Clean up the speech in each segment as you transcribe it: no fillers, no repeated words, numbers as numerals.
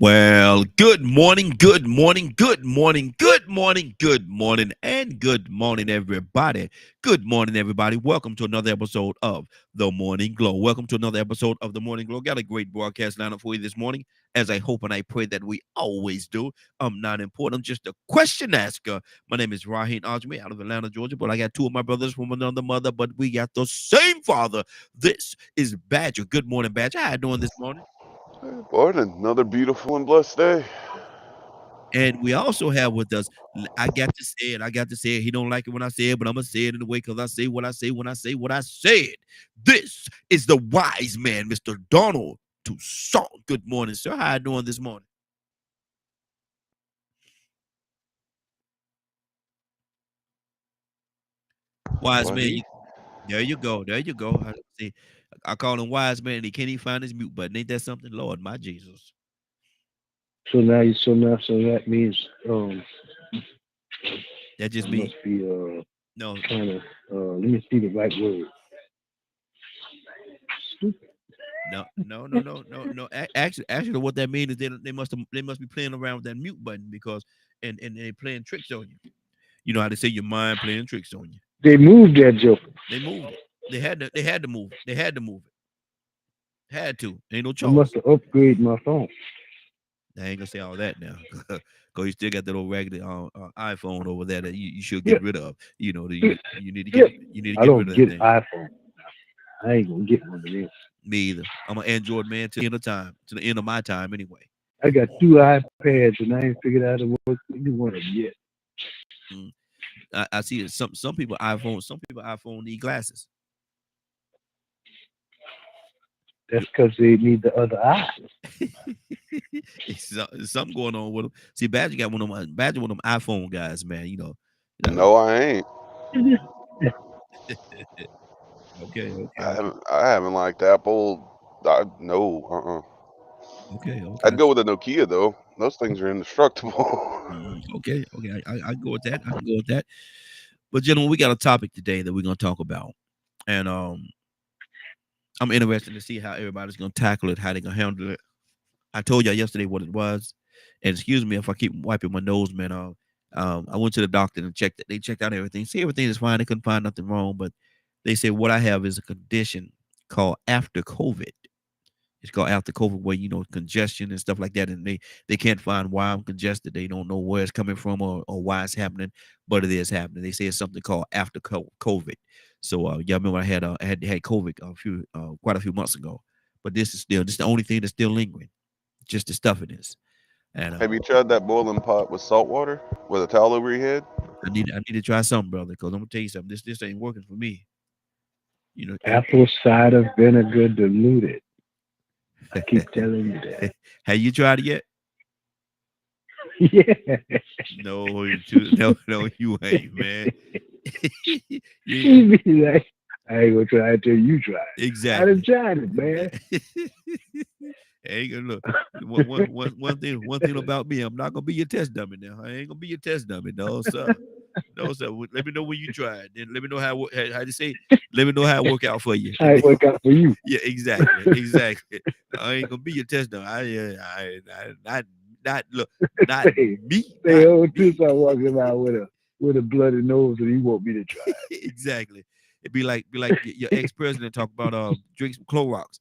Well, good morning, good morning, good morning, good morning, good morning, and good morning, everybody. Good morning, everybody. Welcome to another episode of The Morning Glow. Welcome to another episode of The Morning Glow. Got a great broadcast lineup for you this morning, as I hope and I pray that we always do. I'm not important. I'm just a question asker. My name is Raheem Ajmi out of Atlanta, Georgia, but I got two of my brothers from another mother, but we got the same father. This is Badger. Good morning, Badger. How you doing this morning? Morning. Another beautiful and blessed day. And we also have with us, I got to say it. I got to say it. He don't like it when I say it, but I'm gonna say it in the way because I say what I say when I say what I said. This is the wise man, Mr. Donald Toussaint. Good morning, sir. How you doing this morning? Wise man, Buddy. there you go. There you go. I call him wise man, and he can't even find his mute button. Ain't that something, Lord, my Jesus? So that means That just I me. must be No, kind of let me see the right word. Stupid. no. Actually, what that means is they must be playing around with that mute button because and they playing tricks on you. You know how they say your mind playing tricks on you. They moved that joker. They moved it. They had to move it. They had to move it. Had to. Ain't no I must choice. have upgraded my phone. I ain't gonna say all that now, cause you still got that old raggedy iPhone over there that you should Yeah, get rid of. You know, yeah, you need to yeah. I get rid don't of that get thing. iPhone. I ain't gonna get one of them. Me either. I'm an Android man to the end of time, to the end of my time anyway. I got two iPads and I ain't figured out how to work either one of them yet. Mm. I see it. Some people iPhone need glasses. That's because they need the other eye. It's something going on with them. See, Badger one of them iPhone guys, man. Uh, No, I ain't. okay, I okay, haven't. I haven't liked Apple. No. okay. I'd go with a Nokia though. Those things are indestructible. Okay. I go with that. I can go with that. But gentlemen, we got a topic today that we're gonna talk about, and I'm interested to see how everybody's gonna tackle it, how they're gonna handle it. I told y'all yesterday what it was, and excuse me if I keep wiping my nose, man. I went to the doctor and checked it. They checked out everything. See, everything is fine. They couldn't find nothing wrong, but they said what I have is a condition called after COVID. It's called after COVID, where congestion and stuff like that, and they can't find why I'm congested. They don't know where it's coming from or why it's happening, but it is happening. They say it's something called after COVID. So y'all remember I had COVID quite a few months ago, but this is the only thing that's still lingering, just the stuffiness. And Have you tried that boiling pot with salt water with a towel over your head? I need to try something, brother, because I'm gonna tell you something. This ain't working for me. You know, Apple cider vinegar diluted. I keep telling you that. have you tried it yet? Yeah. No, you ain't, man. You- He be like, I ain't gonna try it till you try it. I done exactly. tried it, man. Ain't gonna look. One thing about me, I'm not gonna be your test dummy now. I ain't gonna be your test dummy, no sir. No sir. Let me know when you try it. Then let me know how to say. Let me know how it work out for you. I ain't work out for you. Yeah, exactly. I ain't gonna be your test dummy. Not look, not Say, me, say, not oh, me. truth, I walking around with a bloody nose, and you want me to try Exactly. It'd be like your ex president talk about drink some Clorox.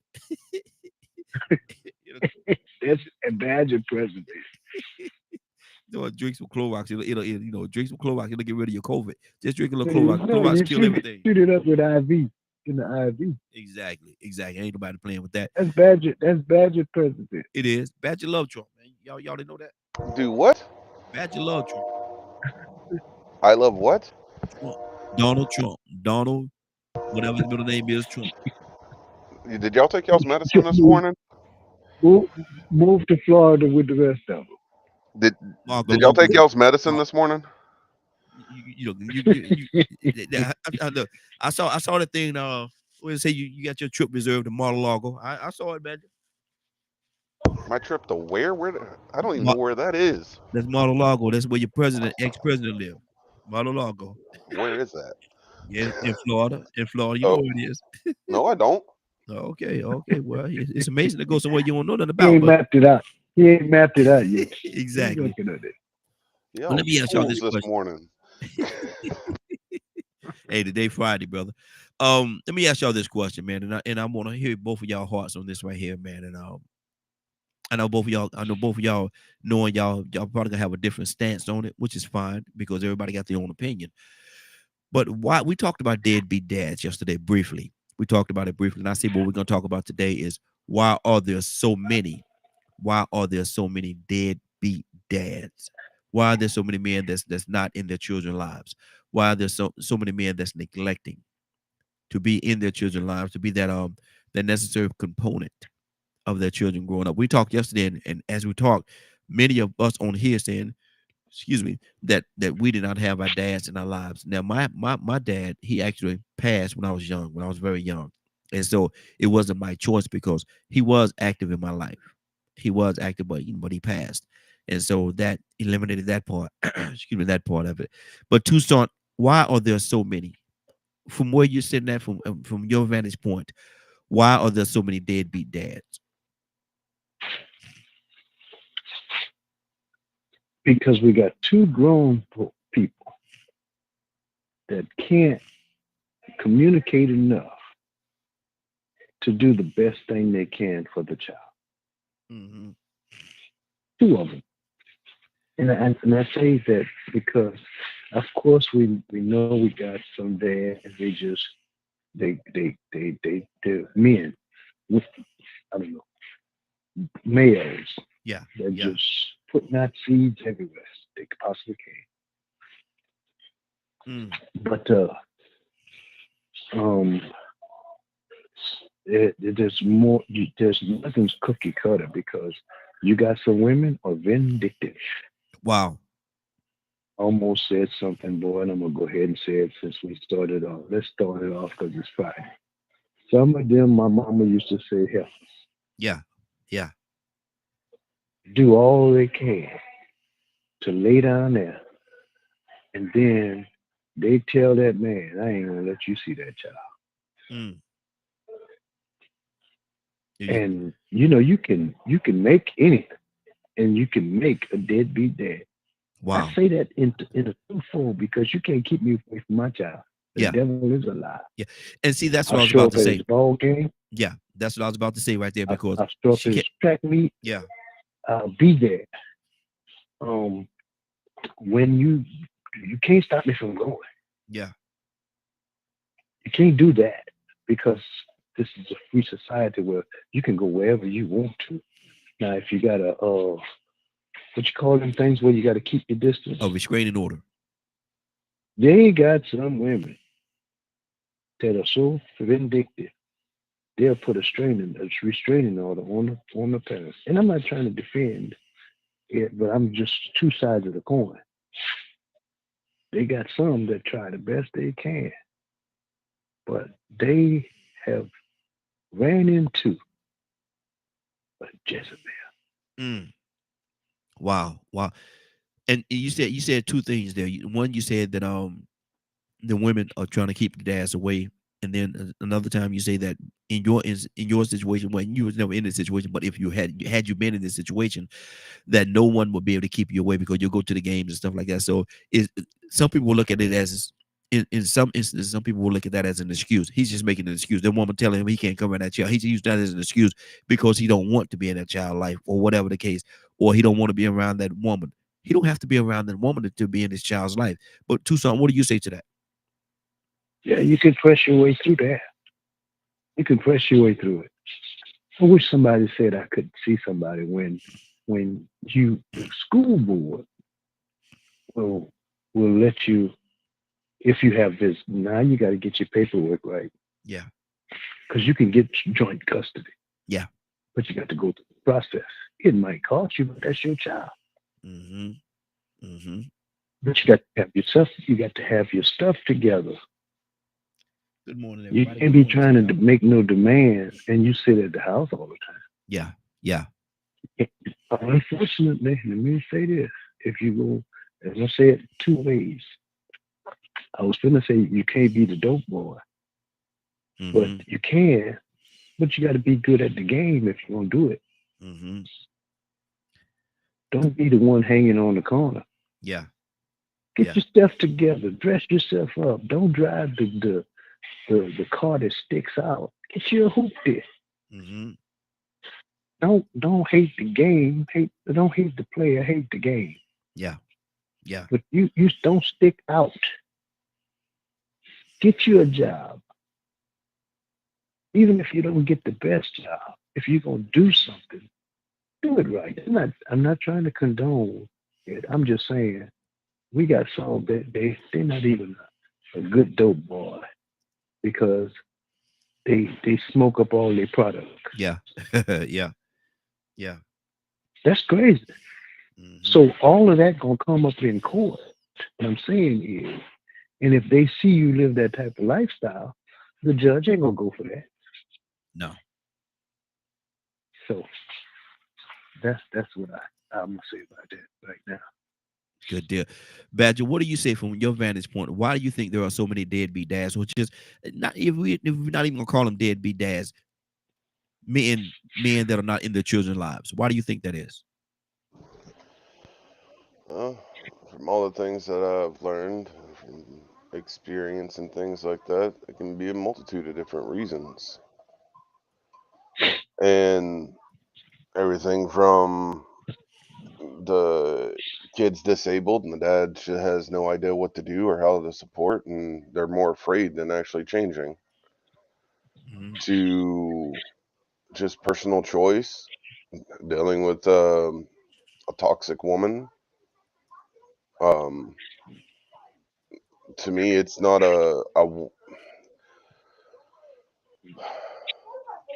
you know, it. That's a badge of president. drink some Clorox. Drink some Clorox. It'll get rid of your COVID. Just drink a little Hey, Clorox. no, Clorox you kill everything. shoot it up with IV in the IV. Exactly. Ain't nobody playing with that. That's badge of president. It is. Badger love Trump, man. Y'all didn't know that? Do what? Badger love Trump. I love what? Trump. Donald Trump. Donald, whatever his middle name is, Trump. Did y'all take y'all's medicine Just this morning? move, move to Florida with the rest of them. Did Marco, Did y'all don't do take that. y'all's medicine Mar- this morning? Look, I saw the thing. What did it say? You got your trip reserved to Mar-a-Lago. I saw it, man. My trip to where? I don't even know Mar- where that is. That's Mar-a-Lago. That's where your ex-president lived. Mar-a-Lago. Where is that? Yeah, in Florida. In Florida, you know Oh, where it is. no, I don't. Okay. Well, it's amazing to go somewhere you don't know nothing He about, ain't but mapped it out. He ain't mapped it out yet. He's exactly. working on it. Yeah, Well, on let me ask y'all this schools this question. morning. Hey, today Friday, brother. Let me ask y'all this question, man, and I want to hear both of y'all hearts on this right here, man. And I know both of y'all. I know both of y'all knowing y'all probably gonna have a different stance on it, which is fine because everybody got their own opinion. But why we talked about deadbeat dads yesterday briefly. We talked about it briefly, and I see what we're gonna talk about today is why are there so many? Why are there so many deadbeat dads? Why are there so many men that's not in their children's lives? Why are there so many men that's neglecting to be in their children's lives, to be that necessary component of their children growing up? We talked yesterday, and as we talked, many of us on here saying, excuse me, that we did not have our dads in our lives. Now, my dad, he actually passed when I was young, when I was very young. And so it wasn't my choice because he was active in my life. He was active, but he passed. And so that eliminated that part, excuse me, that part of it. But Tucson, why are there so many? From where you're sitting at, from your vantage point, why are there so many deadbeat dads? Because we got two grown people that can't communicate enough to do the best thing they can for the child. Mm-hmm. Two of them. And I say that because, of course, we know we got some dads. They're men with, I don't know, males. Yeah. They're Yeah. just putting out seeds everywhere they possibly can. But there's more. There's nothing's cookie cutter because you got some women are vindictive. Wow. Almost said something, boy, and I'm gonna go ahead and say it since we started off. Let's start it off because it's Friday. Some of them, my mama used to say, "Hell, Yeah. Yeah. do all they can to lay down there, and then they tell that man, I ain't gonna let you see that child." Mm. And you can make anything, and you can make a deadbeat dad. Wow. I say that in a twofold because you can't keep me away from my child. The devil is a lie. Yeah. And see, that's what I was show about up to at say. his ball game. Yeah, that's what I was about to say right there because I show up at his track meet. Yeah. I'll be there. When you can't stop me from going. Yeah. You can't do that because this is a free society where you can go wherever you want to. Now, if you got a what you call them things where you got to keep your distance? A restraining order. They got some women that are so vindictive. They'll put a restraining order on the parents. And I'm not trying to defend it, but I'm just two sides of the coin. They got some that try the best they can, but they have ran into a Jezebel. Wow. And you said two things there. One, you said that the women are trying to keep the dads away, and then another time you say that in your situation, when you was never in this situation, but if you had you been in this situation, that no one would be able to keep you away because you'll go to the games and stuff like that. So some people will look at it as in some instances, some people will look at that as an excuse. He's just making an excuse. The woman telling him he can't come in that child. He's used that as an excuse because he don't want to be in that child life or whatever the case, or he don't want to be around that woman. He don't have to be around that woman to be in his child's life. But Tucson, what do you say to that? Yeah, you can press your way through that. You can press your way through it. I wish somebody said I could see somebody when the school board will let you, if you have this, now you got to get your paperwork right. Yeah. Because you can get joint custody. Yeah. But you got to go through the process. It might cost you, but that's your child. But you got to have yourself. You got to have your stuff together. Good morning, You everybody. can't Good be morning to trying to y'all. make no demand and you sit at the house all the Yeah, yeah. time. Unfortunately, let me say this: if you go, as I said, two ways. I was gonna say you can't be the dope boy, but Mm-hmm. you can. But you got to be good at the game if you're gonna do it. Mm-hmm. Don't be the one hanging on the corner. Yeah, Get yeah. your stuff together. Dress yourself up. Don't drive the car that sticks out. Get you a hoopty. Mm-hmm. Don't hate the game. Don't hate the player. Hate the game. Yeah, yeah. But you don't stick out. Get you a job, even if you don't get the best job. If you're gonna do something, do it right. I'm not trying to condone it. I'm just saying we got some that they're not even a good dope boy because they smoke up all their products. Yeah. Yeah. Yeah. That's crazy. Mm-hmm. So all of that gonna come up in court. What I'm saying is, and if they see you live that type of lifestyle, the judge ain't gonna go for that. No. So that's what I'm gonna say about that right now. Good deal. Badger, what do you say from your vantage point? Why do you think there are so many deadbeat dads, which is not if we're not even gonna call them deadbeat dads, men that are not in their children's lives? Why do you think that is? Uh, from all the things that I've learned from experience and things like that, it can be a multitude of different reasons. And everything from the kid's disabled and the dad has no idea what to do or how to support, and they're more afraid than actually changing, Mm-hmm. to just personal choice, dealing with a toxic woman. Um, to me, it's not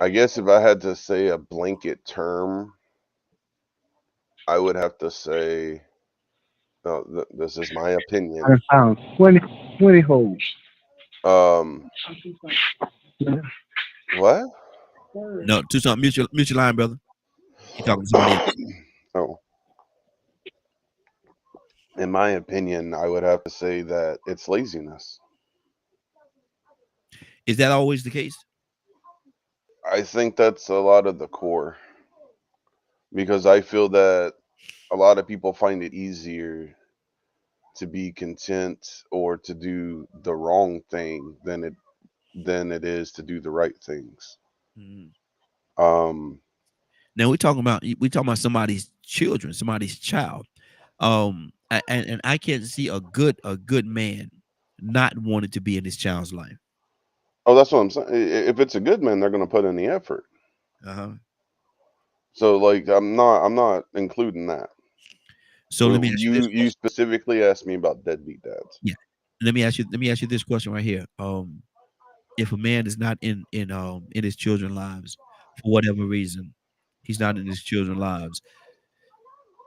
I guess if I had to say a blanket term, I would have to say, no, this is my I opinion. found 20 holes. Um, Yeah. what? No, Tucson, mutual line, brother. You talking to somebody else? Oh, in my opinion, I would have to say that it's laziness. Is that always the case? I think that's a lot of the core because I feel that a lot of people find it easier to be content or to do the wrong thing than it is to do the right things. Mhm. Um, Now we talking about somebody's children, somebody's child. And I can't see a good man not wanting to be in his child's life. oh, that's what I'm saying. If it's a good man, they're going to put in the effort. Uh-huh. So, like, I'm not including that. So let me ask you this You question. specifically asked me about deadbeat dads. Yeah. Let me ask you this question right here. If a man is not in his children's lives for whatever reason, he's not in his children's lives.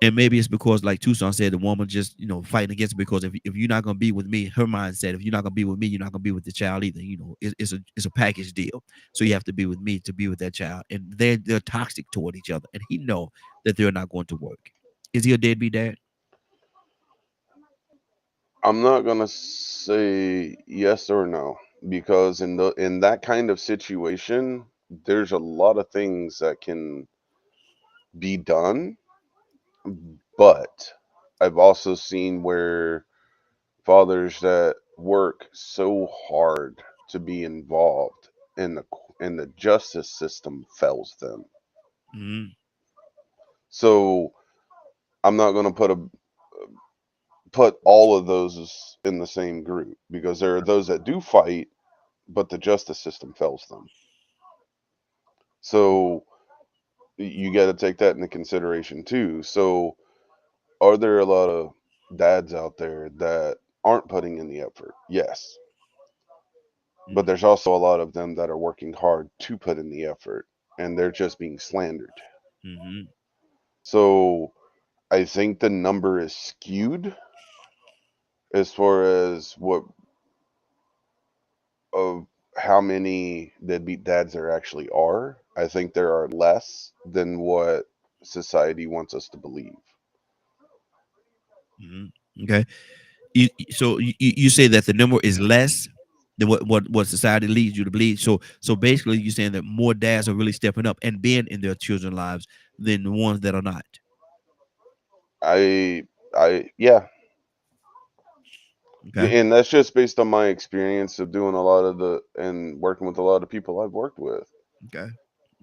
And maybe it's because, like Tucson said, the woman just fighting against it because if you're not gonna be with me, her mindset, if you're not gonna be with me, you're not gonna be with the child either. It's a package deal. So you have to be with me to be with that child, and they're toxic toward each other, and he know that they're not going to work. Is he a deadbeat dad? I'm not going to say yes or no because in that kind of situation, there's a lot of things that can be done, but I've also seen where fathers that work so hard to be involved in the justice system fails them. Hmm. So I'm not going to put all of those in the same group because there are those that do fight, but the justice system fails them. So you got to take that into consideration too. So are there a lot of dads out there that aren't putting in the effort? Yes. But there's also a lot of them that are working hard to put in the effort and they're just being slandered. Hmm. So I think the number is skewed, as far as what of how many deadbeat dads there actually are, I think there are less than what society wants us to believe. Hmm. Okay. So you say that the number is less than what society leads you to believe. So basically, you're saying that more dads are really stepping up and being in their children's lives than the ones that are not. I yeah, Okay. and that's just based on my experience of doing a lot of the and working with a lot of people I've worked with. Okay.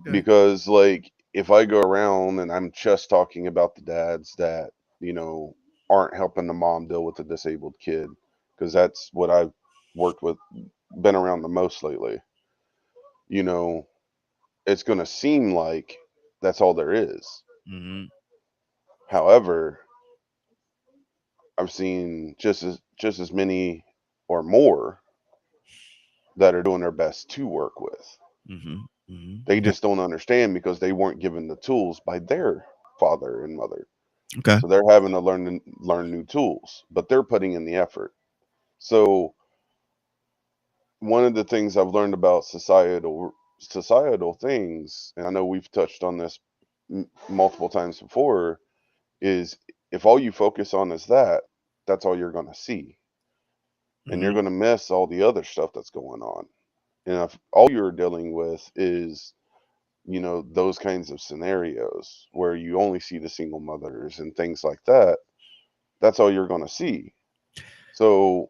Okay. Because like if I go around and I'm just talking about the dads that, you know, aren't helping the mom deal with a disabled kid, because that's what I've worked with, been around the most lately, you know, it's going to seem like that's all there is. Hmm. However, I've seen just as many or more that are doing their best to work with. Hmm. Hmm. They Okay. just don't understand because they weren't given the tools by their father and mother. Okay. So they're having to learn new tools, but they're putting in the effort. So one of the things I've learned about societal things, and I know we've touched on this multiple times before, is if all you focus on is that, that's all you're going to see, and you're Hmm. going to miss all the other stuff that's going on. And if all you're dealing with is, you know, those kinds of scenarios where you only see the single mothers and things like that, that's all you're going to see. So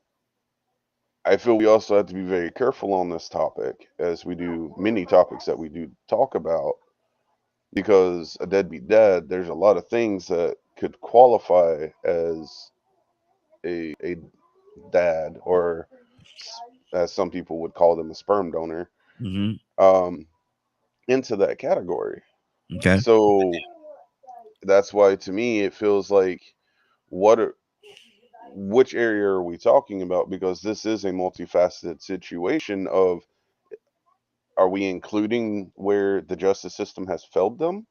I feel we also have to be very careful on this topic, as we do many topics that we do talk about, because a deadbeat dad, there's a lot of things that could qualify as a dad, or as some people would call them, a sperm donor, Hmm. um, into that category. Okay. So that's why to me it feels like, what are, which area are we talking about? Because this is a multifaceted situation of, are we including where the justice system has failed them?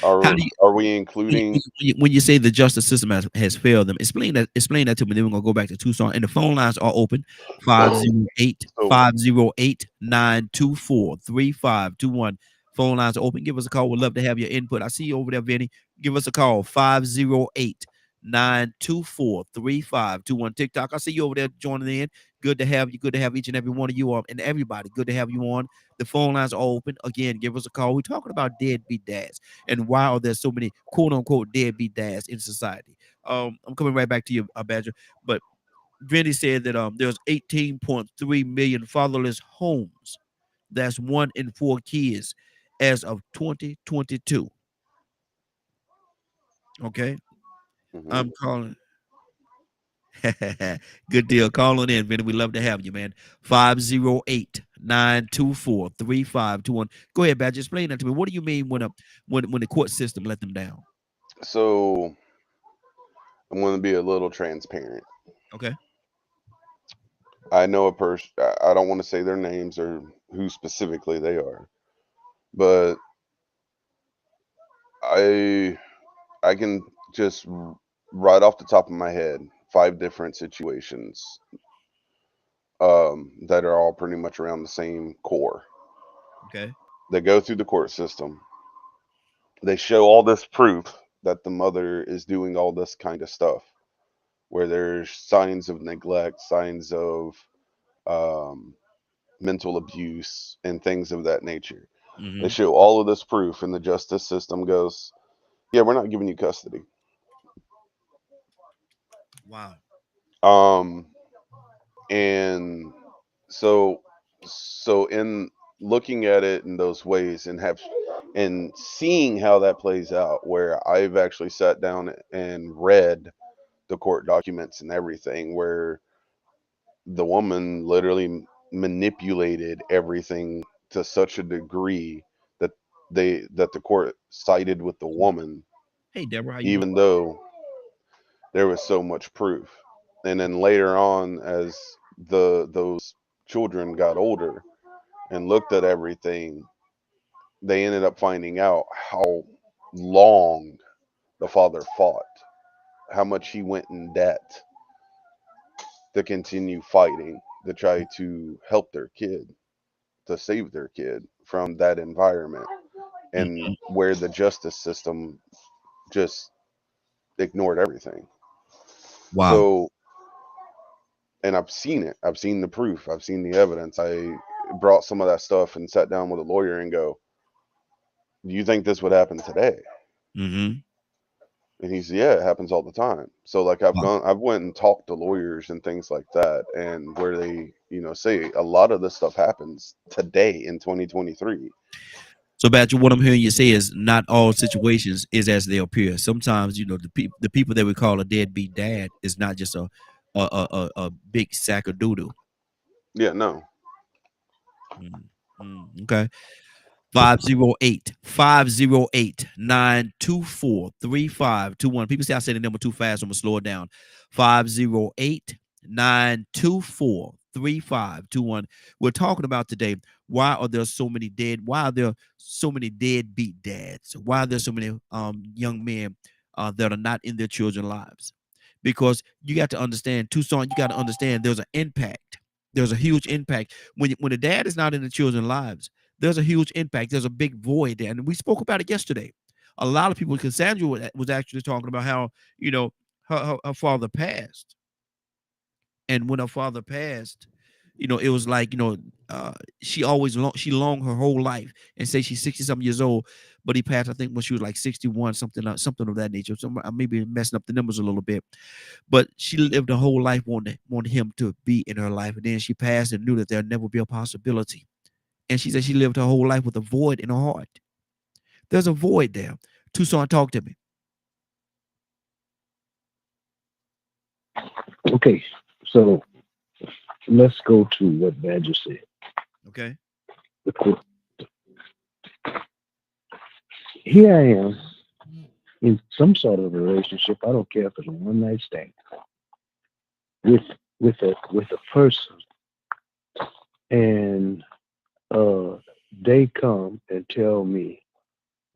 How do Are we when including? when you say the justice system has failed them, explain that to me. Then we're gonna go back to Tucson. And the phone lines are open 508 So 508 924 3521. Phone lines are open. Give us a call. We'd love to have your input. I see you over there, Vinny. Give us a call 508 924 3521. TikTok. I see you over there joining in. Good to have you. Good to have each and every one of you on, and everybody. Good to have you on. The phone lines are open. Again, give us a call. We're talking about deadbeat dads and why are there so many quote unquote deadbeat dads in society. I'm coming right back to you, Badger. But Vinny said that there's 18.3 million fatherless homes. That's 1 in 4 kids as of 2022. Okay, mhm. I'm calling. Good deal. Call on in, Vinny. We love to have you, man. 508 924 3521. Go ahead, Badger. Explain that to me. What do you mean when the court system let them down? So I'm going to be a little transparent. Okay. I know a person. I don't want to say their names or who specifically they are, but I I can just right off the top of my head 5 different situations, that are all pretty much around the same core. Okay. They go through the court system. They show all this proof that the mother is doing all this kind of stuff, where there's signs of neglect, signs of, um, mental abuse, and things of that nature. They Hmm. show all of this proof, and the justice system goes, "Yeah, we're not giving you custody." Wow. Um, and so, in looking at it in those ways, and seeing how that plays out, where I've actually sat down and read the court documents and everything, where the woman literally manipulated everything to such a degree that that the court sided with the woman, Hey, Deborah, how you doing? even though there was so much proof. And then later on, as those children got older and looked at everything, they ended up finding out how long the father fought, how much he went in debt, to continue fighting to try to help their kid, to save their kid from that environment, and Mhm. where the justice system just ignored everything. Wow. So, and I've seen it. I've seen the proof. I've seen the evidence. I brought some of that stuff and sat down with a lawyer and go, "Do you think this would happen today?" Mm-hmm. And he said, "Yeah, it happens all the time." So like Wow. I've went and talked to lawyers and things like that, and where they, say a lot of this stuff happens today in 2023. So, Badger, what I'm hearing you say is not all situations is as they appear. Sometimes, the people that we call a deadbeat dad is not just a big sack of doo doo. Yeah, no. Okay. 508-924-3521. People say I said the number too fast. I'm gonna slow it down. 508-924-3521. We're talking about today, why are there so many deadbeat dads? Why are there so many young men that are not in their children's lives? Because you got to understand, Tucson, you got to understand there's an impact. There's a huge impact when the dad is not in the children's lives. There's a huge impact. There's a big void there. And we spoke about it yesterday. A lot of people, Cassandra was actually talking about how, her father passed. And when her father passed, it was like, she always she longed her whole life and say she's 60-something years old, but he passed, I think, when she was like 61, something of that nature. So I may be messing up the numbers a little bit, but she lived her whole life wanting him to be in her life. And then she passed and knew that there'd never be a possibility. And she said she lived her whole life with a void in her heart. There's a void there. Tucson, talk to me. Okay, so let's go to what Badger said. Okay. Here I am in some sort of a relationship. I don't care if it's a one night stand with a person, and they come and tell me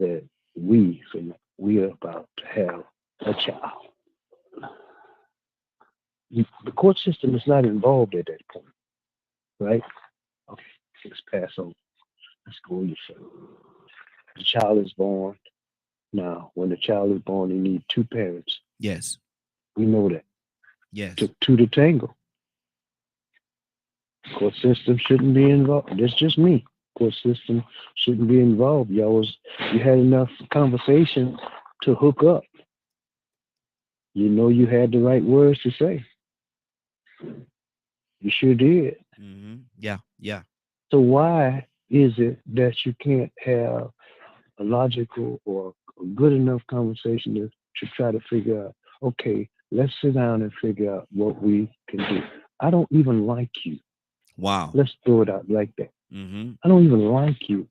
that we are about to have a child. The court system is not involved at that point, right? Okay, let's pass on. Let's go with the child is born. Now, when the child is born, they need two parents. Yes. We know that. Yes. Took two to tango. Court system shouldn't be involved. That's just me. Court system shouldn't be involved. You had enough conversation to hook up. You had the right words to say. You sure did. Mm-hmm. Yeah. Yeah. So why is it that you can't have a logical or a good enough conversation to try to figure out, okay, let's sit down and figure out what we can do. I don't even like you. Wow. Let's throw it out like that. Mm-hmm. I don't even like you,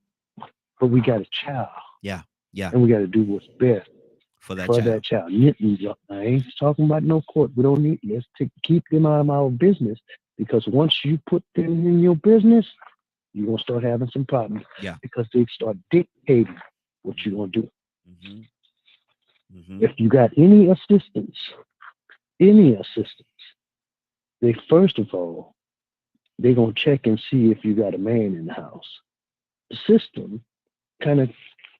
but we got a child. Yeah. Yeah. And we got to do what's best For that that child. I ain't talking about no court. We don't need. Let's keep them out of our business, because once you put them in your business, you're gonna start having some problems. Yeah. Because they start dictating what you're gonna do. Mm-hmm. Mm-hmm. If you got any assistance, they first of all, they're gonna check and see if you got a man in the house. The system kind of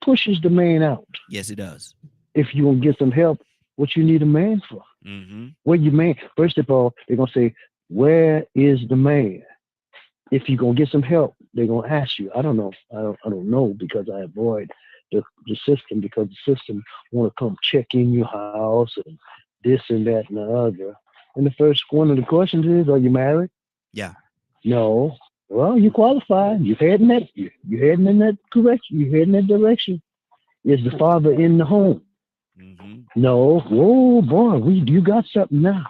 pushes the man out. Yes, it does. If you want to get some help, what you need a man for? Mm-hmm. Where you man? First of all, they're gonna say, where is the man? If you're gonna get some help, they're gonna ask you. I don't know. I don't know, because I avoid the system, because the system want to come check in your house and this and that and the other. And the first one of the questions is, are you married? Yeah. No. Well, you qualify. You're heading in that direction. You're heading that direction. Is the father in the home? Mm-hmm. No. Whoa, boy, you got something now.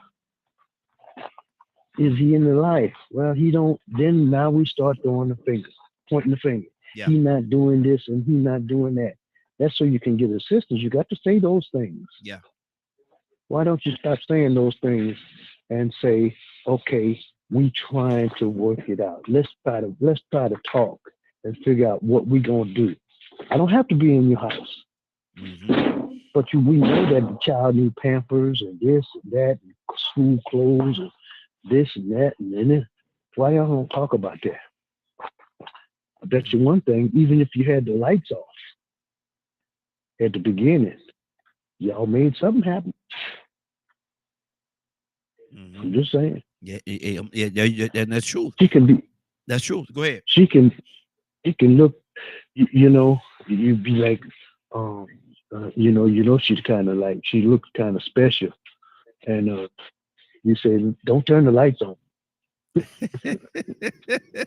Is he in the life? Well, he don't. Then now we start pointing the finger. Yeah. He not doing this and he not doing that. That's so you can get assistance. You got to say those things. Yeah. Why don't you stop saying those things and say, okay, we trying to work it out. Let's try to talk and figure out what we gonna do. I don't have to be in your house. Mm-hmm. But we know that the child need Pampers and this and that, and school clothes, and this and that and then why y'all don't talk about that? I bet you one thing, even if you had the lights off at the beginning, y'all made something happen. I'm just saying. Yeah, and that's true. She can be. That's true. Go ahead. She can. It can look. You know. You'd be like, you know. She's kind of like. She looks kind of special, and you say, "Don't turn the lights on."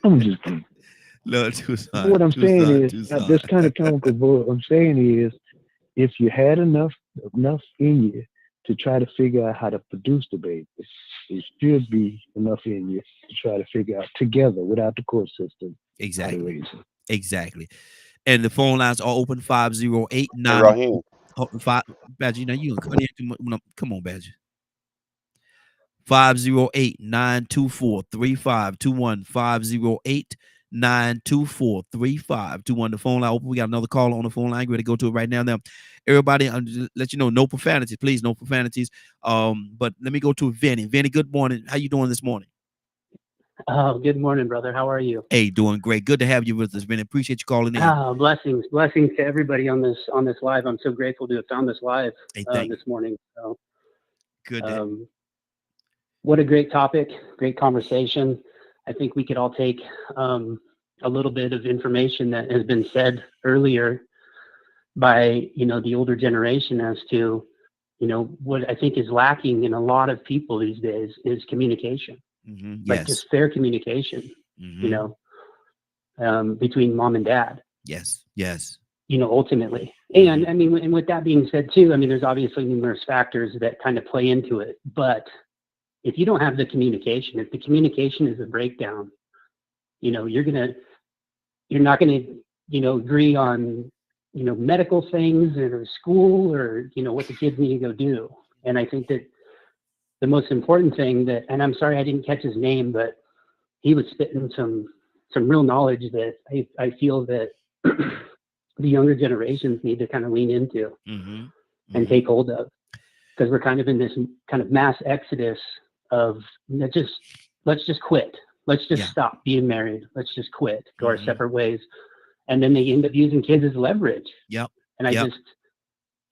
I'm just kidding. No, Tucson. What I'm saying is, Tucson. that's kind of comical. But what I'm saying is, if you had enough in you to try to figure out how to produce the baby, it should be enough in you to try to figure out together without the court system how to Exactly. raise them. Exactly. And the phone lines are open 508 Hey, Raheem. Badger, now you gonna cut in. Come on, Badger. 508-924-3521. 508-924-3521. The phone line open. We got another caller on the phone line. We're ready to go to it right now. Now, everybody, let you know, no profanities, please, no profanities. But let me go to Vinny. Vinny, good morning. How you doing this morning? Oh, good morning, brother. How are you? Hey, doing great. Good to have you with us, Vinny. Appreciate you calling in. Blessings to everybody on this live. I'm so grateful to have found this live this morning. So, good. What a great topic, great conversation. I think we could all take a little bit of information that has been said earlier by the older generation as to what I think is lacking in a lot of people these days is communication. Like just fair communication, between mom and dad. Yes. Ultimately. And I mean, and with that being said too, I mean, there's obviously numerous factors that kind of play into it, but if you don't have the communication, if the communication is a breakdown, you're not going to, agree on, medical things or school or, what the kids need to go do. And I think that the most important thing and I'm sorry I didn't catch his name, but he was spitting some real knowledge that I feel that the younger generations need to kind of lean into and take hold of, because we're kind of in this kind of mass exodus of let's just quit. Let's just stop being married. Let's just quit, go our separate ways. And then they end up using kids as leverage.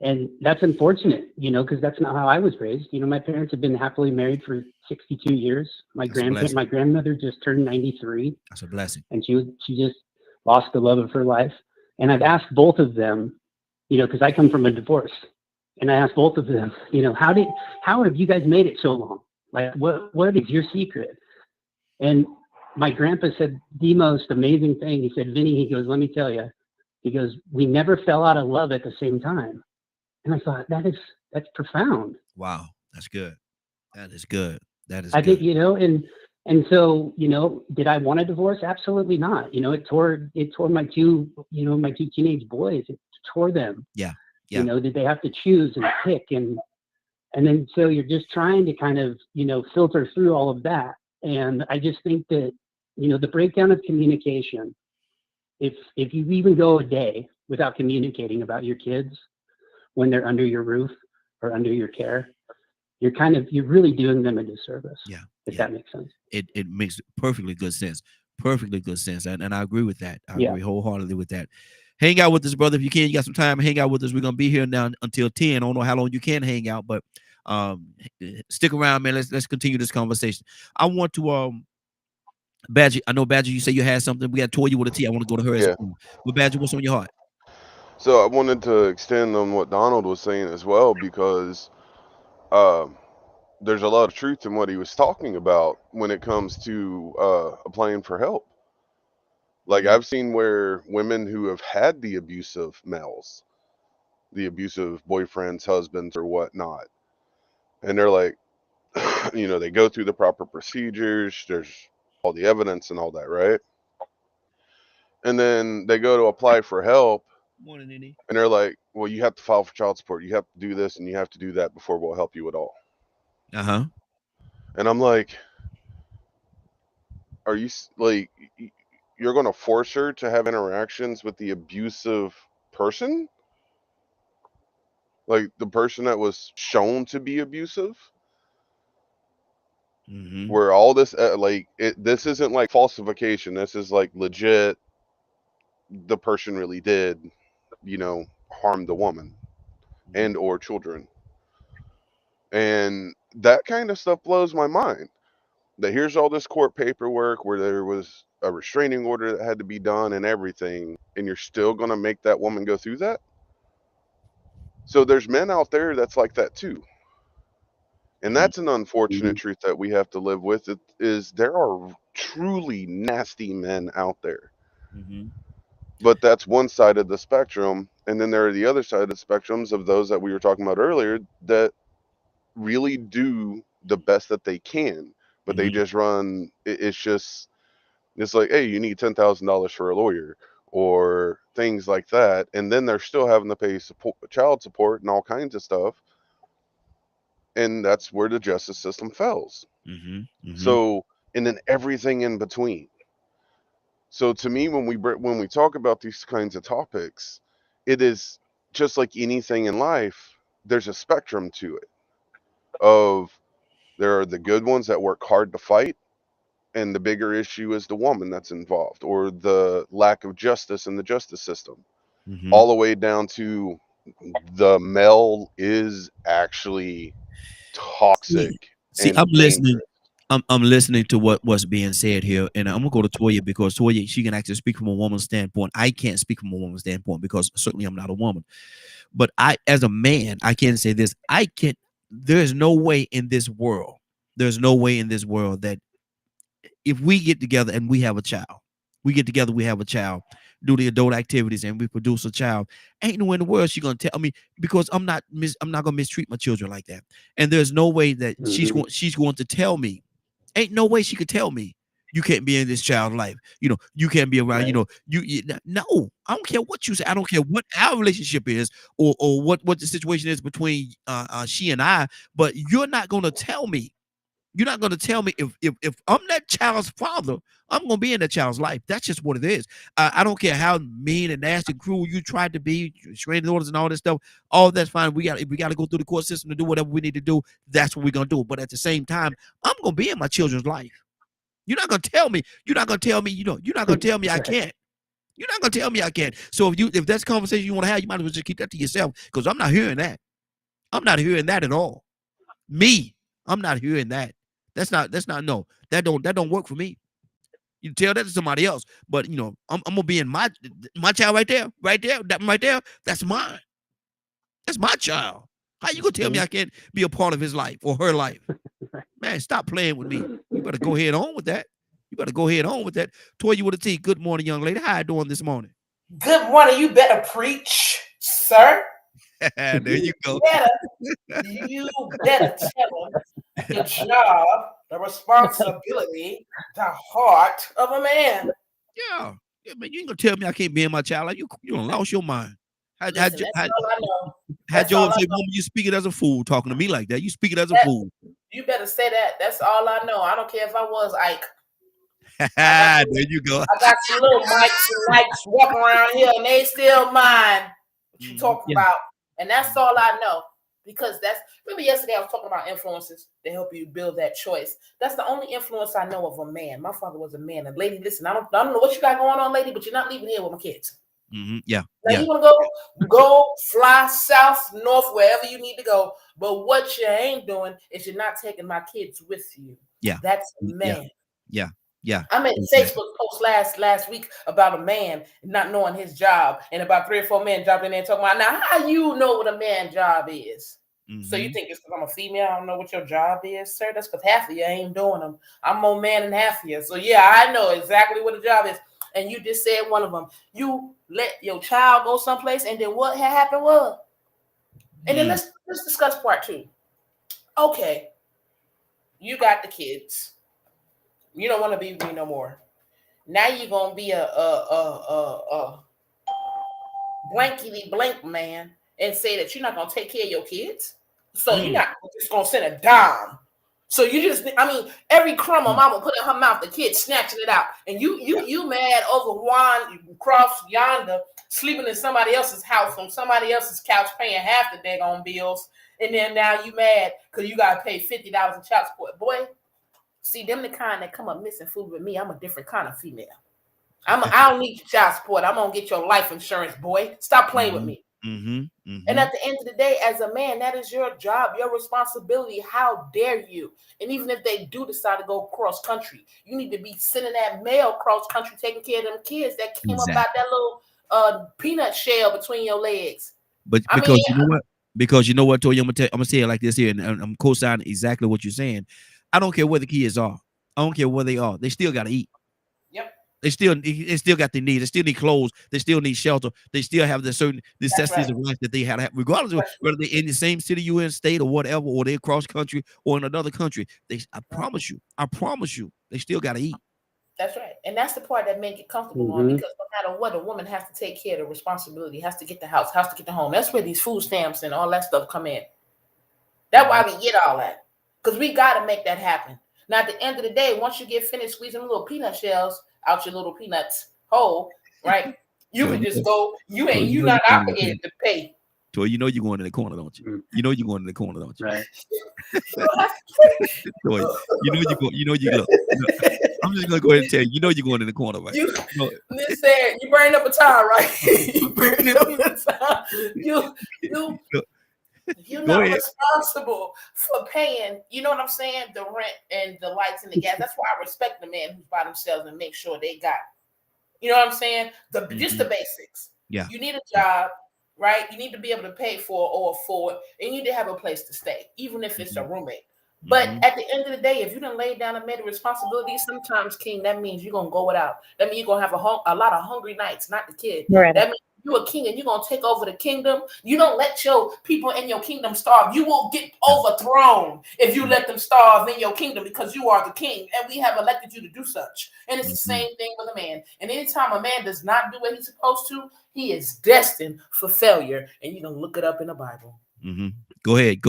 And that's unfortunate, because that's not how I was raised. My parents have been happily married for 62 years. My grandmother just turned 93. That's a blessing. And she just lost the love of her life. And I've asked both of them, because I come from a divorce, and I asked both of them, how have you guys made it so long? Like, what is your secret? And my grandpa said the most amazing thing. He said, Vinny, he goes, let me tell you, he goes, we never fell out of love at the same time. And I thought, that's profound. Wow. That's good. That is good. I think, and so, did I want a divorce? Absolutely not. It tore my two teenage boys. It tore them. Yeah. Did they have to choose and pick and then so you're just trying to kind of, filter through all of that. And I just think that, the breakdown of communication, if you even go a day without communicating about your kids when they're under your roof or under your care, you're really doing them a disservice. Yeah. If that makes sense. It makes perfectly good sense. And I agree with that. I agree wholeheartedly with that. Hang out with us, brother. If you can, you got some time, hang out with us. We're going to be here now until 10. I don't know how long you can hang out, but stick around, man. Let's continue this conversation. I want to Badger, I know Badger, you say you had something. We got Toya with a T. I want to go to her as well. But Badger, what's on your heart? So I wanted to extend on what Donald was saying as well, because there's a lot of truth in what he was talking about when it comes to applying for help. Like, I've seen where women who have had the abusive males, the abusive boyfriends, husbands, or whatnot, and they're like, they go through the proper procedures, there's all the evidence and all that, right? And then they go to apply for help, and they're like, well, you have to file for child support, you have to do this and you have to do that before we'll help you at all. And I'm like, are you like, you're going to force her to have interactions with the abusive person? Like the person that was shown to be abusive? Mm-hmm. where all this this isn't like falsification. This is like legit. The person really did, harm the woman and or children, and that kind of stuff blows my mind. That here's all this court paperwork where there was a restraining order that had to be done and everything, and you're still gonna make that woman go through that. So there's men out there that's like that too. And that's an unfortunate truth that we have to live with. It is there are truly nasty men out there. Mm-hmm. But that's one side of the spectrum. And then there are the other side of the spectrums of those that we were talking about earlier that really do the best that they can. But they just run it's like, hey, you need $10,000 for a lawyer or things like that. And then they're still having to pay child support and all kinds of stuff. And that's where the justice system fails. Mm-hmm. Mm-hmm. So, and then everything in between. So to me, when we talk about these kinds of topics, it is just like anything in life. There's a spectrum to it. There are the good ones that work hard to fight, and the bigger issue is the woman that's involved, or the lack of justice in the justice system, all the way down to the male is actually toxic. See, and I'm listening. dangerous. I'm listening to what's being said here, and I'm gonna go to Toya because Toya, she can actually speak from a woman's standpoint. I can't speak from a woman's standpoint because certainly I'm not a woman. But I, as a man, I can say this: I can. There's no way in this world. There's no way in this world that if we get together and we have a child, we have a child, do the adult activities, and we produce a child. Ain't no way in the world she gonna tell me because I'm not gonna mistreat my children like that. And there's no way that she's going to tell me. Ain't no way she could tell me you can't be in this child's life. You can't be around. Right. No. I don't care what you say. I don't care what our relationship is or what the situation is between she and I. But you're not gonna tell me. You're not gonna tell me if I'm that child's father, I'm gonna be in that child's life. That's just what it is. I don't care how mean and nasty, cruel you tried to be, restraining orders and all this stuff. All that's fine. We got to go through the court system to do whatever we need to do. That's what we're gonna do. But at the same time, I'm gonna be in my children's life. You're not gonna tell me. You're not gonna tell me. You're not gonna tell me I can't. You're not gonna tell me I can't. So if that's a conversation you want to have, you might as well just keep that to yourself because I'm not hearing that. I'm not hearing that at all. Me, I'm not hearing that. That's not no. That don't work for me. You tell that to somebody else, but I'm gonna be in my child right there, that right there. That's mine. That's my child. How you gonna tell me I can't be a part of his life or her life? Man, stop playing with me. You better go ahead on with that. Toya with a T. Good morning, young lady. How you doing this morning? Good morning. You better preach, sir. There you go. You better tell him the job, the responsibility, the heart of a man. Yeah, man, you ain't gonna tell me I can't be in my child life. You done lost your mind. Listen, that's all I know. Had Joel say, "Woman, you speak it as a fool, talking to me like that. You speak it as a fool." You better say that. That's all I know. I don't care if I was Ike. There you go. I got some little mics and lights walking around here, and they still mind what you talking about. And that's all I know. Because remember yesterday I was talking about influences to help you build that choice. That's the only influence I know of a man. My father was a man. And lady, listen, I don't know what you got going on, lady, but you're not leaving here with my kids. Yeah. Now you want to go fly south, north, wherever you need to go. But what you ain't doing is you're not taking my kids with you. Yeah. That's a man. Yeah. I made a Facebook post last week about a man not knowing his job, and about 3 or 4 men jumped in there and talking about, now how you know what a man's job is? So you think it's because I'm a female, I don't know what your job is, sir? That's because half of you ain't doing them. I'm more man than half of you. So yeah, I know exactly what a job is. And you just said one of them. You let your child go someplace, and then what happened was? And then let's discuss part 2. Okay, you got the kids. You don't want to be with me no more. Now you're gonna be a blankety blank man and say that you're not gonna take care of your kids. So you're not just gonna send a dime. So every crumb a mama put in her mouth, the kid snatching it out, and you mad over Juan Cross yonder sleeping in somebody else's house on somebody else's couch, paying half the daggone bills, and then now you mad because you gotta pay $50 in child support, boy. See, them the kind that come up missing food with me. I'm a different kind of female. I don't need your child support. I'm gonna get your life insurance, boy. Stop playing with me. And at the end of the day, as a man, that is your job, your responsibility. How dare you? And even if they do decide to go cross country, you need to be sending that mail cross country, taking care of them kids that came up out that little peanut shell between your legs. But because you know what? Because you know what, Toya, I'm gonna say it like this here, and I'm co-signing exactly what you're saying. I don't care where the kids are. I don't care where they are. They still gotta eat. Yep. They still got their needs. They still need clothes. They still need shelter. They still have the certain necessities of life that they have, regardless of whether they're in the same city, you in, state, or whatever, or they're cross country or in another country. I promise you, they still got to eat. That's right, and that's the part that make it comfortable on, because no matter what, a woman has to take care of the responsibility, has to get the house, has to get the home. That's where these food stamps and all that stuff come in. That's why we get all that, because we got to make that happen. Now, at the end of the day, once you get finished squeezing little peanut shells out your little peanuts hole, right? You can just go. You're not obligated to pay. So you know you're going in the corner, don't you? You know you're going in the corner, don't you? Right. So, you know you go. I'm just gonna go ahead and tell you. You know you're going in the corner, right? Listen, you bring up a time, right? You bring up a time. You're not responsible for paying, you know what I'm saying, the rent and the lights and the gas. That's why I respect the man who's by themselves and make sure they got, you know what I'm saying? Just the basics. Yeah. You need a job, right? You need to be able to pay for or afford, and you need to have a place to stay, even if it's a roommate. But at the end of the day, if you done laid down and made a responsibility, sometimes, King, that means you're gonna go without. That means you're gonna have a lot of hungry nights, not the kid. Right. That means you're a king and you're gonna take over the kingdom. You don't let your people in your kingdom starve. You will get overthrown if you let them starve in your kingdom, because you are the king, and we have elected you to do such. And it's the same thing with a man. And anytime a man does not do what he's supposed to, he is destined for failure. And you can look it up in the Bible. Go ahead.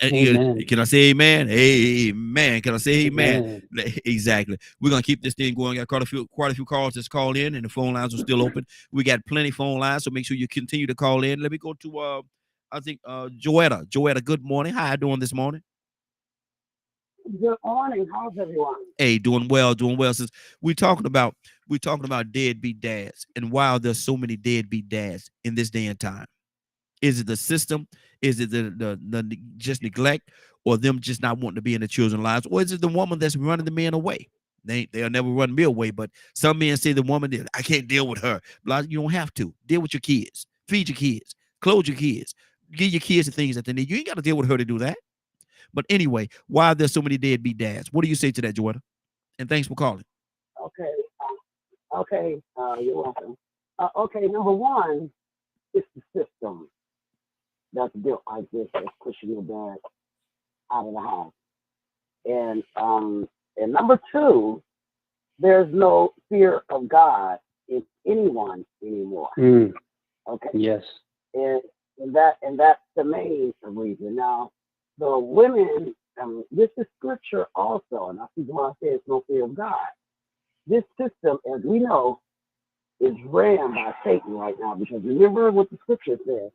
Amen. Can I say amen? Amen. Can I say amen? Exactly. We're gonna keep this thing going. Got quite a few calls that's called in, and the phone lines are still open. We got plenty of phone lines, so make sure you continue to call in. Let me go to I think Joetta. Joetta, good morning. How you doing this morning? Good morning. How's everyone? Hey, doing well. Since we're talking about deadbeat dads, and wow, there's so many deadbeat dads in this day and time. Is it the system? Is it the just neglect, or them just not wanting to be in the children's lives, or is it the woman that's running the men away? They'll never run me away, but some men say the woman, I can't deal with her. You don't have to deal with your kids, feed your kids, clothe your kids, give your kids the things that they need. You ain't got to deal with her to do that. But anyway, why are there so many deadbeat dads? What do you say to that, Joetta? And thanks for calling. Okay. You're welcome. Okay, number one, it's the system that's built like this, that's pushing your dad out of the house. And number two, there's no fear of God in anyone anymore. Okay. Yes. And that's the main reason. Now, the women, this is scripture also, and I see why I say it's no fear of God. This system, as we know, is ran by Satan right now, because remember what the scripture says.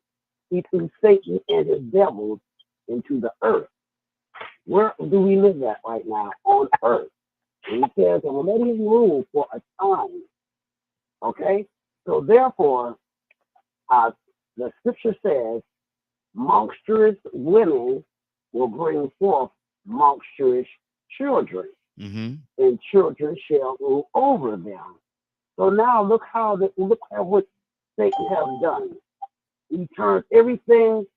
He threw Satan and his devils into the earth. Where do we live at right now? On earth. And he says, I'm letting him rule for a time. Okay? So therefore, the scripture says, monstrous women will bring forth monstrous children, and children shall rule over them. So now look at what Satan has done. He turned everything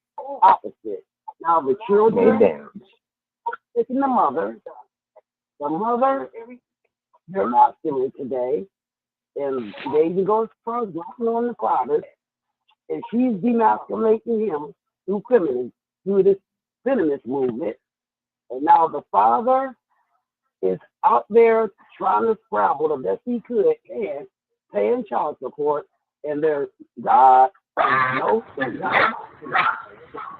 opposite. Now the children taking the mother, they're masculine today, and they even goes first knocking on the father, and she's demasculating him through this feminist movement. And now the father is out there trying to scrabble the best he could and paying child support, and there's God. No, God.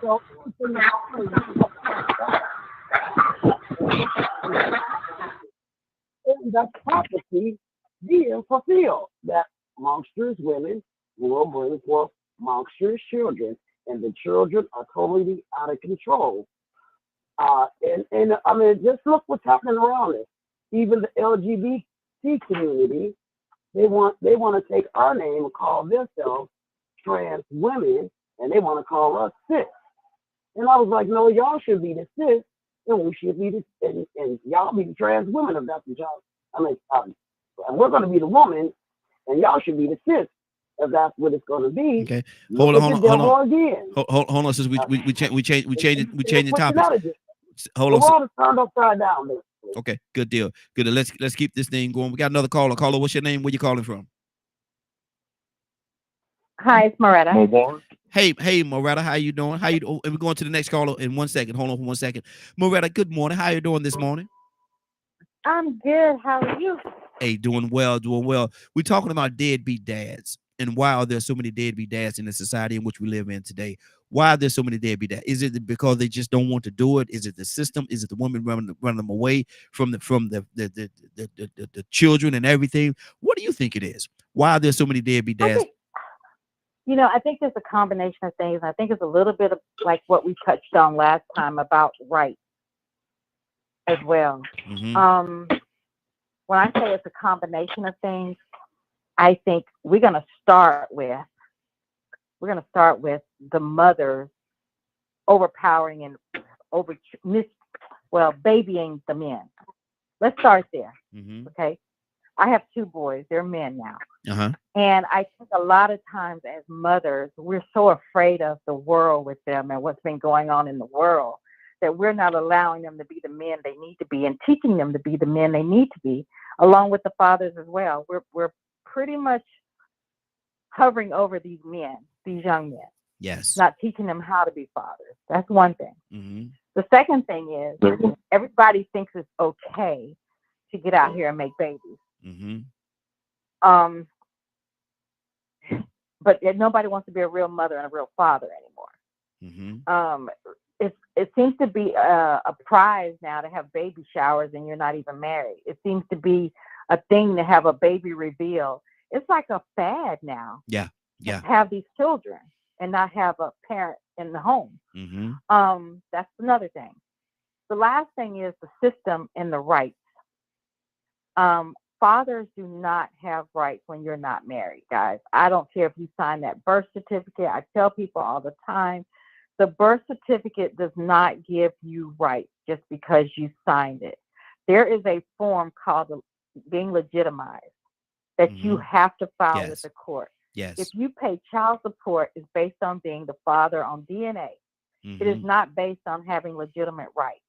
So, and that prophecy being fulfilled, that monstrous women will bring forth monstrous children, and the children are totally out of control. And I mean, just look what's happening around us. Even the LGBT community, they want to take our name and call themselves trans women, and they want to call us cis. And I was like, no, y'all should be the cis, and we should be the and y'all be the trans women if that's what y'all. I mean, and we're going to be the woman, and y'all should be the cis if that's what it's going to be. Okay. Look Hold at on. the devil again. Hold on, since we change the topic. Hold The on. world is turned upside down. Basically. Okay, good deal. Good. Let's keep this thing going. We got another caller. Caller, what's your name? Where you calling from? Hi, it's Moretta. Hey, Moretta, how you doing? And we're going to the next caller in 1 second. Hold on for 1 second. Moretta, good morning. How you doing this morning? I'm good. How are you? Hey, doing well. We're talking about deadbeat dads and why are there so many deadbeat dads in the society in which we live in today? Why are there so many deadbeat dads? Is it because they just don't want to do it? Is it the system? Is it the women running them away from the children and everything? What do you think it is? Why are there so many deadbeat dads? I think there's a combination of things. I think it's a little bit of like what we touched on last time about rights as well. Mm-hmm. When I say it's a combination of things, I think we're going to start with the mothers overpowering and babying the men. Let's start there. Mm-hmm. Okay. I have 2 boys. They're men now. Uh-huh. And I think a lot of times as mothers, we're so afraid of the world with them and what's been going on in the world that we're not allowing them to be the men they need to be and teaching them to be the men they need to be, along with the fathers as well. We're pretty much hovering over these men, these young men. Yes. Not teaching them how to be fathers. That's one thing. Mm-hmm. The second thing is everybody thinks it's okay to get out here and make babies. Mm-hmm. But nobody wants to be a real mother and a real father anymore. Mm-hmm. It seems to be a prize now to have baby showers and you're not even married. It seems to be a thing to have a baby reveal. It's like a fad now. Yeah. To have these children and not have a parent in the home. Mm-hmm. That's another thing. The last thing is the system and the rights. Fathers do not have rights when you're not married, guys. I don't care if you sign that birth certificate. I tell people all the time, the birth certificate does not give you rights just because you signed it. There is a form called being legitimized that you have to file with the court. Yes. If you pay child support, it's based on being the father on DNA. Mm-hmm. It is not based on having legitimate rights.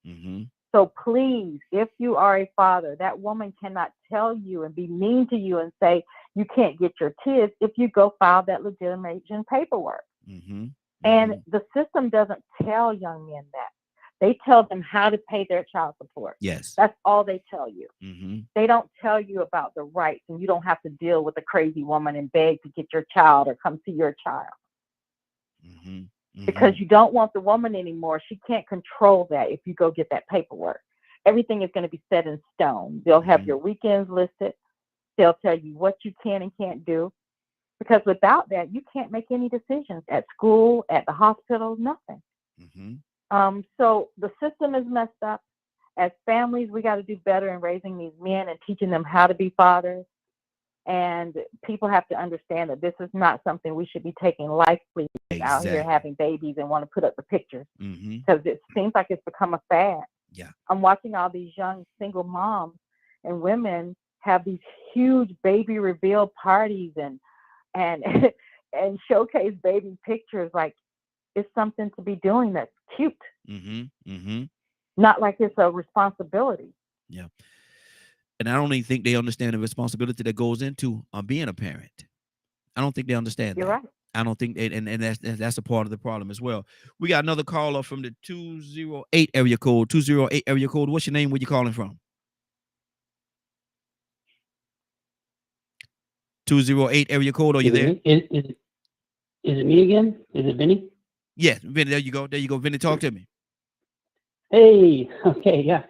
Mm-hmm. So please, if you are a father, that woman cannot tell you and be mean to you and say you can't get your kids if you go file that legitimation paperwork. Mm-hmm. And the system doesn't tell young men that. They tell them how to pay their child support. Yes. That's all they tell you. Mm-hmm. They don't tell you about the rights, and you don't have to deal with a crazy woman and beg to get your child or come see your child. Mm-hmm. Mm-hmm. Because you don't want the woman anymore. She can't control that if you go get that paperwork. Everything is going to be set in stone. They'll have your weekends listed. They'll tell you what you can and can't do. Because without that, you can't make any decisions at school, at the hospital, nothing. Mm-hmm. So the system is messed up. As families, we got to do better in raising these men and teaching them how to be fathers. And people have to understand that this is not something we should be taking lightly out here having babies and want to put up the pictures. Because it seems like it's become a fad. Yeah. I'm watching all these young single moms and women have these huge baby reveal parties and and showcase baby pictures like it's something to be doing that's cute. Mm-hmm. Mm-hmm. Not like it's a responsibility. Yeah. And I don't even think they understand the responsibility that goes into being a parent. I don't think they understand You're that. right. I don't think, and that's a part of the problem as well. We got another caller from the 208 area code. 208 area code. What's your name? Where you calling from? 208 area code. Are you there? Is it me again? Is it Vinny? Yes, Vinny. There you go. There you go. Vinny, talk to me. Hey. Okay. Yeah.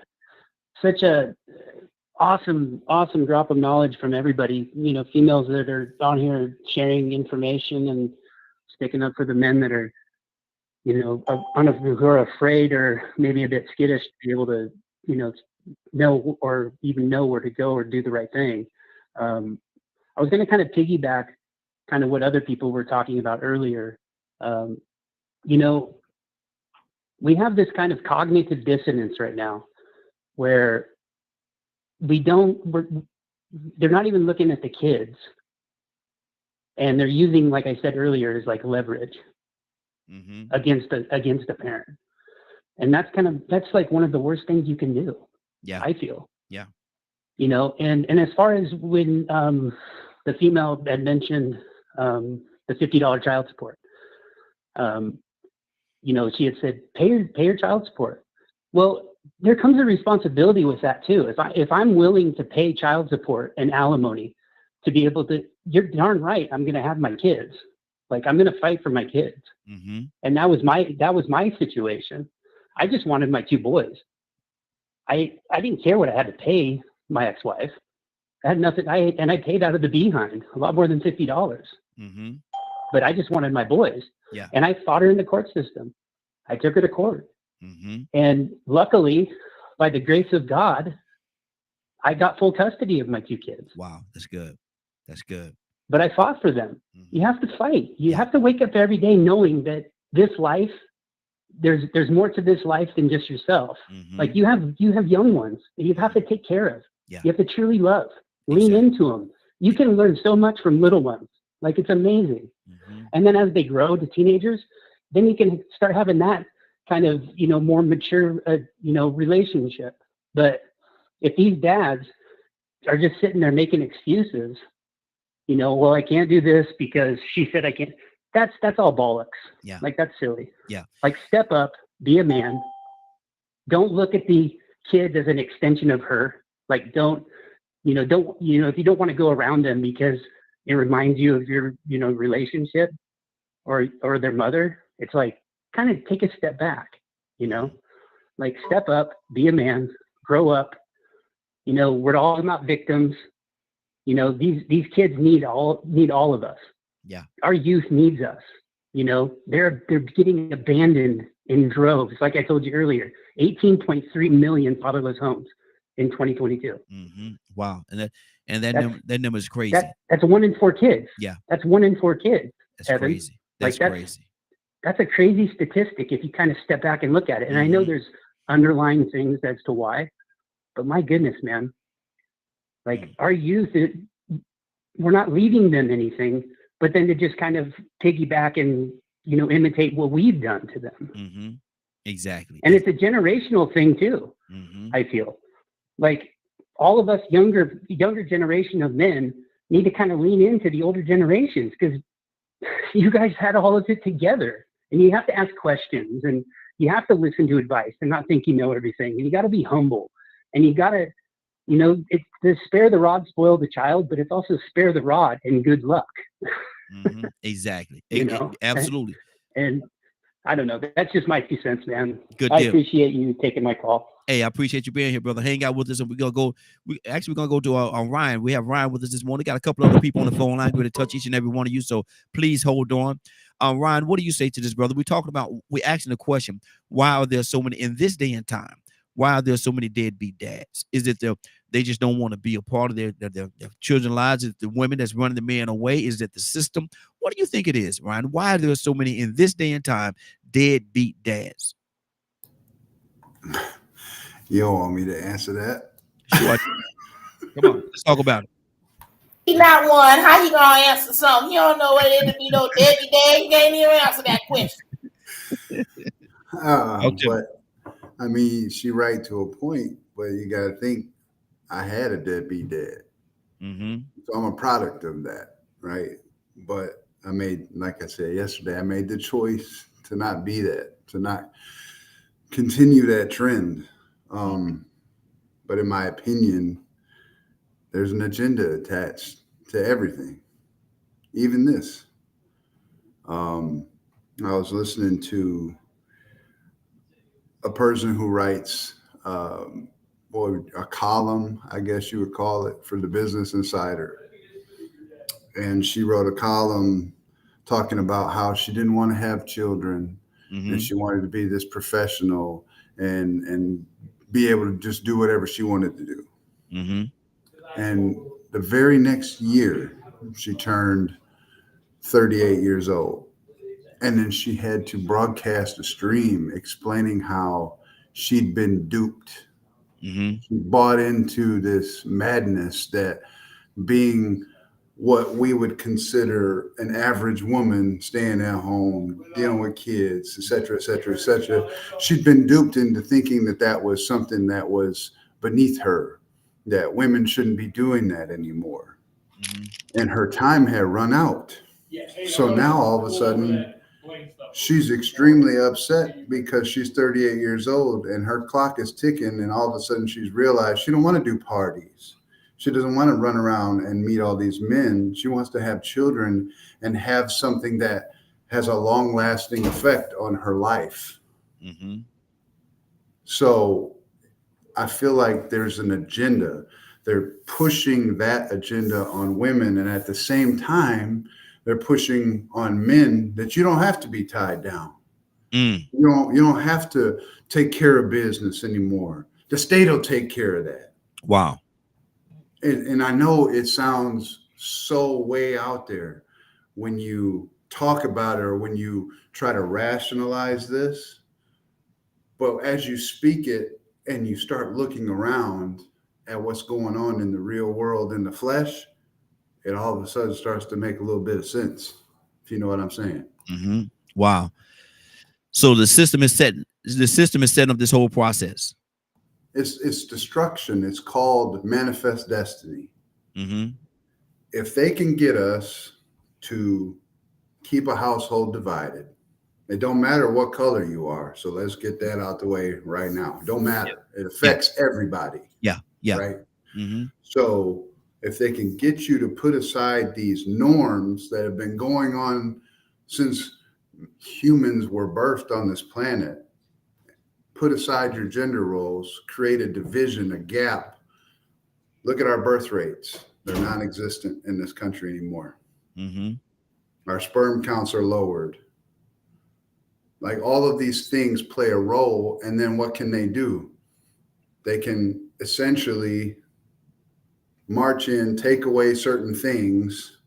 Such a awesome drop of knowledge from everybody. You know, females that are on here sharing information and sticking up for the men that are who are afraid or maybe a bit skittish to be able to, know or even know where to go or do the right thing. I was going to kind of piggyback kind of what other people were talking about earlier. We have this kind of cognitive dissonance right now where they're not even looking at the kids, and they're using, like I said earlier, as like leverage against a parent. And that's like one of the worst things you can do. Yeah. I feel. Yeah. And as far as when the female had mentioned the $50 child support, she had said, pay your child support. Well, there comes a responsibility with that too. If I'm willing to pay child support and alimony to be able to, you're darn right, I'm going to have my kids. Like, I'm going to fight for my kids. And that was my situation. I just wanted my 2 boys. I didn't care what I had to pay my ex-wife. I had nothing. I paid out of the behind a lot more than $50. But I just wanted my boys. Yeah. And I fought her in the court system. I took her to court. And luckily, by the grace of God, I got full custody of my 2 kids. Wow, that's good. That's good. But I fought for them. You have to fight. You have to wake up every day knowing that this life, there's more to this life than just yourself. Like you have young ones that you have to take care of. Yeah. You have to truly love. Lean into them. You can learn so much from little ones. Like, it's amazing. And then as they grow to teenagers, then you can start having that kind of, more mature, relationship. But if these dads are just sitting there making excuses, well, I can't do this because she said I can't. That's all bollocks. Yeah. Like, that's silly. Yeah. Like, step up, be a man. Don't look at the kids as an extension of her. Like, if you don't want to go around them because it reminds you of your, relationship or their mother, it's like, kind of take a step back, like, step up, be a man, grow up. We're all not victims. These kids need all of us. Yeah. Our youth needs us. They're getting abandoned in droves. Like I told you earlier, 18.3 million fatherless homes in 2022. Wow. And that number is crazy. That's 1 in 4 kids. Yeah. That's 1 in 4 kids. That's Evan. crazy. That's crazy. That's a crazy statistic if you kind of step back and look at it. And I know there's underlying things as to why, but my goodness, man, like our youth, we're not leaving them anything, but then to just kind of piggyback and, imitate what we've done to them. Exactly. And it's a generational thing too. I feel like all of us younger generation of men need to kind of lean into the older generations, because you guys had all of it together, and you have to ask questions, and you have to listen to advice and not think you know everything. And you got to be humble, and you got to, it's to spare the rod, spoil the child, but it's also spare the rod and good luck. Exactly. Absolutely. And I don't know. That's just my 2 cents, man. Good deal. I appreciate you taking my call. Hey, I appreciate you being here, brother. Hang out with us, and we're gonna go. We're gonna go to Ryan. We have Ryan with us this morning. Got a couple other people on the phone line. We're going to touch each and every one of you, so please hold on. Ryan, what do you say to this, brother? We're asking the question: why are there so many in this day and time? Why are there so many deadbeat dads? Is it they just don't want to be a part of their children's lives? Is it the women that's running the men away? Is it the system? What do you think it is, Ryan? Why are there so many in this day and time deadbeat dads? You don't want me to answer that? Sure. Come on, let's talk about it. He not one. How you gonna answer something? You don't know what it is to be no deadbeat dad. You can't even answer that question. But I mean, she right to a point, but you got to think, I had a deadbeat dad. So I'm a product of that, right? But I made, like I said yesterday, I made the choice to not be that, to not continue that trend. But in my opinion, there's an agenda attached to everything, even this. I was listening to a person who writes a column, I guess you would call it, for the Business Insider. And she wrote a column talking about how she didn't want to have children. and she wanted to be this professional and be able to just do whatever she wanted to do. And the very next year, she turned 38 years old. And then she had to broadcast a stream explaining how she'd been duped. She bought into this madness that being what we would consider an average woman, staying at home, dealing with kids, et cetera, et cetera, et cetera. She'd been duped into thinking that that was something that was beneath her, that women shouldn't be doing that anymore. And her time had run out. So now all of a sudden, she's extremely upset because she's 38 years old and her clock is ticking, and all of a sudden she's realized she don't want to do parties. She doesn't want to run around and meet all these men. She wants to have children and have something that has a long-lasting effect on her life. So I feel like there's an agenda. They're pushing that agenda on women, and at the same time, they're pushing on men that you don't have to be tied down. You don't have to take care of business anymore. The state will take care of that. Wow. And I know it sounds so way out there when you talk about it or when you try to rationalize this, but as you speak it and you start looking around at what's going on in the real world in the flesh, it all of a sudden starts to make a little bit of sense, if you know what I'm saying. Wow. So the system is setting up this whole process. It's destruction. It's called manifest destiny. If they can get us to keep a household divided, it don't matter what color you are. So let's get that out the way right now. Don't matter. It affects everybody. Right. So if they can get you to put aside these norms that have been going on since humans were birthed on this planet, put aside your gender roles, create a division, a gap. Look at our birth rates. They're non-existent in this country anymore. Our sperm counts are lowered. Like all of these things play a role. And then what can they do? They can essentially march in, take away certain things,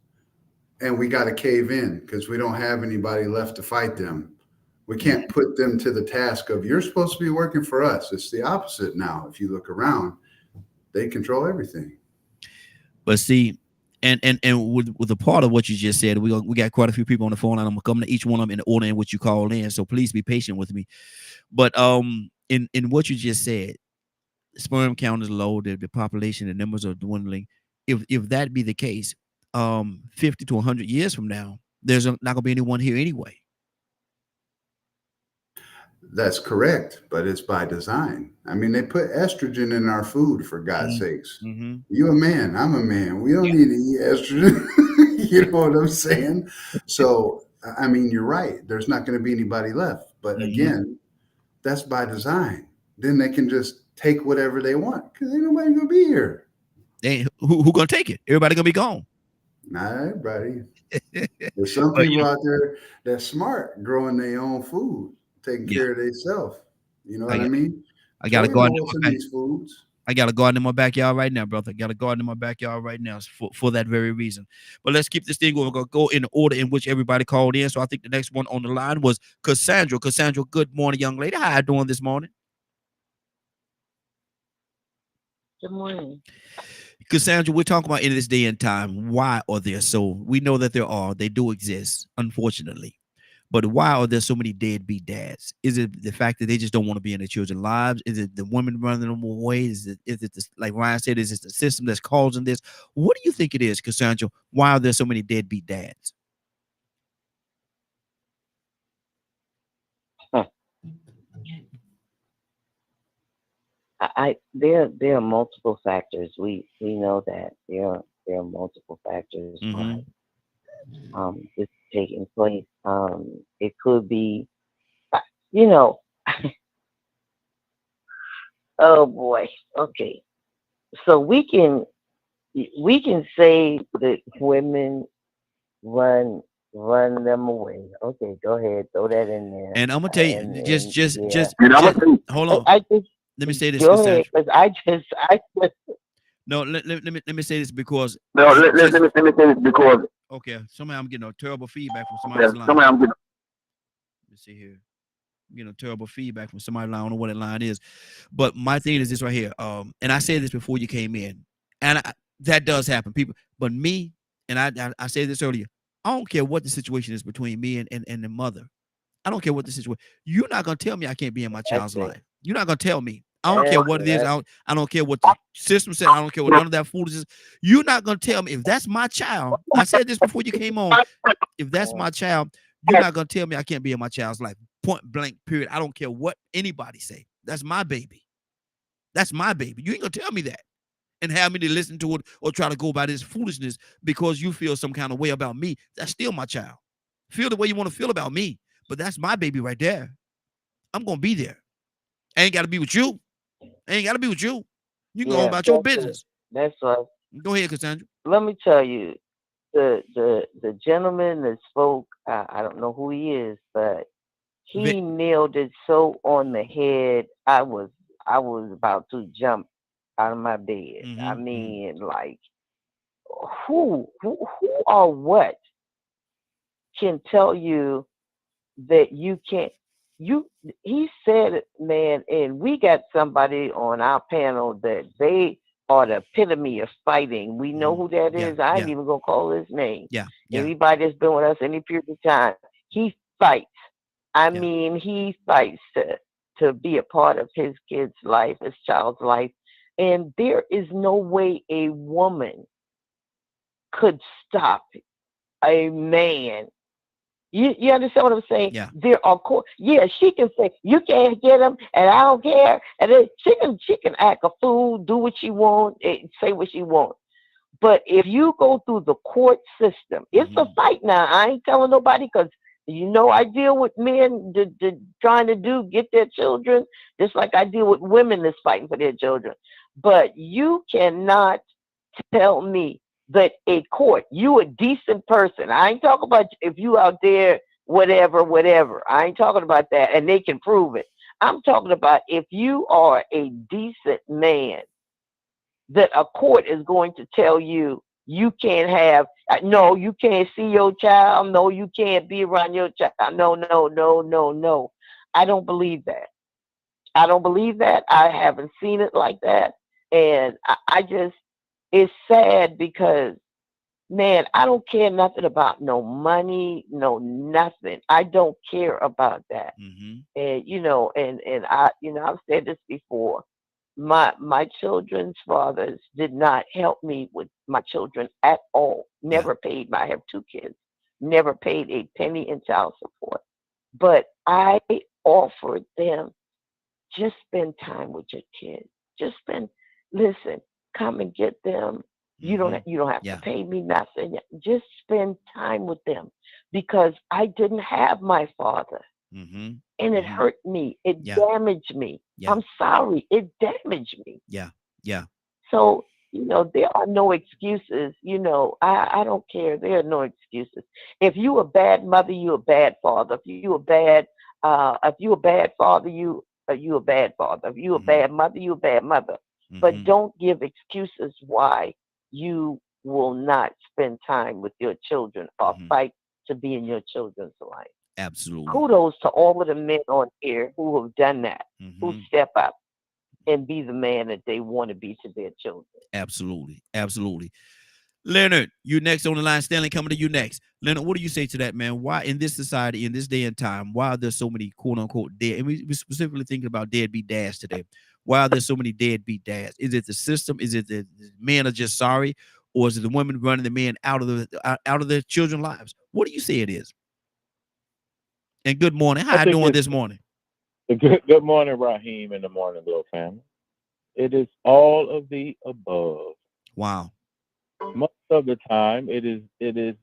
and we got to cave in because we don't have anybody left to fight them. We can't put them to the task of, you're supposed to be working for us. It's the opposite now. If you look around, they control everything. But see, and with a part of what you just said, we got quite a few people on the phone, and I'm gonna come to each one of them in the order in which you call in. So please be patient with me. But in what you just said, sperm count is low, the population, the numbers are dwindling. If that be the case, 50 to 100 years from now, there's not gonna be anyone here anyway. That's correct, but it's by design. I mean, they put estrogen in our food, for God's sakes. You a man, I'm a man. We don't need to eat estrogen. You know what I'm saying? So, I mean, you're right. There's not going to be anybody left. But again, that's by design. Then they can just take whatever they want because ain't nobody going to be here. Who going to take it? Everybody going to be gone. Not everybody. There's some people out there that's smart, growing their own food, taking care of themselves. You know what I mean? I got a garden in these foods. I got a garden in my backyard right now, brother. I got a garden in my backyard right now for that very reason. But let's keep this thing going. We're going to go in the order in which everybody called in. So I think the next one on the line was Cassandra. Cassandra, good morning, young lady. How are you doing this morning? Good morning. Cassandra, we're talking about in this day and time, why are there so? We know that they do exist, unfortunately. But why are there so many deadbeat dads? Is it the fact that they just don't want to be in their children's lives? Is it the women running them away? Is it like Ryan said, is it the system that's causing this? What do you think it is, Cassandra? Why are there so many deadbeat dads? There are multiple factors. We know that there are multiple factors why this is taking place. It could be, oh boy. Okay, so we can say that women run run them away. Okay, go ahead, throw that in there. And I'm gonna tell you, And just hold oh, on. I just Let me say this, go ahead, Cassandra. because I just No, let me say this because No, let me say this because okay, somehow I'm getting a terrible feedback from yeah, somebody's line. somebody I'm getting. Let's see here. I'm getting terrible feedback from somebody's line. I don't know what that line is. But my thing is this right here. And I said this before you came in. And that does happen. People, but me, and I said this earlier, I don't care what the situation is between me and the mother. I don't care what the situation. You're not gonna tell me I can't be in my child's life. You're not gonna tell me. I don't care what it is. I don't care what the system said. I don't care what none of that foolishness. You're not gonna tell me if that's my child. I said this before you came on. If that's my child, you're not gonna tell me I can't be in my child's life. Point blank. Period. I don't care what anybody say. That's my baby. That's my baby. You ain't gonna tell me that and have me to listen to it or try to go by this foolishness because you feel some kind of way about me. That's still my child. Feel the way you want to feel about me, but that's my baby right there. I'm gonna be there. I ain't gotta be with you. I ain't gotta be with you. You can go about your business. That's right. Go ahead, Cassandra. Let me tell you, the gentleman that spoke, I don't know who he is, but he nailed it so on the head. I was about to jump out of my bed. I mean, like, who or what can tell you that you can't? He said it, man, and we got somebody on our panel that they are the epitome of fighting. We know who that is. I ain't even gonna call his name. Anybody that's been with us any period of time, he fights. I mean, he fights to be a part of his kid's life, his child's life. And there is no way a woman could stop a man. You understand what I'm saying? Yeah. There are she can say you can't get him, and I don't care, and then she can act a fool, do what she wants, say what she wants. But if you go through the court system, it's a fight now. I ain't telling nobody because I deal with men trying to get their children, just like I deal with women that's fighting for their children. But you cannot tell me that a court, you a decent person. I ain't talking about if you out there, whatever. I ain't talking about that, and they can prove it. I'm talking about if you are a decent man, that a court is going to tell you you can't have, no, you can't see your child, no, you can't be around your child. No. I don't believe that. I haven't seen it like that. And I just, it's sad because, man, I don't care nothing about no money, no nothing. I don't care about that. And and I've said this before. My children's fathers did not help me with my children at all. Never paid. I have 2 kids. Never paid a penny in child support. But I offered them, just spend time with your kids. Listen, come and get them. You don't have to pay me nothing. Just spend time with them because I didn't have my father. And it hurt me. It damaged me. I'm sorry. It damaged me. Yeah. So, there are no excuses. I don't care. There are no excuses. If you a bad mother, you a bad father. If you a bad father, you a bad father. If you a bad mother, you a bad mother. But don't give excuses why you will not spend time with your children or fight to be in your children's life. Absolutely. Kudos to all of the men on here who have done that, who step up and be the man that they want to be to their children. Absolutely. Leonard, you next on the line. Stanley, coming to you next. Leonard, what do you say to that, man? Why in this society, in this day and time, why are there so many quote unquote dead? And we specifically thinking about deadbeat dads today. Why are there so many deadbeat dads? Is it the system? Is it the men are just sorry, or is it the women running the men out of their children's lives? What do you say it is? And good morning. How you doing this morning? Good morning, Raheem, and the Morning Glow family. It is all of the above. Wow. Most of the time, it is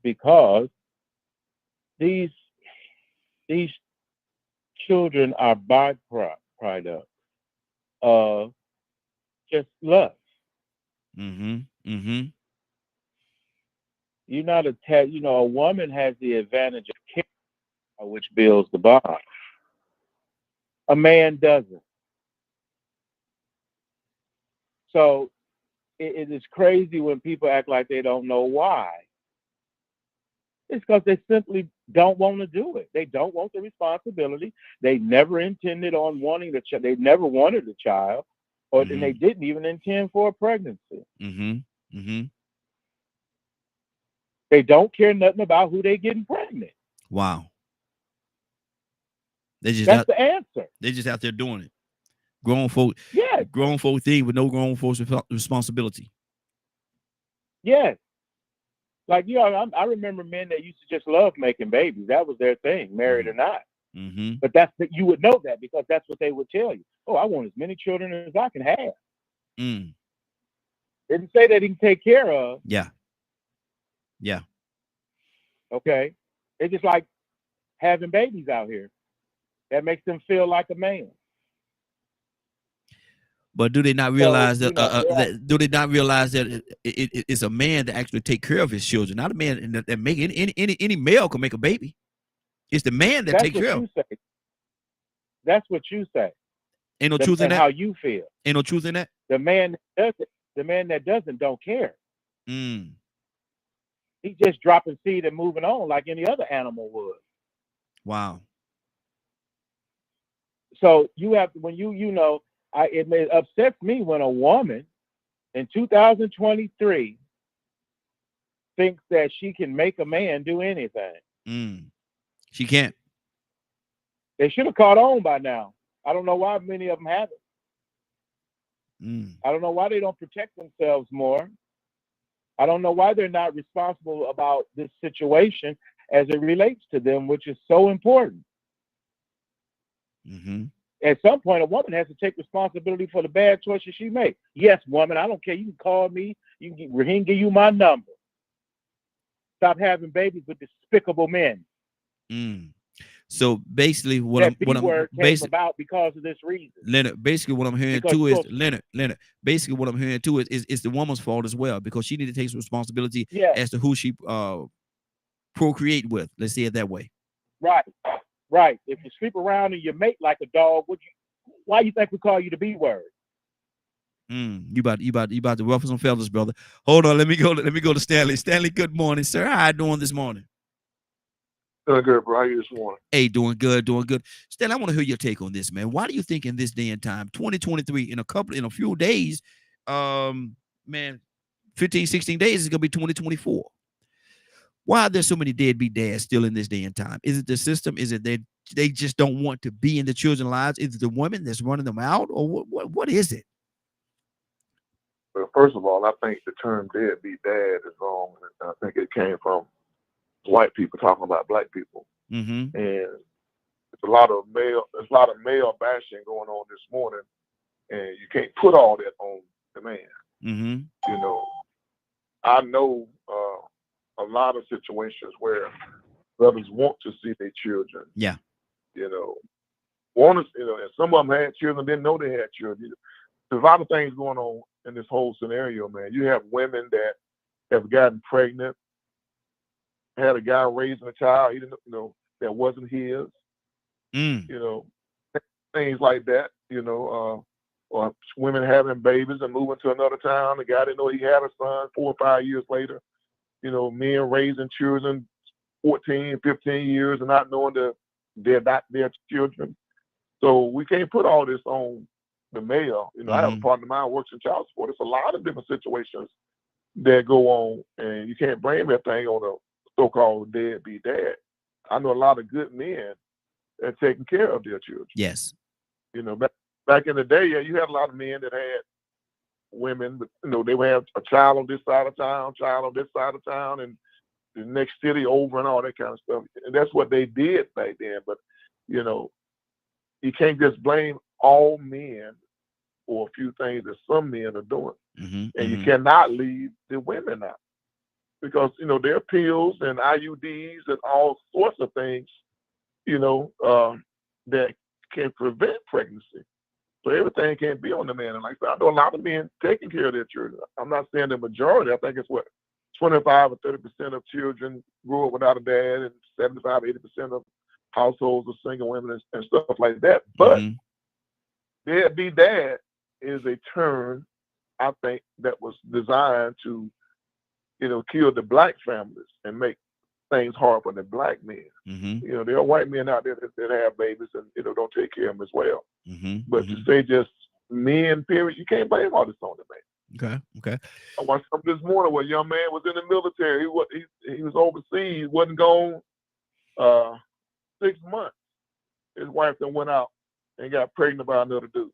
because these children are byproducts of just lust. you're not attached. You know, a woman has the advantage of care, which builds the bond. A man doesn't. So it is crazy when people act like they don't know why. It's because they simply don't want to do it. They don't want the responsibility. They never intended on wanting the child. They never wanted a child, or and they didn't even intend for a pregnancy. They don't care nothing about who they getting pregnant. Wow. That's the answer. They're just out there doing it. Grown folk. Yeah. Grown folk thing with no grown folks responsibility. Yes. Like, you know, I remember men that used to just love making babies. That was their thing, married or not. But you would know that because that's what they would tell you. Oh, I want as many children as I can have. Didn't say that he can take care of. Yeah. Okay. It's just like having babies out here. That makes them feel like a man. But do they not realize do they not realize that it's a man that actually take care of his children, not a man that make any male can make a baby. It's the man that takes care of. That's what you say. Ain't no truth in that. How you feel. Ain't no truth in that. The man that doesn't don't care. He's just dropping seed and moving on like any other animal would. Wow. So you have when you know. It upsets me when a woman in 2023 thinks that she can make a man do anything. She can't. They should have caught on by now. I don't know why many of them haven't. I don't know why they don't protect themselves more. I don't know why they're not responsible about this situation as it relates to them, which is so important. At some point, a woman has to take responsibility for the bad choices she makes. Yes, woman, I don't care. You can call me. Raheem give you my number. Stop having babies with despicable men. So basically, what I'm basically about because of this reason. Leonard, basically what I'm hearing too is Leonard. Basically, what I'm hearing too is the woman's fault as well because she needs to take responsibility as to who she procreate with. Let's say it that way. Right. If you sleep around and you mate like a dog, why you think we call you the B word? You about to ruffle some feathers, brother. Hold on, let me go to Stanley. Stanley, good morning, sir. How you doing this morning? Doing good, bro. How you this morning? Hey, doing good. Stanley, I want to hear your take on this, man. Why do you think in this day and time, 2023, in a few days, 15, 16 days is gonna be 2024? Why are there so many deadbeat dads still in this day and time? Is it the system? Is it they just don't want to be in the children's lives? Is it the woman that's running them out? Or what is it? Well, first of all, I think the term deadbeat dad is wrong. I think it came from white people talking about black people. And there's a lot of male bashing going on this morning, and you can't put all that on the man. You know, I know a lot of situations where brothers want to see their children. Yeah. You know, and some of them had children, didn't know they had children. There's a lot of things going on in this whole scenario, man. You have women that have gotten pregnant, had a guy raising a child, he didn't, that wasn't his. Things like that, or women having babies and moving to another town. The guy didn't know he had a son 4 or 5 years later. Men raising children 14, 15 years and not knowing that they're not their children. So we can't put all this on the male. I have a partner of mine who works in child support. It's a lot of different situations that go on, and you can't blame that thing on a so-called deadbeat dad. I know a lot of good men that are taking care of their children. Yes. Back in the day, you had a lot of men that had women, but they would have a child on this side of town, child on this side of town, and the next city over and all that kind of stuff. And that's what they did back then. But you can't just blame all men for a few things that some men are doing. And you cannot leave the women out because there are pills and IUDs and all sorts of things that can prevent pregnancy. So everything can't be on the man. And like I said, I know a lot of men taking care of their children. I'm not saying the majority. I think it's 25 or 30% of children grow up without a dad, and 75, 80% of households are single women and stuff like that. But deadbeat dad is a term, I think, that was designed to, kill the black families and make things hard for the black men. There are white men out there that have babies and don't take care of them as well. But to say just men, period, you can't blame all this on the man. Okay. I watched something this morning where a young man was in the military. He was overseas, wasn't gone 6 months. His wife then went out and got pregnant by another dude.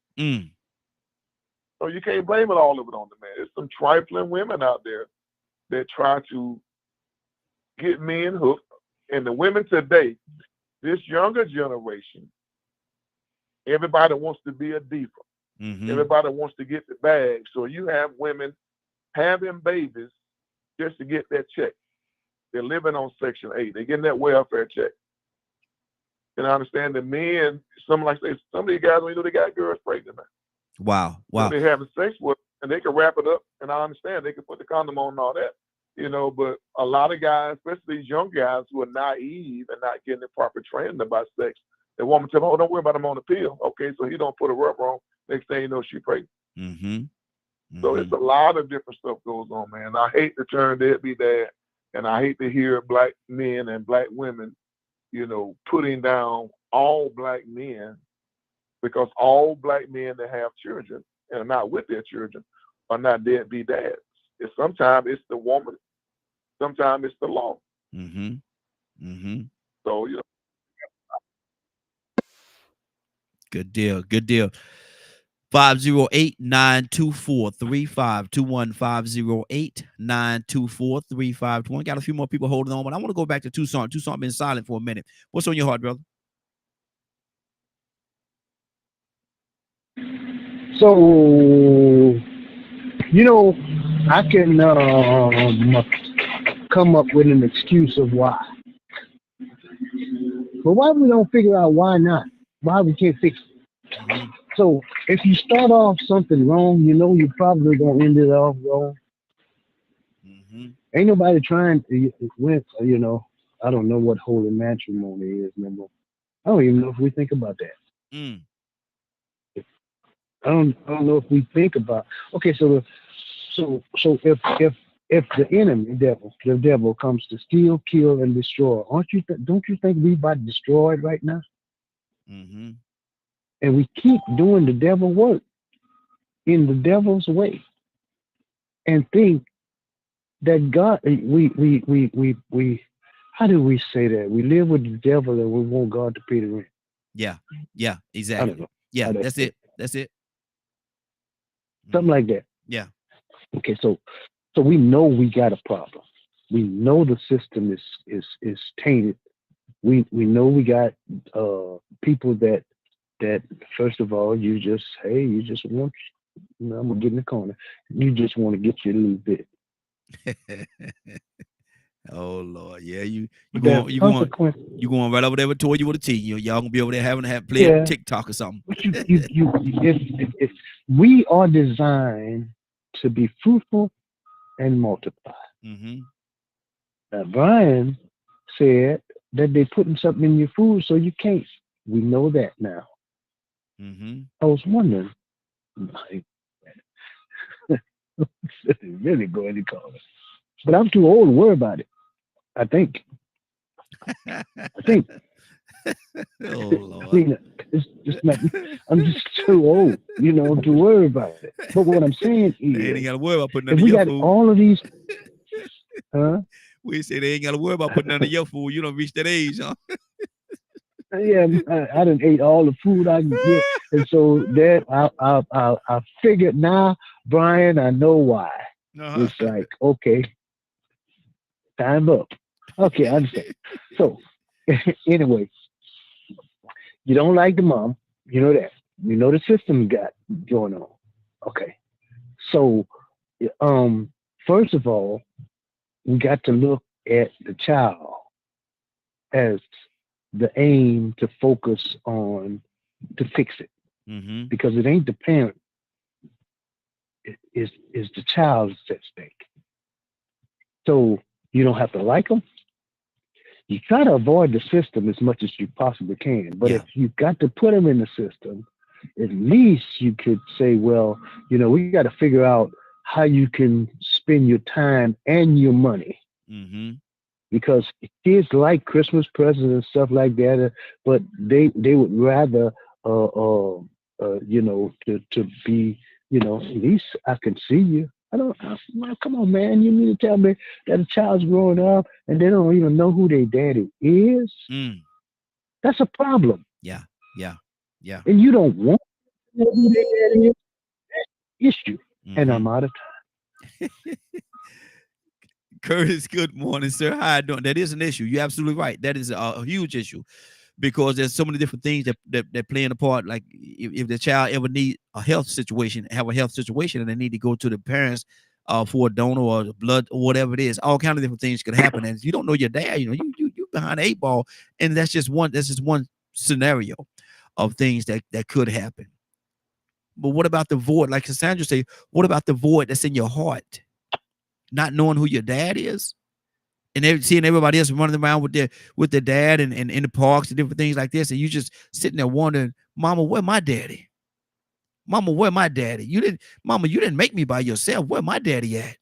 So you can't blame all of it on the man. There's some trifling women out there that try to get men hooked. And the women today, this younger generation, everybody wants to be a diva. Everybody wants to get the bag. So you have women having babies just to get that check. They're living on Section 8. They're getting that welfare check. And I understand the men, some of these guys, they got girls pregnant now. Wow. They're having sex with them, and they can wrap it up. And I understand they can put the condom on and all that. But a lot of guys, especially these young guys who are naive and not getting the proper training about sex, the woman tell them, "Oh, don't worry about him on the pill." Okay, so he don't put a rubber on. Next thing you know, she's pregnant. So it's a lot of different stuff goes on, man. I hate the term deadbeat dad, and I hate to hear black men and black women, putting down all black men, because all black men that have children and are not with their children are not deadbeat dads. Sometimes it's the woman, sometimes it's the law. So Good deal. 508-924-3521. 508-924-3521. Got a few more people holding on, but I want to go back to Tucson. Tucson been silent for a minute. What's on your heart, brother? So, I can come up with an excuse of why. But why we don't figure out why not? Why we can't fix it? So if you start off something wrong, you're probably gonna end it off wrong. Ain't nobody trying to I don't know what holy matrimony is no more. I don't even know if we think about that. I don't know if we think about. Okay, so if the enemy, the devil comes to steal, kill, and destroy, don't you think we about destroyed right now? And we keep doing the devil work in the devil's way, and think that God, we how do we say that? We live with the devil and we want God to pay the rent. Yeah, exactly. I don't know. Yeah, that's it. Something like that. Yeah. Okay, so we know we got a problem. We know the system is tainted. We know we got people that first of all, you just want, I'm gonna get in the corner. You just want to get your little bit. Oh Lord, yeah, you going right over there with Toy, you with a T. Y'all gonna be over there playing TikTok or something. But if we are designed to be fruitful and multiply. Now Brian said that they're putting something in your food so you can't. We know that now. I was wondering, really going to call it, but I'm too old to worry about it. I think. Oh Lord. I mean, it's just not, I'm just too old, to worry about it. But what I'm saying is, they ain't gotta worry about putting if none we of your got food. all of these, huh? We say they ain't gotta worry about putting none of your food. You don't reach that age, huh? Yeah, I done ate all the food I can get, and so that I figured now, Brian, I know why. It's like, okay, time up. Okay, I understand. So anyway, you don't like the mom, you know that. You know the system you got going on. Okay, so first of all, we got to look at the child as the aim to focus on to fix it, because it ain't the parent, it is the child that's at stake. So you don't have to like them. You try to avoid the system as much as you possibly can. But if you've got to put them in the system, at least you could say, well, we got to figure out how you can spend your time and your money. Mm-hmm. Because kids like Christmas presents and stuff like that, but they would rather, to be, at least I can see you. Come on, man. You mean to tell me that a child's growing up and they don't even know who their daddy is? That's a problem. Yeah. And you don't want to know who their daddy is. That's issue. And I'm out of time. Curtis, good morning, sir. How you doing? That is an issue. You're absolutely right. That is a huge issue because there's so many different things that play a part. Like if the child ever need a health situation, and they need to go to the parents for a donor or blood or whatever it is, all kinds of different things could happen. And if you don't know your dad, you behind the 8 ball, and that's just one scenario of things that could happen. But what about the void? Like Cassandra said, what about the void that's in your heart? Not knowing who your dad is, and seeing everybody else running around with their dad and in the parks and different things like this, and you just sitting there wondering, Mama, where my daddy? Mama, where my daddy? You didn't make me by yourself. Where my daddy at?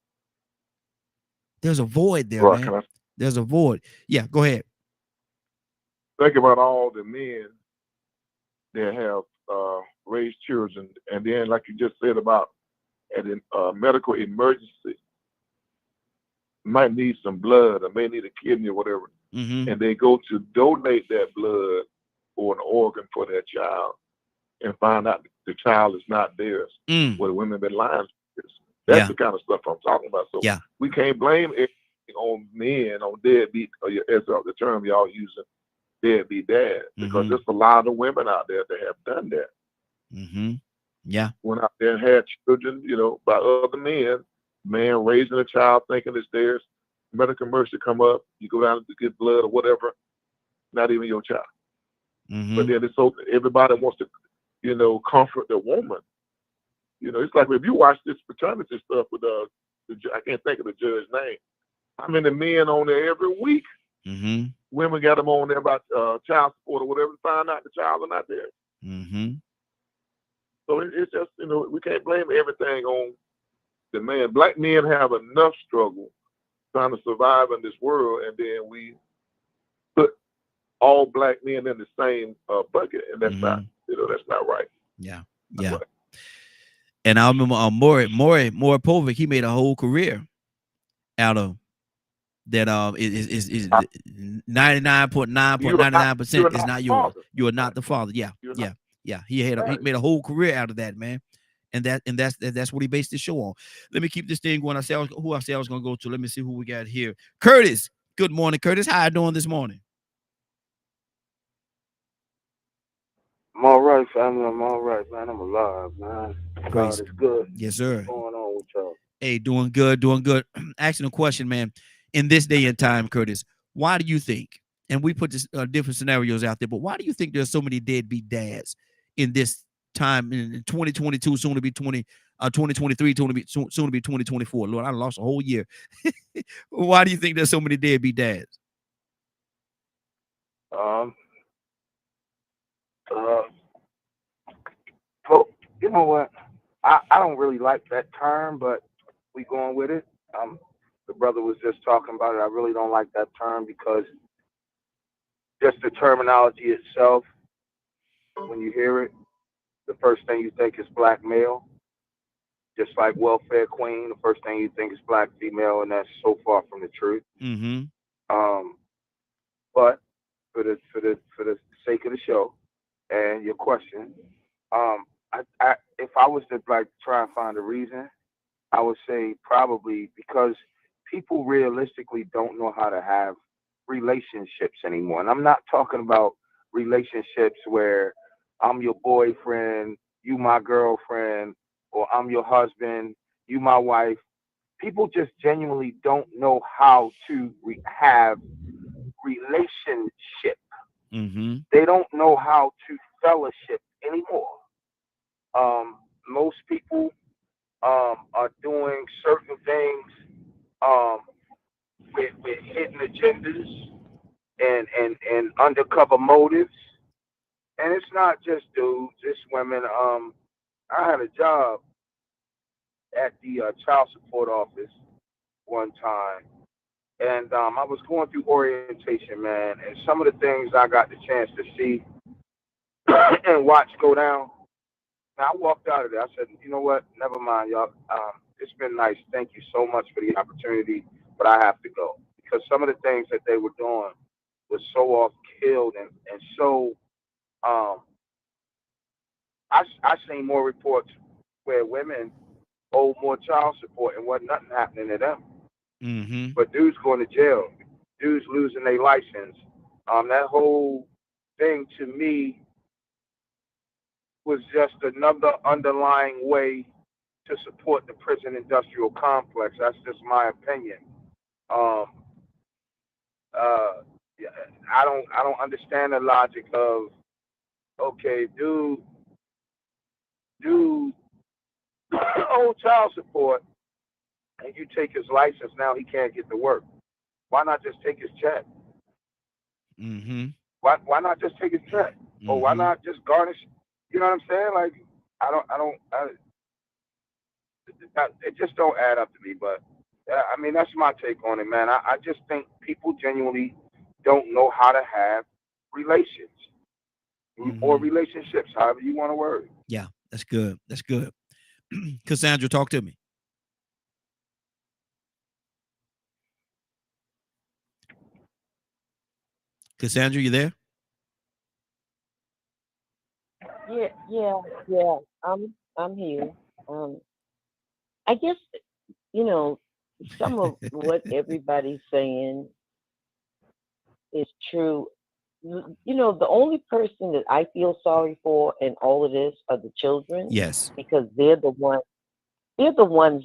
There's a void there, right, man. There's a void. Yeah, go ahead. Think about all the men that have raised children, and then like you just said about at a medical emergency, might need some blood or may need a kidney or whatever, and they go to donate that blood or an organ for their child and find out the child is not theirs. Well, the women been lying. That's the kind of stuff I'm talking about. So we can't blame everything on men, on deadbeat, as the term y'all using, deadbeat dad, because there's a lot of women out there that have done that. Went out there and had children, by other men. Man raising a child thinking it's theirs. Medical emergency come up, you go down to get blood or whatever, not even your child. But then it's so everybody wants to, comfort the woman. It's like if you watch this paternity stuff with I can't think of the judge's name. How many men on there every week? Women got them on there about child support or whatever, to find out the child is not there. So it's just, we can't blame everything on the man. Black men have enough struggle trying to survive in this world, and then we put all black men in the same bucket, and that's not, that's not right. Right. And I remember Maury Povich, he made a whole career out of that. Is 99.999% is not yours. You are not the father. Yeah. He made a whole career out of that, man. And that's what he based the show on. Let me keep this thing going. Who I was going to go to. Let me see who we got here. Curtis. Good morning, Curtis. How you doing this morning? I'm all right, family. I'm all right, man. I'm alive, man. God is good. Yes, sir. What's going on with y'all? Hey, doing good. Asking a question, man. In this day and time, Curtis, why do you think, and we put this different scenarios out there, but why do you think there's so many deadbeat dads in this time in 2022, soon to be 2023, soon to be 2024? Lord, I lost a whole year. Why do you think there's so many deadbeat dads? So you know what? I don't really like that term, but we going with it. The brother was just talking about it. I really don't like that term because just the terminology itself, when you hear it, the first thing you think is black male. Just like welfare queen, the first thing you think is black female, and that's so far from the truth. But for the sake of the show and your question, if I was to try and find a reason, I would say probably because people realistically don't know how to have relationships anymore. And I'm not talking about relationships where I'm your boyfriend, you my girlfriend, or I'm your husband, you my wife. People just genuinely don't know how to have relationship. They don't know how to fellowship anymore. Most people are doing certain things hidden agendas and undercover motives. And it's not just dudes, it's women. I had a job at the child support office one time, and I was going through orientation, man, and some of the things I got the chance to see and watch go down. And I walked out of there. I said, you know what? Never mind, y'all. It's been nice. Thank you so much for the opportunity, but I have to go because some of the things that they were doing was so off killed and so. I seen more reports where women owe more child support and wasn't nothing happening to them. Mm-hmm. But dudes going to jail, dudes losing their license. That whole thing to me was just another underlying way to support the prison industrial complex. That's just my opinion. Yeah, I don't understand the logic of, okay, dude owe child support and you take his license, now he can't get to work. Why not just take his check? Mm-hmm. Why not just take his check? Mm-hmm. Or why not just garnish? You know what I'm saying? Like, it just don't add up to me. But I mean, that's my take on it, man. I just think people genuinely don't know how to have relations or relationships, however you want to word it. Yeah, that's good. That's good. Cassandra, talk to me. Cassandra, you there? Yeah. I'm here. I guess some of what everybody's saying is true. The only person that I feel sorry for in all of this are the children. Yes. Because they're the ones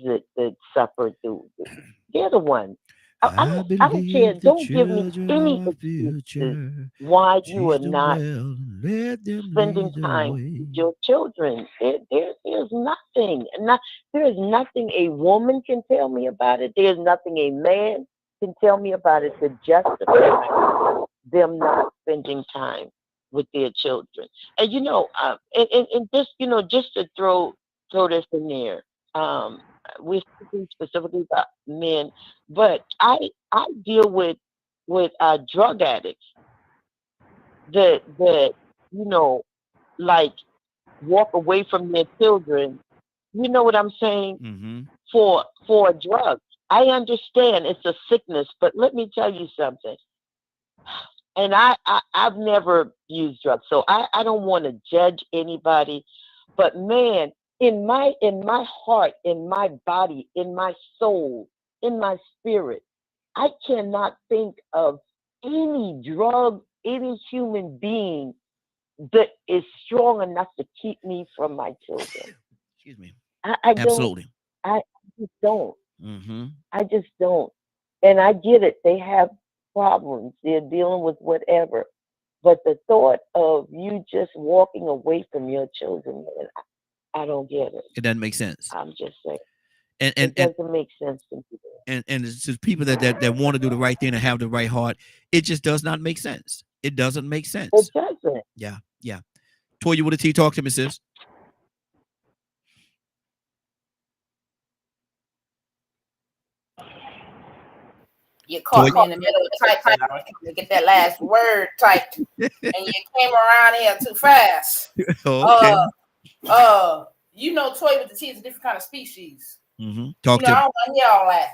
that suffer through. They're the ones. I don't care. Don't give me any excuses why you are not spending time with your children. There's nothing. There's nothing a woman can tell me about it. There's nothing a man can tell me about it to justify them not spending time with their children. And and just to throw this in there. We're speaking specifically about men, but I deal with drug addicts that like walk away from their children. You know what I'm saying? Mm-hmm. For a drug. I understand it's a sickness, but let me tell you something. And I've never used drugs, so I don't want to judge anybody, but man, in my heart, in my body, in my soul, in my spirit, I cannot think of any drug, any human being that is strong enough to keep me from my children. Excuse me. I Absolutely. I just don't. Mm-hmm. I just don't. And I get it. They have problems. They're dealing with whatever. But the thought of you just walking away from your children, man, I don't get it. It doesn't make sense. I'm just saying. And it doesn't make sense to me. And it's just people that want to do the right thing and have the right heart. It just does not make sense. It doesn't make sense. It doesn't. Yeah. Toya with a T, talk to me, sis. You caught me in the middle of typing. I was trying to get that last word typed, and you came around here too fast. Okay. Toy with the T is a different kind of species. Mm-hmm. Talk to me. I don't want to hear all that.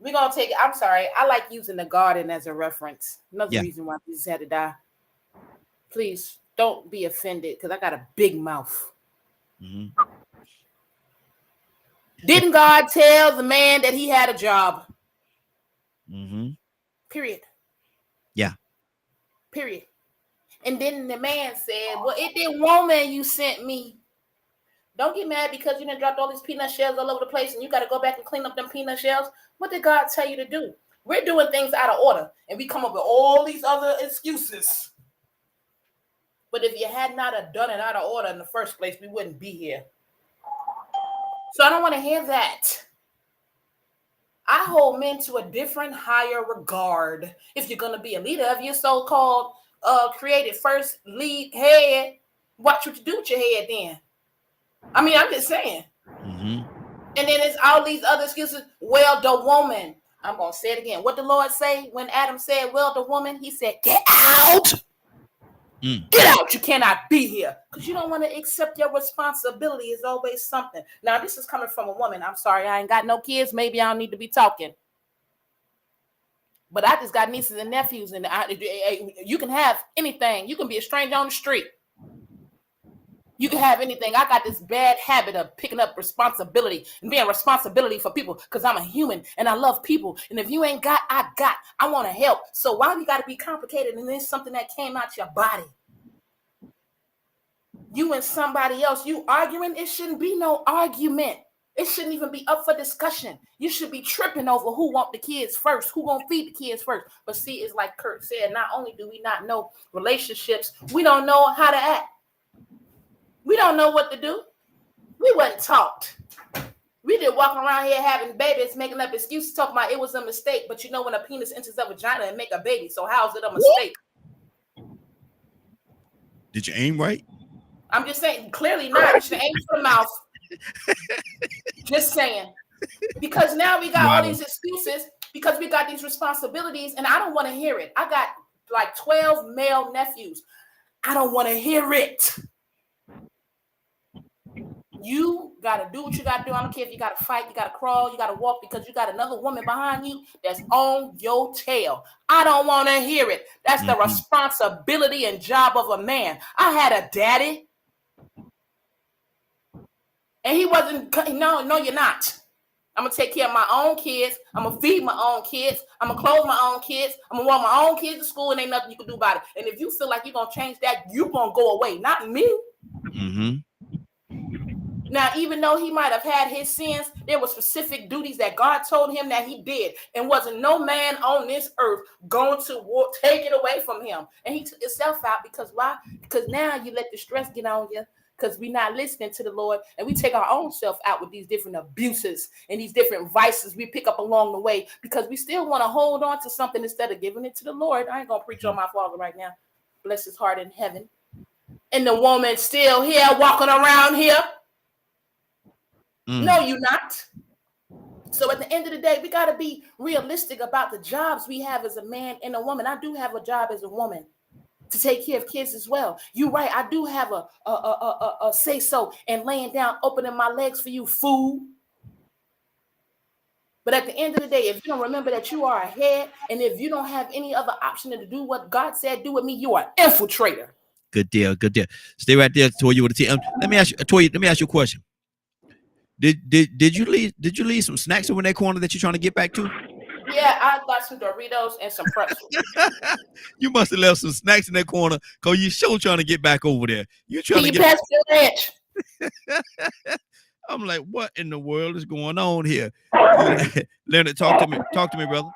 We're gonna take it. I'm sorry. I like using the garden as a reference. Another reason why Jesus had to die. Please don't be offended because I got a big mouth. Mm-hmm. Didn't God tell the man that he had a job? Mm-hmm. Period. Yeah. Period. And then the man said, well, it did woman you sent me. Don't get mad because you done dropped all these peanut shells all over the place and you got to go back and clean up them peanut shells. What did God tell you to do? We're doing things out of order and we come up with all these other excuses. But if you had not have done it out of order in the first place, we wouldn't be here. So I don't want to hear that. I hold men to a different, higher regard. If you're going to be a leader of your so-called created first lead head, watch what you do with your head then. I mean, I'm just saying. Mm-hmm. And then there's all these other excuses. Well, the woman. I'm going to say it again. What the Lord say when Adam said, well, the woman, he said, get out. Get out. You cannot be here. Because you don't want to accept your responsibility. Is always something. Now, this is coming from a woman. I'm sorry, I ain't got no kids. Maybe I don't need to be talking. But I just got nieces and nephews. And you can have anything. You can be a stranger on the street. You can have anything. I got this bad habit of picking up responsibility and being responsibility for people because I'm a human and I love people. And if you ain't got, I got. I want to help. So why you got to be complicated and then something that came out your body? You and somebody else, you arguing, it shouldn't be no argument. It shouldn't even be up for discussion. You should be tripping over who want the kids first, who gonna feed the kids first. But see, it's like Kurt said, not only do we not know relationships, we don't know how to act. We don't know what to do. We wasn't taught. We did walk around here having babies, making up excuses, talking about it was a mistake. But you know when a penis enters a vagina and make a baby, so how is it a mistake? Did you aim right? I'm just saying, clearly not. You should aim for the mouth. Just saying. Because now we got all these excuses because we got these responsibilities, and I don't want to hear it. I got like 12 male nephews. I don't want to hear it. You got to do what you got to do. I don't care if you got to fight, you got to crawl, you got to walk because you got another woman behind you that's on your tail. I don't want to hear it. That's the responsibility and job of a man. I had a daddy. And he wasn't, no, you're not. I'm going to take care of my own kids. I'm going to feed my own kids. I'm going to clothe my own kids. I'm going to walk my own kids to school and ain't nothing you can do about it. And if you feel like you're going to change that, you're going to go away, not me. Mm-hmm. Now, even though he might have had his sins, there were specific duties that God told him that he did. And wasn't no man on this earth going to take it away from him. And he took himself out because why? Because now you let the stress get on you because we're not listening to the Lord. And we take our own self out with these different abuses and these different vices we pick up along the way because we still want to hold on to something instead of giving it to the Lord. I ain't going to preach on my father right now. Bless his heart in heaven. And the woman still here walking around here. No, you're not. So at the end of the day, we got to be realistic about the jobs we have as a man and a woman. I do have a job as a woman to take care of kids as well. You're right. I do have a say so and laying down, opening my legs for you, food. But at the end of the day, if you don't remember that you are a head, and if you don't have any other option to do what God said do with me, you are an infiltrator. Good deal. Good deal. Stay right there, Toya, with the team. Let me ask you, Toya. Let me ask you a question. Did you leave some snacks over in that corner that you're trying to get back to? Yeah, I got some Doritos and some pretzels. You must have left some snacks in that corner because you sure trying to get back over there. You trying to pass your lunch. I'm like, what in the world is going on here? Leonard, talk to me, brother.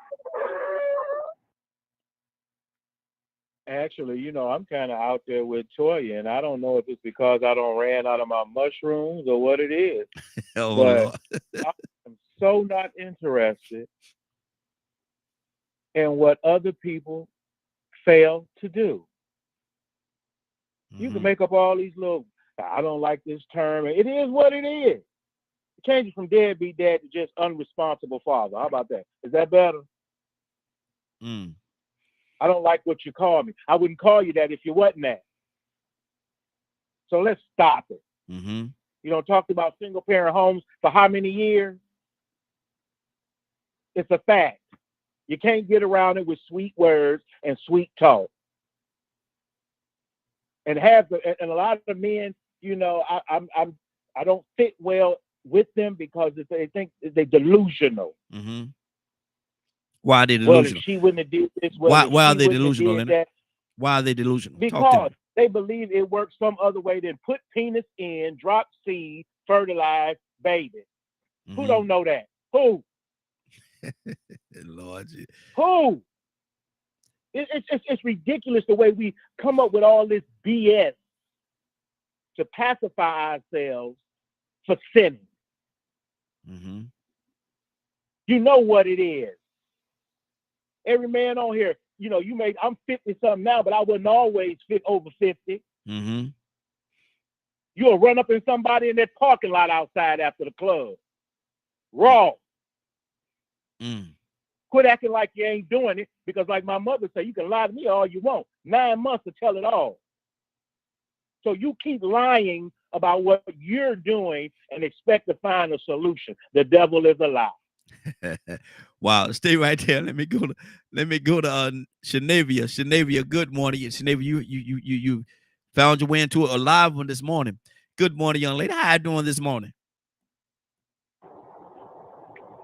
Actually, you know, I'm kind of out there with Toya, and I don't know if it's because I don't ran out of my mushrooms or what it is. But I'm so not interested in what other people fail to do. You can make up all these little, I don't like this term. It is what it is. Change it from deadbeat dad to just unresponsible father. How about that? Is that better? I don't like what you call me. I wouldn't call you that if you wasn't that. So let's stop it. You know, talked about single parent homes for how many years? It's a fact. You can't get around it with sweet words and sweet talk. And a lot of the men, you know, I don't fit well with them because they think they're delusional. Why are they delusional? Well, if she wouldn't have did this. Why are they delusional? Why are they delusional? Because they believe it works some other way than put penis in, drop seed, fertilize, baby. Who don't know that? Who? Lord. Who? It's ridiculous the way we come up with all this BS to pacify ourselves for sinning. You know what it is. Every man on here, you know, I'm 50 something now, but I wasn't always fit over 50. Mm-hmm. You'll run up in somebody in that parking lot outside after the club. Raw. Quit acting like you ain't doing it, because like my mother said, you can lie to me all you want. 9 months to tell it all. So you keep lying about what you're doing and expect to find a solution. The devil is a lie. Wow, stay right there. Let me go to Shanavia. Shanavia, good morning. Shanavia, you found your way into a live one this morning. Good morning, young lady. How you doing this morning?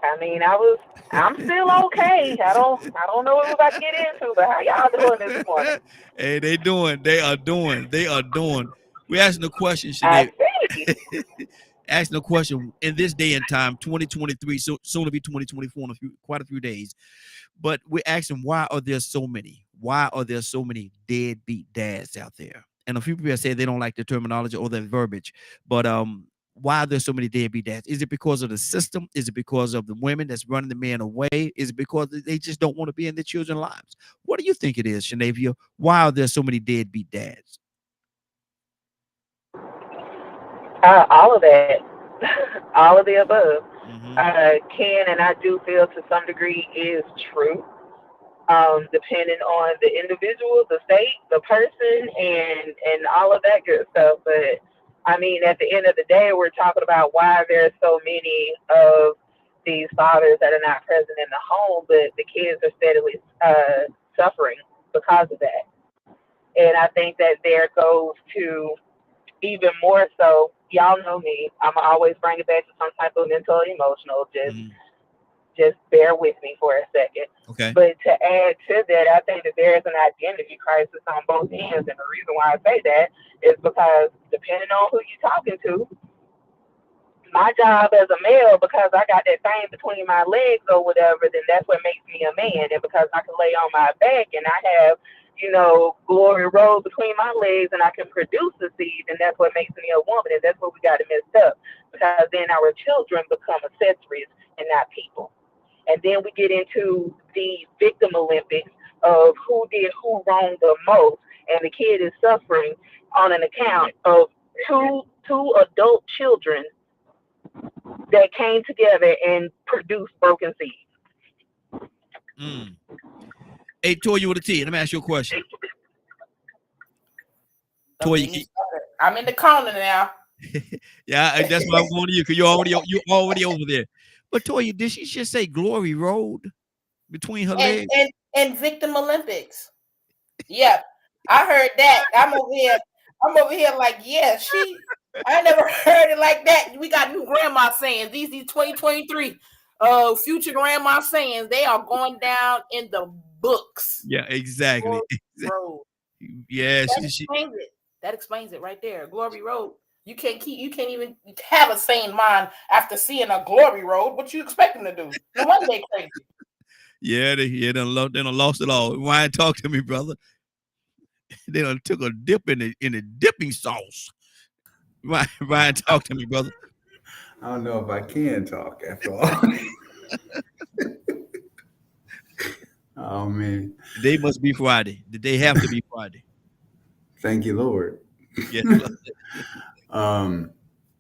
I mean, I'm still okay. I don't know what we're about to get into, but how y'all doing this morning? Hey, they are doing. We're asking a question, Shanavia. Asking a question in this day and time, 2023, so soon to be 2024 in quite a few days. But we're asking, why are there so many? Why are there so many deadbeat dads out there? And a few people say they don't like the terminology or the verbiage, but why are there so many deadbeat dads? Is it because of the system? Is it because of the women that's running the men away? Is it because they just don't want to be in their children's lives? What do you think it is, Shanavia? Why are there so many deadbeat dads? All of that. All of the above. Can, and I do feel to some degree, is true. Depending on the individual, the state, the person, and all of that good stuff. But I mean, at the end of the day, we're talking about why there's so many of these fathers that are not present in the home, but the kids are steadily suffering because of that. And I think that there goes to even more so, y'all know me, I'm always bring it back to some type of mental or emotional. Just bear with me for a second. Okay. But to add to that, I think that there is an identity crisis on both ends. And the reason why I say that is because depending on who you're talking to, my job as a male, because I got that thing between my legs or whatever, then that's what makes me a man. And because I can lay on my back and I have, glory road between my legs and I can produce the seed, and that's what makes me a woman. And that's what we got it messed up, because then our children become accessories and not people. And then we get into the victim Olympics of who did who wrong the most, and the kid is suffering on an account of two adult children that came together and produced broken seeds. Hey, Toya with a T, let me ask you a question. Toya, I'm in the corner now. Yeah, that's why I'm going to you, because you're already over there. But Toya, did she just say Glory Road between her legs? And Victim Olympics. Yeah, I heard that. I'm over here like, yeah, I never heard it like that. We got new grandma sayings. These 2023 future grandma sayings, they are going down in the books. Yeah, exactly. Road. Yes, that explains it right there. Glory Road. You can't even have a sane mind after seeing a glory road. What you expect them to do? No wonder they crazy. Yeah, they done lost it all. Ryan, talk to me, brother. They done took a dip in the dipping sauce. Ryan, talk to me, brother. I don't know if I can talk after all. Oh man, they must be Friday. Did they have to be Friday? Thank you, Lord. Yes.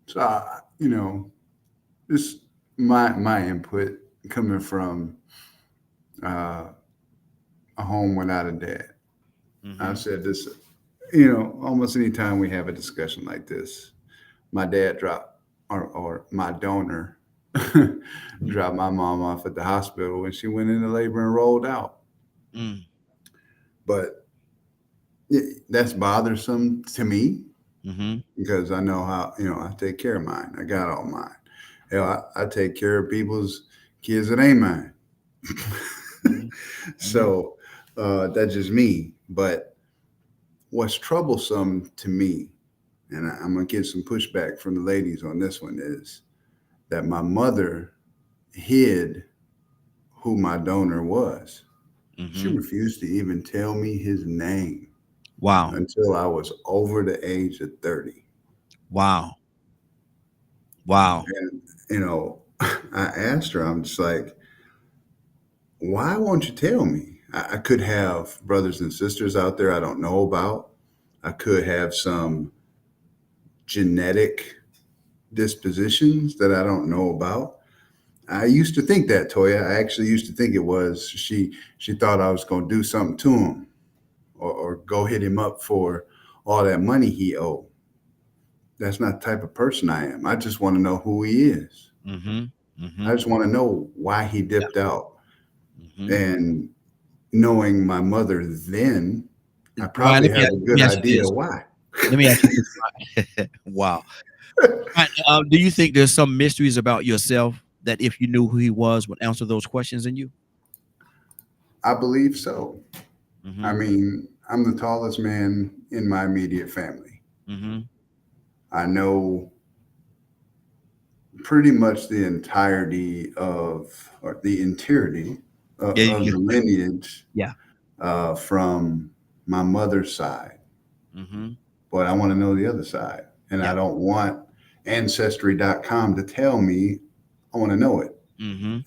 So this my input coming from a home without a dad. I've said this, almost any time we have a discussion like this, my dad dropped or my donor dropped my mom off at the hospital when she went into labor and rolled out. But that's bothersome to me. Because I know how, I take care of mine. I got all mine. I take care of people's kids that ain't mine. So that's just me. But what's troublesome to me, and I'm going to get some pushback from the ladies on this one, is that my mother hid who my donor was. She refused to even tell me his name. Wow. Until I was over the age of 30. Wow. And, I asked her, I'm just like, why won't you tell me? I could have brothers and sisters out there I don't know about. I could have some genetic dispositions that I don't know about. I used to think that, Toya. I actually used to think it was she thought I was going to do something to him or go hit him up for all that money he owed. That's not the type of person I am. I just want to know who he is. I just want to know why he dipped out. And knowing my mother then, I probably have a good idea why. Let me ask you this. Wow. Do you think there's some mysteries about yourself that if you knew who he was would answer those questions in you? I believe so. I mean, I'm the tallest man in my immediate family. I know pretty much the entirety of, or the entirety of the lineage from my mother's side. But I want to know the other side. And I don't want Ancestry.com to tell me. I want to know it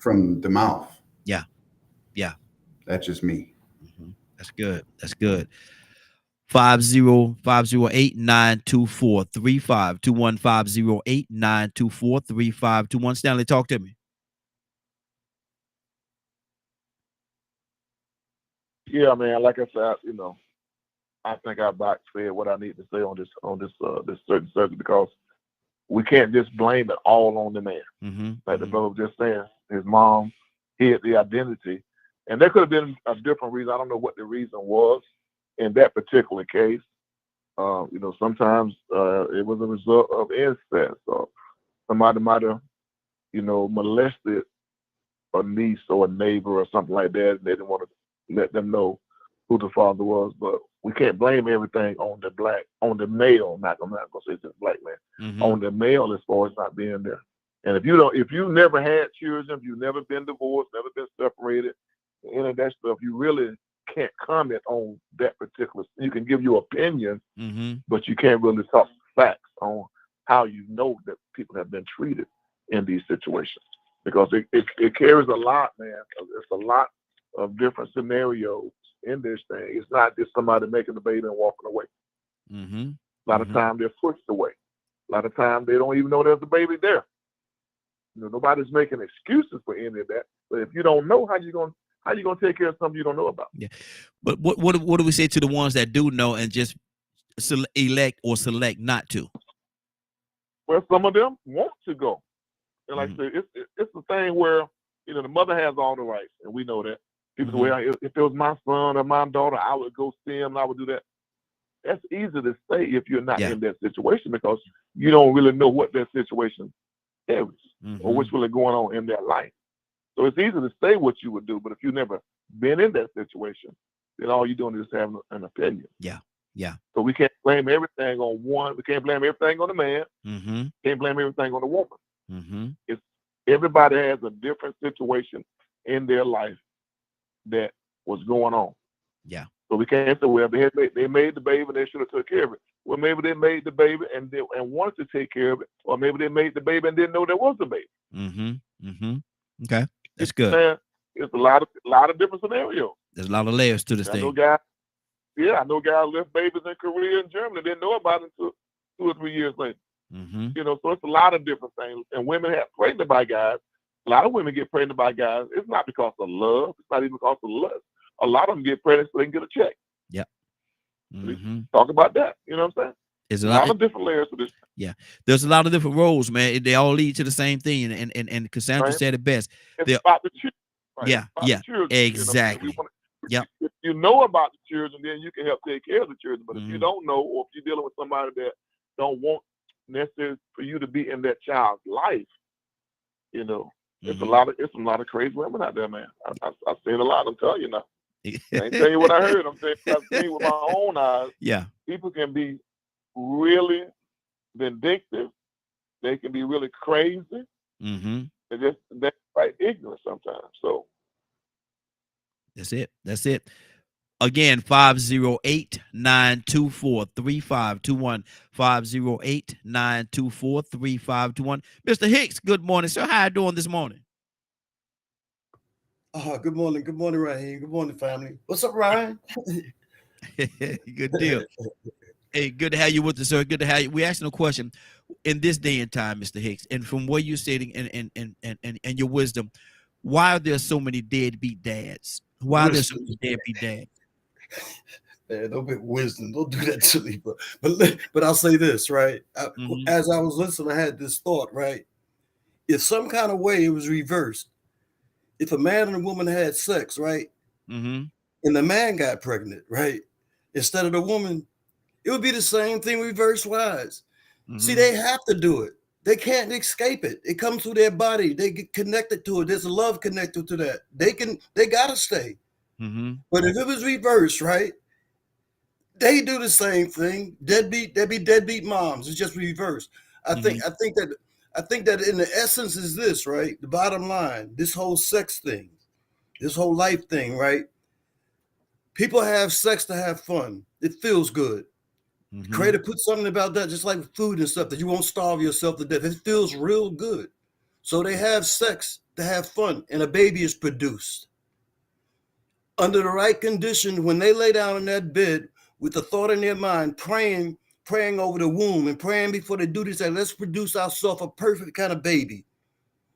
from the mouth. Yeah. That's just me. That's good. That's good. 50508-924-3521. 508-924-3521. Stanley, talk to me. Yeah, man. Like I said, I think I about said what I need to say on this certain subject, because we can't just blame it all on the man. Like the brother was just saying, his mom hid the identity, and there could have been a different reason. I don't know what the reason was in that particular case. Sometimes it was a result of incest, or somebody might have, molested a niece or a neighbor or something like that, and they didn't want to let them know who the father was. But we can't blame everything on the male. I'm not gonna say just black man, on the male as far as not being there. And if you never had children, if you've never been divorced, never been separated, any of that stuff, you really can't comment on that particular. You can give your opinion, but you can't really talk facts on how you know that people have been treated in these situations, because it carries a lot, man. It's a lot of different scenarios in this thing. It's not just somebody making the baby and walking away. A lot of times they're pushed away. A lot of times they don't even know there's a baby there. Nobody's making excuses for any of that. But if you don't know, how you gonna take care of something you don't know about? Yeah. But what do we say to the ones that do know and just elect not to? Well, some of them want to go. And like I said, it's the thing where, the mother has all the rights, and we know that. People say, well, if it was my son or my daughter, I would go see him and I would do that. That's easy to say if you're not in that situation, because you don't really know what that situation is or what's really going on in their life. So it's easy to say what you would do, but if you've never been in that situation, then all you're doing is having an opinion. Yeah. So we can't blame everything on one. We can't blame everything on the man. Can't blame everything on the woman. It's everybody has a different situation in their life that was going on. Yeah. So we can't say, well, they made the baby and they should have took care of it. Well, maybe they made the baby and wanted to take care of it, or maybe they made the baby and didn't know there was a baby. Okay, that's good. It's a lot of different scenarios. There's a lot of layers to this thing. I know guys left babies in Korea and Germany, didn't know about it until 2 or 3 years later. So it's a lot of different things. And women have pregnant by guys. A lot of women get pregnant by guys. It's not because of love. It's not even because of lust. A lot of them get pregnant so they can get a check. Yeah. Talk about that. You know what I'm saying? There's a lot of different layers to this. Yeah. There's a lot of different roles, man. They all lead to the same thing. And Cassandra said it best. It's about the children. Right? Yeah. The children, Exactly. If you know about the children, then you can help take care of the children. But if you don't know, or if you're dealing with somebody that don't want necessarily for you to be in that child's life, it's some lot of crazy women out there, man. I've seen a lot. I'm telling you now. I ain't telling you what I heard. I'm saying I've seen with my own eyes. Yeah. People can be really vindictive. They can be really crazy. They're quite ignorant sometimes. So that's it. Again, 508-924-3521. 508-924-3521. Mr. Hicks, good morning, sir. How you doing this morning? Good morning, Raheem. Good morning, family. What's up, Ryan? Good deal. Hey, good to have you with us, sir. Good to have you. We asking a question in this day and time, Mr. Hicks, and from where you're sitting and your wisdom, why are there so many deadbeat dads? Why are there so many deadbeat dads? Man, don't be wisdom. Don't do that to me. But I'll say this, right? As I was listening, I had this thought, right? If some kind of way it was reversed, if a man and a woman had sex, right? And the man got pregnant, right? Instead of the woman, it would be the same thing reverse wise. See, they have to do it. They can't escape it. It comes through their body. They get connected to it. There's a love connected to that. They gotta stay. But if it was reversed, right? They do the same thing. There'd be deadbeat moms. It's just reversed. I think that in the essence is this, right? The bottom line, this whole sex thing, this whole life thing, right? People have sex to have fun. It feels good. Creator put something about that, just like food and stuff, that you won't starve yourself to death. It feels real good. So they have sex to have fun, and a baby is produced. Under the right condition, when they lay down in that bed with the thought in their mind, praying over the womb and praying before they do this, say, let's produce ourselves a perfect kind of baby.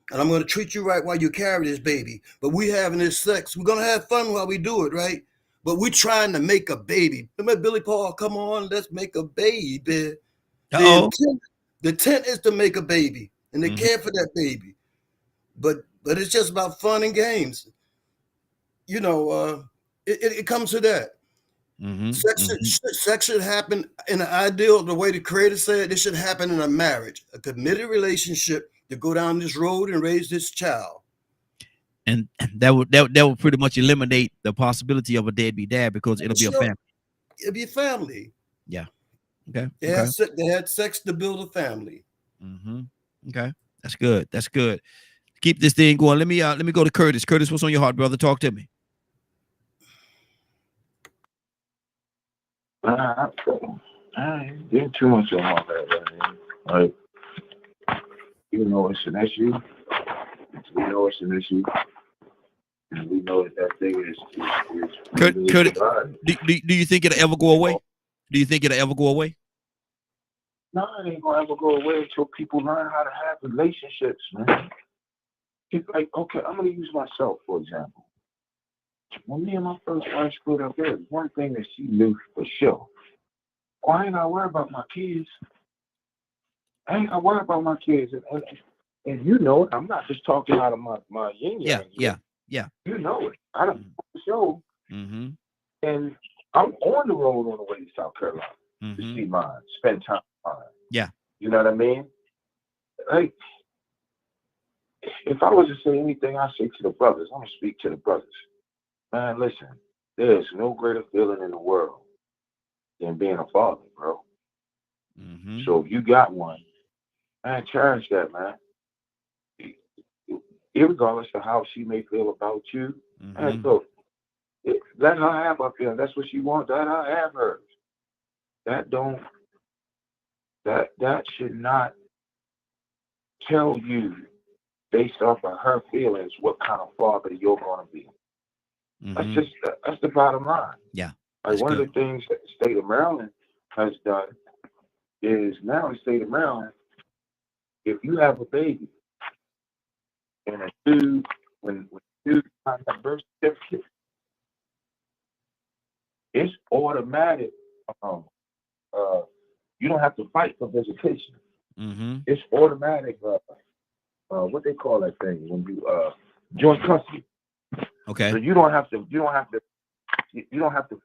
And I'm going to treat you right while you carry this baby. But we having this sex. We're going to have fun while we do it, right? But we're trying to make a baby. Remember Billy Paul, come on, let's make a baby. The intent is to make a baby, and they care for that baby. But it's just about fun and games. You know, it comes to that. Sex should happen in the ideal, the way the Creator said, it should happen in a marriage, a committed relationship to go down this road and raise this child. And that would pretty much eliminate the possibility of a deadbeat dad, because it'll be a family. It'll be a family. Yeah. Okay. They had sex to build a family. Okay. That's good. That's good. Keep this thing going. Let me go to Curtis. Curtis, what's on your heart, brother? Talk to me. I ain't getting too much on my head, right? Like, you know it's an issue. We know it's an issue. And we know that thing is Curtis, do you think it'll ever go away? Do you think it'll ever go away? No, it ain't gonna ever go away until people learn how to have relationships, man. It's like, okay, I'm gonna use myself, for example. When me and my first wife split up, there was one thing that she knew for sure. Oh, I ain't gotta worry about my kids. I ain't gotta worry about my kids. And you know it. I'm not just talking out of my yin yang. Yeah. You know it. I don't know the show. And I'm on the road on the way to South Carolina to see mine, spend time with mine. Yeah. You know what I mean? Like, if I was to say anything, I say to the brothers, I'm gonna speak to the brothers. Man, listen, there's no greater feeling in the world than being a father, bro. So if you got one, man, cherish that, man. Irregardless of how she may feel about you, and so let her have her feeling. That's what she wants. Let her have hers. That should not tell you based off of her feelings what kind of father you're going to be. That's the bottom line. Yeah. Like one of the things that the state of Maryland has done is now in the state of Maryland, if you have a baby and a dude, when dude has a birth certificate, it's automatic. You don't have to fight for visitation. It's automatic. What they call that thing when you joint custody. Okay. So you don't have to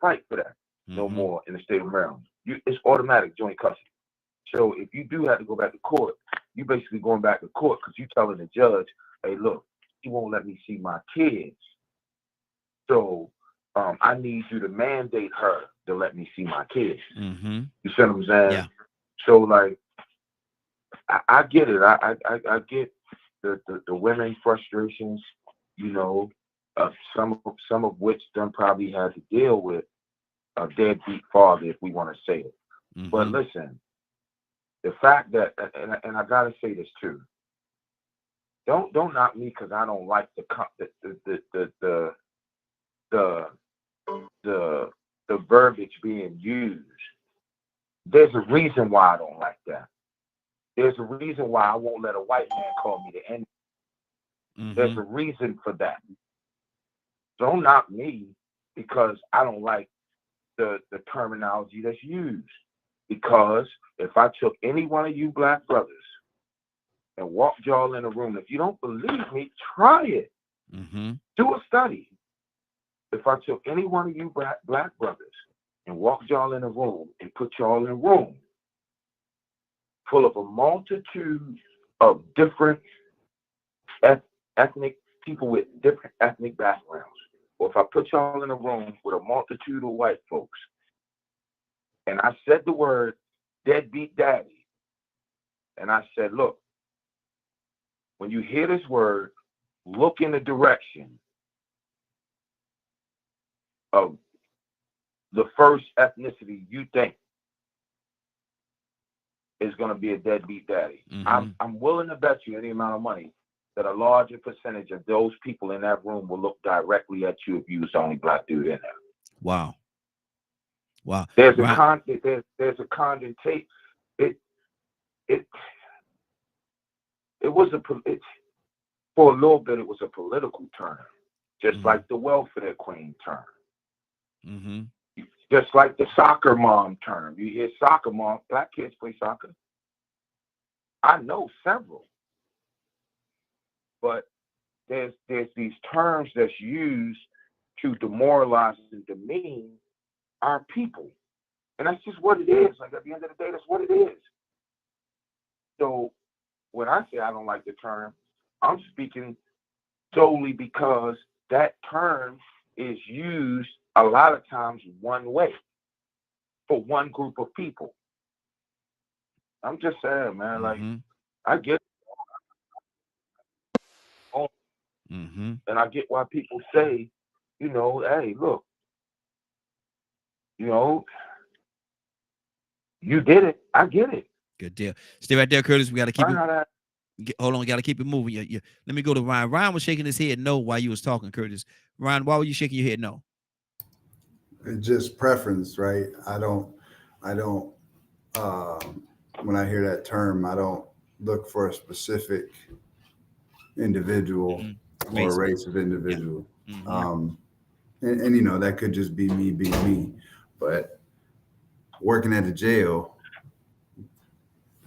fight for that no more in the state of Maryland. It's automatic joint custody. So if you do have to go back to court, you basically going back to court because you telling the judge, hey, look, he won't let me see my kids. So I need you to mandate her to let me see my kids. You see what I'm saying? Yeah. So like, I get it. I get the women frustrations, you know, some of which them probably had to deal with a deadbeat father, if we want to say it. But listen, the fact that, and I gotta say this too, don't knock me because I don't like the verbiage being used. There's a reason why I don't like that. There's a reason why I won't let a white man call me the N. There's a reason for that. Don't knock me because I don't like the terminology that's used. Because if I took any one of you black brothers and walked y'all in a room, if you don't believe me, try it. Do a study. If I took any one of you black brothers and walked y'all in a room and put y'all in a room full of a multitude of different ethnic people with different ethnic backgrounds, or if I put y'all in a room with a multitude of white folks, and I said the word deadbeat daddy, and I said, look, when you hear this word, look in the direction of the first ethnicity you think is going to be a deadbeat daddy. I'm willing to bet you any amount of money that a larger percentage of those people in that room will look directly at you if you was the only black dude in there. Wow. There's a connotation. For a little bit it was a political term, just like the welfare queen term. Just like the soccer mom term. You hear soccer mom, black kids play soccer. I know several. But there's these terms that's used to demoralize and demean our people. And that's just what it is. Like at the end of the day, that's what it is. So when I say I don't like the term, I'm speaking solely because that term is used a lot of times one way for one group of people. I'm just saying, man, like I get and I get why people say, you know, hey, look, you know, you did it. I get it. Good deal. Stay right there, Curtis. We got to keep it. Hold on, we got to keep it moving. Yeah. Let me go to Ryan. Ryan was shaking his head no while you was talking, Curtis. Ryan, why were you shaking your head no? It's just preference, right? I don't when I hear that term, I don't look for a specific individual or a race of individual. And you know, that could just be me being me. But working at the jail,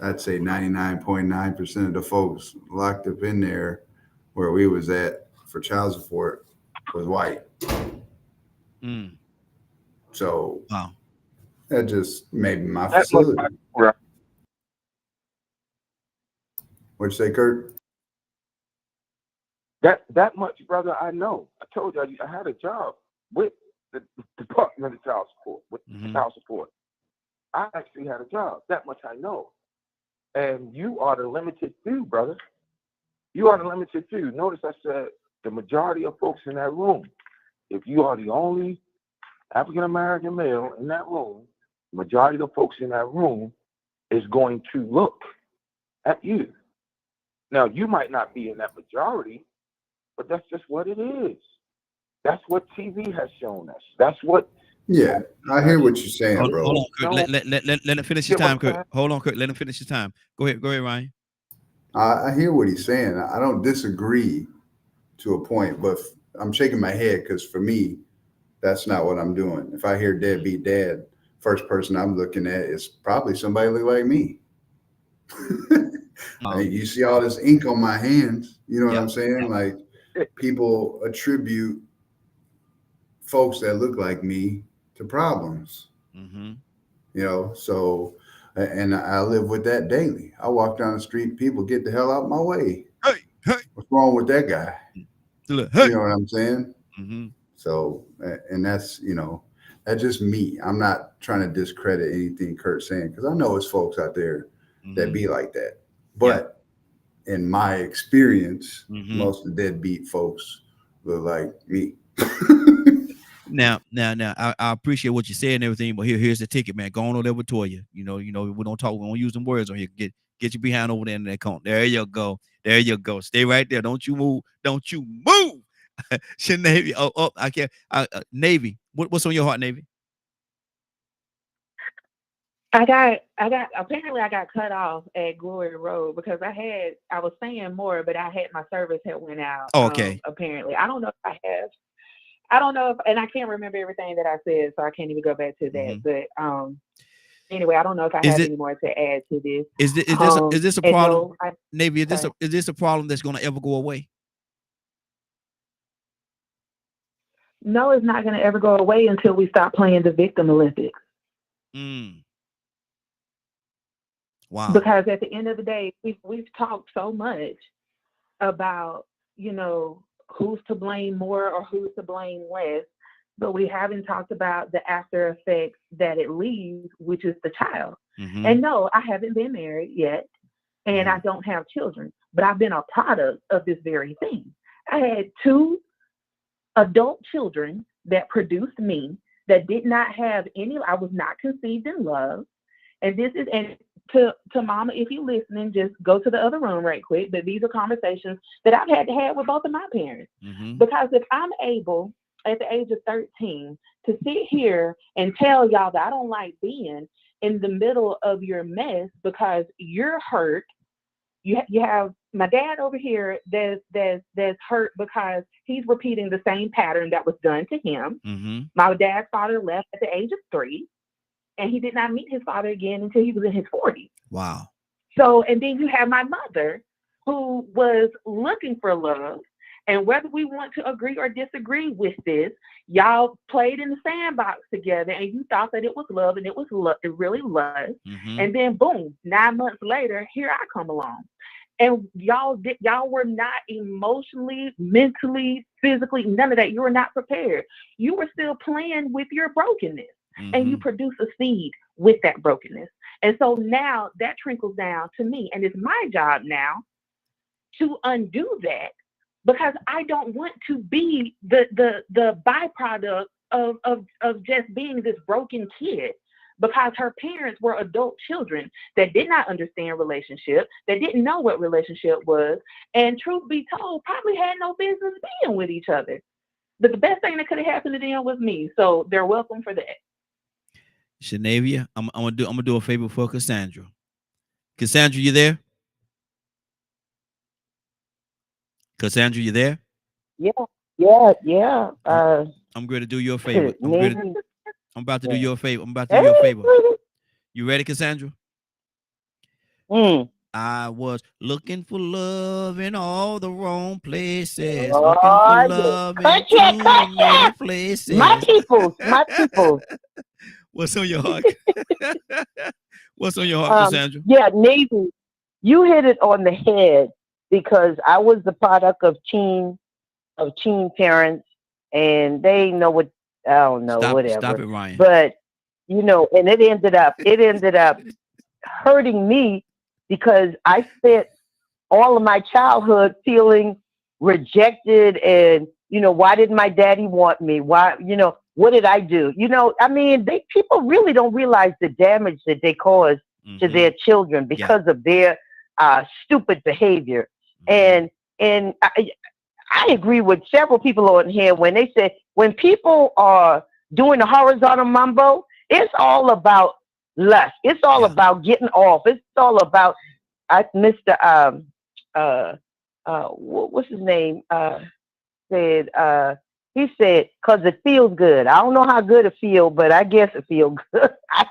I'd say 99.9% of the folks locked up in there where we was at for child support was white. So that just made my facility. What'd you say, Kurt? That much, brother, I know. I told you I had a job with the Department of Child Support, child support. I actually had a job. That much I know. And you are the limited few, brother. You are the limited few. Notice I said the majority of folks in that room. If you are the only African-American male in that room, the majority of the folks in that room is going to look at you. Now, you might not be in that majority, but that's just what it is. That's what TV has shown us. That's what. Yeah, I hear what you're saying, bro. Hold on, Kurt. Let him finish his time, Kurt. Hold on, Kurt. Let him finish his time. Go ahead, Ryan. I hear what he's saying. I don't disagree to a point, but I'm shaking my head because for me, that's not what I'm doing. If I hear deadbeat dad, first person I'm looking at is probably somebody look like me. I mean, you see all this ink on my hands. You know what I'm saying? Like people attribute folks that look like me to problems. You know, so, and I live with that daily. I walk down the street, people get the hell out of my way. Hey, what's wrong with that guy? You know what I'm saying? So, and that's, you know, that's just me. I'm not trying to discredit anything Kurt's saying because I know it's folks out there that be like that. But in my experience, most of the deadbeat folks look like me. Now, I appreciate what you said and everything, but here's the ticket, man. Go on over there with Toya. You know, we don't use them words on here. Get your behind over there in that corner. There you go. There you go. Stay right there. Don't you move. Don't you move. Navy. Oh, I can't. Navy. What's on your heart, Navy? Apparently I got cut off at Glory Road because I was saying more, but my service had went out. Oh, okay. Apparently. I don't know and I can't remember everything that I said, so I can't even go back to that. But anyway, I don't know if I have any more to add to this. Is this a problem? No, Navy, is this a problem that's gonna ever go away? No, it's not gonna ever go away until we stop playing the victim Olympics. Wow. Because at the end of the day, we've talked so much about, who's to blame more or who's to blame less, but we haven't talked about the after effects that it leaves, which is the child. And no, I haven't been married yet, and I don't have children, but I've been a product of this very thing. I had 2 adult children that produced me that did not have I was not conceived in love. And to mama, if you're listening, just go to the other room right quick. But these are conversations that I've had to have with both of my parents. Because if I'm able at the age of 13 to sit here and tell y'all that I don't like being in the middle of your mess because you're hurt, you have my dad over here that's hurt because he's repeating the same pattern that was done to him. My dad's father left at the age of 3. And he did not meet his father again until he was in his 40s. Wow. So, and then you have my mother who was looking for love. And whether we want to agree or disagree with this, y'all played in the sandbox together and you thought that it was love and it really was. And then boom, 9 months later, here I come along. And y'all were not emotionally, mentally, physically, none of that. You were not prepared. You were still playing with your brokenness. And you produce a seed with that brokenness. And so now that trickles down to me. And it's my job now to undo that because I don't want to be the byproduct of just being this broken kid, because her parents were adult children that did not understand relationship, that didn't know what relationship was, and truth be told, probably had no business being with each other. But the best thing that could have happened to them was me. So they're welcome for that. Shanavia, I'm gonna do a favor for Cassandra. Cassandra, you there? Cassandra, you there? Yeah. I'm going to do you a favor. I'm about to do you a favor. You a favor. You ready, Cassandra? I was looking for love in all the wrong places. Looking for love in too many places. My people. What's on your heart? What's on your heart, Cassandra? Yeah, Navy, you hit it on the head because I was the product of teen parents, and they know what I don't know, whatever. Stop it, Ryan. But and it ended up hurting me because I spent all of my childhood feeling rejected, and why didn't my daddy want me? Why, what did I do? People really don't realize the damage that they cause to their children because of their stupid behavior. And I agree with several people on here when they say when people are doing the horizontal mambo, it's all about lust. It's all about getting off. It's all about Mr. What's his name? He said, because it feels good. I don't know how good it feels, but I guess it feels good. I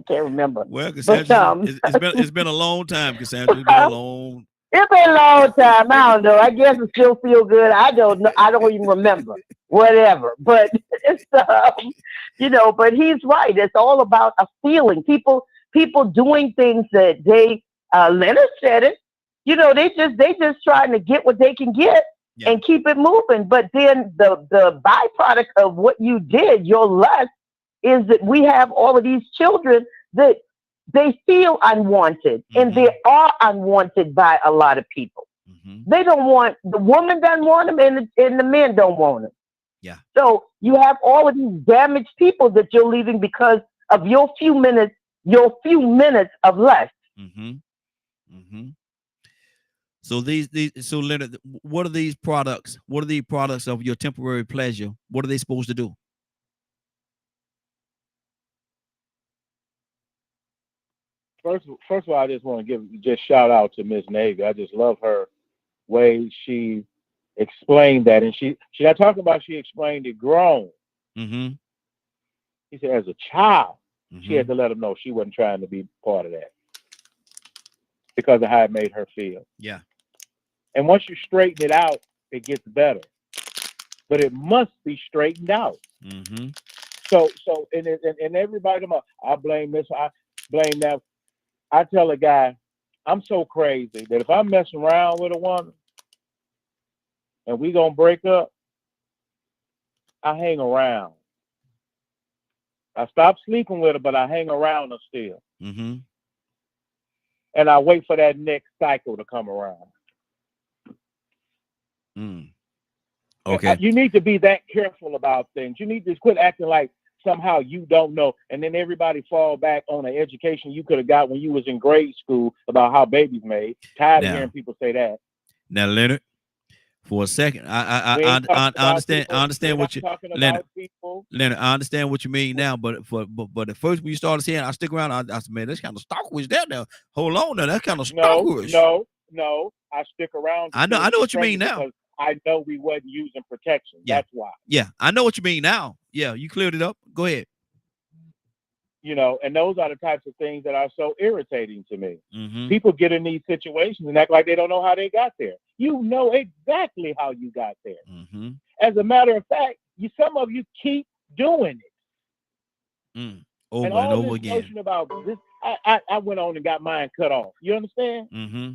can't remember. Well, Cassandra, it's been a long time, Cassandra. It's been a long. It's been a long time. I don't know. I guess it still feels good. I don't know. I don't even remember. Whatever. But it's but he's right. It's all about a feeling. People doing things that they Leonard said it. They just trying to get what they can get. Yeah. And keep it moving. But then the byproduct of what you did, your lust, is that we have all of these children that they feel unwanted, and they are unwanted by a lot of people. They don't want, the woman doesn't want them, and the men don't want them. Yeah. So you have all of these damaged people that you're leaving because of your few minutes of lust. So so Leonard, what are these products? What are the products of your temporary pleasure? What are they supposed to do? First of all, I just want to give shout out to Miss Navy. I just love her way she explained that, and she not talking about she explained it grown. Mm-hmm. He said as a child, mm-hmm. she had to let him know she wasn't trying to be part of that because of how it made her feel. Yeah. And once you straighten it out, it gets better. But it must be straightened out. Mm-hmm. So and everybody, I blame this, I blame that. I tell a guy, I'm so crazy that if I'm messing around with a woman and we gonna break up, I hang around. I stop sleeping with her, but I hang around her still. Mm-hmm. And I wait for that next cycle to come around. Mm. Okay. You need to be that careful about things. You need to quit acting like somehow you don't know, and then everybody fall back on an education you could have got when you was in grade school about how babies made. Tired of hearing people say that. Now, Leonard, for a second, I understand. I understand what you, Leonard. Leonard, I understand what you mean now, but at first when you started saying, I stick around. I said, man, that's kind of stalkerish there. Now, hold on, now that's kind of stalkerish. No, I stick around. I know what you mean now. I know we wasn't using protection. Yeah. That's why. Yeah, I know what you mean now. Yeah, you cleared it up. Go ahead. You know, and those are the types of things that are so irritating to me. Mm-hmm. People get in these situations and act like they don't know how they got there. You know exactly how you got there. Mm-hmm. As a matter of fact, some of you keep doing it. Over and over again. Notion about this, I went on and got mine cut off. You understand? Mm-hmm.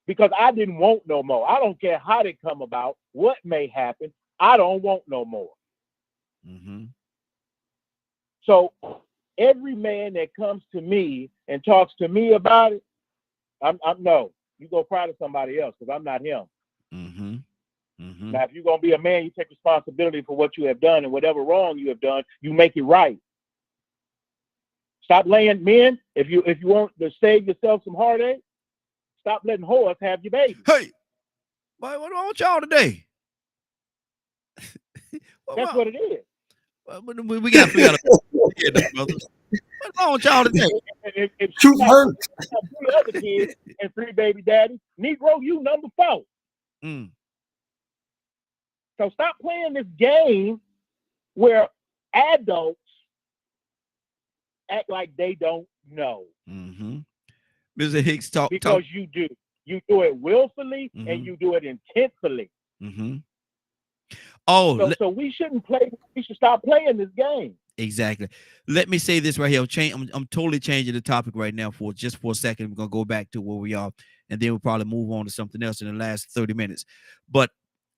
Because I didn't want no more. I don't care how they come about, what may happen. I don't want no more. Mm-hmm. So every man that comes to me and talks to me about it, I'm no. You go cry to somebody else because I'm not him. Mm-hmm. Mm-hmm. Now, if you're gonna be a man, you take responsibility for what you have done, and whatever wrong you have done, you make it right. Stop laying men. If you want to save yourself some heartache, stop letting whores have your baby. Hey, boy, what's wrong with y'all today? That's what it is. We got to figure out brothers. What's wrong with y'all today? If you hurt. 3 other kids and 3 baby daddies, Negro, you number 4. Mm. So stop playing this game where adults act like they don't know. Mm-hmm. Mr. Hicks, because you do. You do it willfully and you do it intentfully. Mm-hmm. So we shouldn't play. We should stop playing this game. Exactly. Let me say this right here. I'm totally changing the topic right now for a second. We're gonna go back to where we are, and then we'll probably move on to something else in the last 30 minutes. But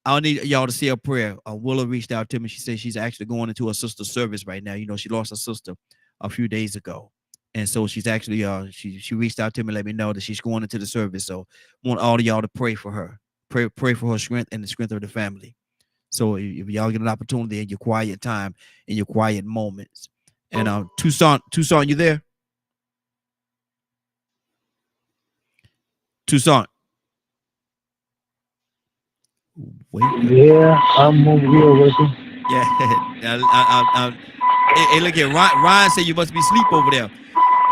I need y'all to say a prayer. Willa reached out to me. She said she's actually going into a sister's service right now. You know, she lost her sister a few days ago. And so she's actually she reached out to me, let me know that she's going into the service. So I want all of y'all to pray for her. Pray for her strength and the strength of the family. So if y'all get an opportunity in your quiet time, in your quiet moments. And Tucson, you there? Tucson. Wait. Yeah, I'm over here working. Yeah. Hey, look here. Ryan said you must be asleep over there.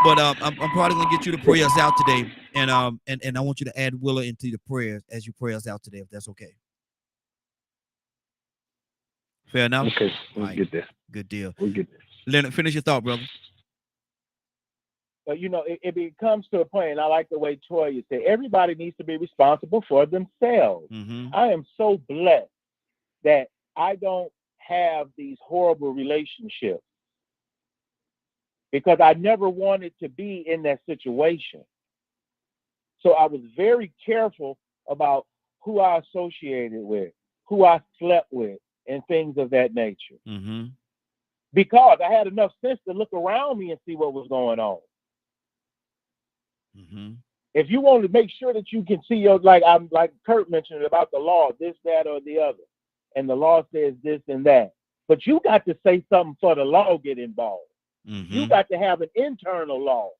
But I'm probably gonna get you to pray us out today, and I want you to add Willa into the prayers as you pray us out today, if that's okay. Fair enough. Okay, we'll get there. Good deal. We'll get there. Leonard, finish your thought, brother. But you know, it comes to a point, and I like the way Toya said, everybody needs to be responsible for themselves. Mm-hmm. I am so blessed that I don't have these horrible relationships, because I never wanted to be in that situation. So I was very careful about who I associated with, who I slept with, and things of that nature. Mm-hmm. Because I had enough sense to look around me and see what was going on. Mm-hmm. If you want to make sure that you can see like Kurt mentioned about the law, this, that, or the other, and the law says this and that, but you got to say something for the law to get involved. Mm-hmm. You got to have an internal law.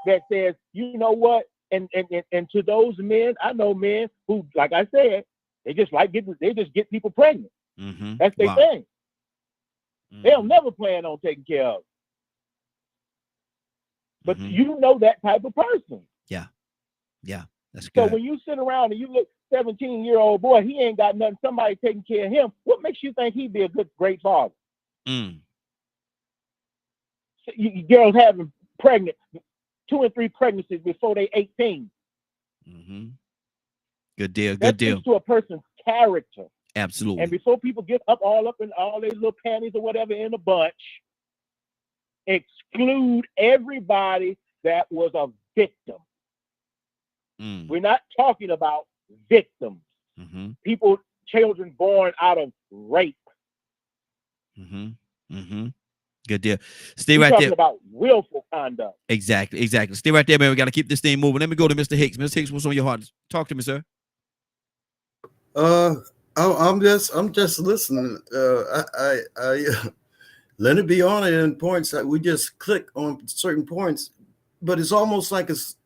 that says, you know what? And to those men, I know men who, like I said, they just get people pregnant. Mm-hmm. That's their thing. Mm-hmm. They'll never plan on taking care of. But you know that type of person. Yeah. Yeah. That's so good. When you sit around and you look 17-year-old boy, he ain't got nothing, somebody taking care of him. What makes you think he'd be a great father? So girls having pregnant 2 and 3 pregnancies before they 18. Mm-hmm. Good deal. Good that deal. Speaks to a person's character. Absolutely. And before people get up all in all these little panties or whatever in a bunch, exclude everybody that was a victim. We're not talking about victims. People, children born out of rape. Good deal. Stay We're right talking there. about willful conduct. Exactly. Stay right there, man. We got to keep this thing moving. Let me go to Mr. Hicks. Mr. Hicks, what's on your heart? Talk to me, sir. I'm just listening. I let it be on it in points that we just click on certain points, but it's almost like it's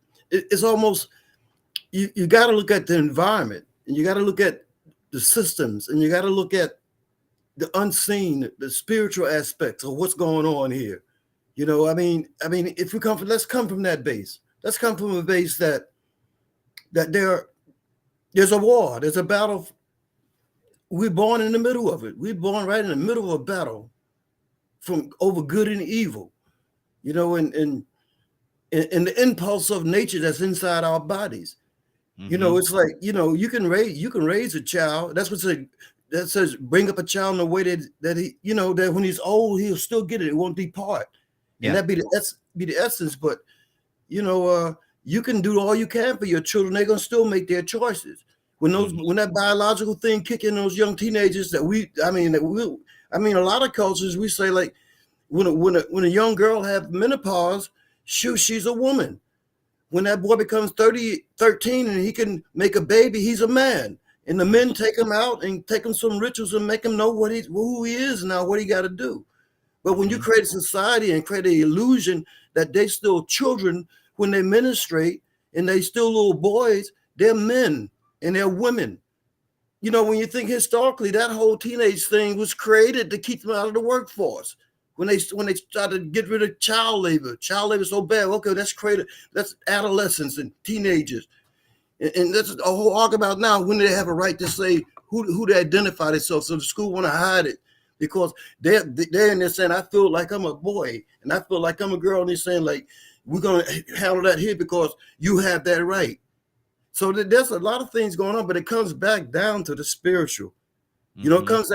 almost you got to look at the environment, and you got to look at the systems, and you got to look at the unseen, the spiritual aspects of what's going on here. You know, I mean, if we let's come from that base. Let's come from a base that there's a war, there's a battle. We're born in the middle of it. We're born right in the middle of a battle from over good and evil, you know, and the impulse of nature that's inside our bodies. You know, it's like, you know, you can raise a child. That's what that says bring up a child in a way that he, you know, that when he's old, he'll still get it. It won't depart. Yeah. And that's the essence. But, you know, you can do all you can for your children. They're going to still make their choices. When that biological thing kick in those young teenagers a lot of cultures, we say like when a young girl have menopause, shoot, she's a woman. When that boy becomes 13 and he can make a baby, he's a man. And the men take him out and take him some rituals and make him know who he is now, what he got to do. But when you create a society and create an illusion that they still children when they menstruate and they still little boys, they're men and they're women. You know, when you think historically, that whole teenage thing was created to keep them out of the workforce. When they started to get rid of child labor is so bad. Okay, that's adolescents and teenagers. And that's a whole argument about now when they have a right to say who they identify themselves. So the school want to hide it because they're in there saying, I feel like I'm a boy and I feel like I'm a girl. And they're saying like, we're going to handle that here because you have that right. So there's a lot of things going on, but it comes back down to the spiritual. You know, it comes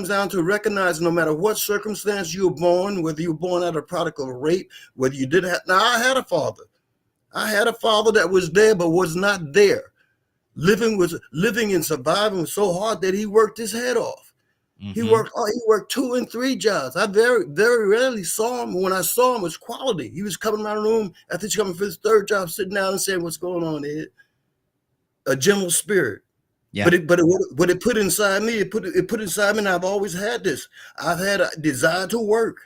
down to recognizing no matter what circumstance you were born, whether you were born out of product of rape, whether you did have. Now, I had a father that was there but was not there. Living and surviving was so hard that he worked his head off. He worked 2 and 3 jobs. I very, very rarely saw him. When I saw him, it was quality. He was coming around the room after he's coming for his 3rd job, sitting down and saying, "What's going on, Ed?" A gentle spirit. Yeah. But it put inside me. It put inside me, and I've always had this. I've had a desire to work.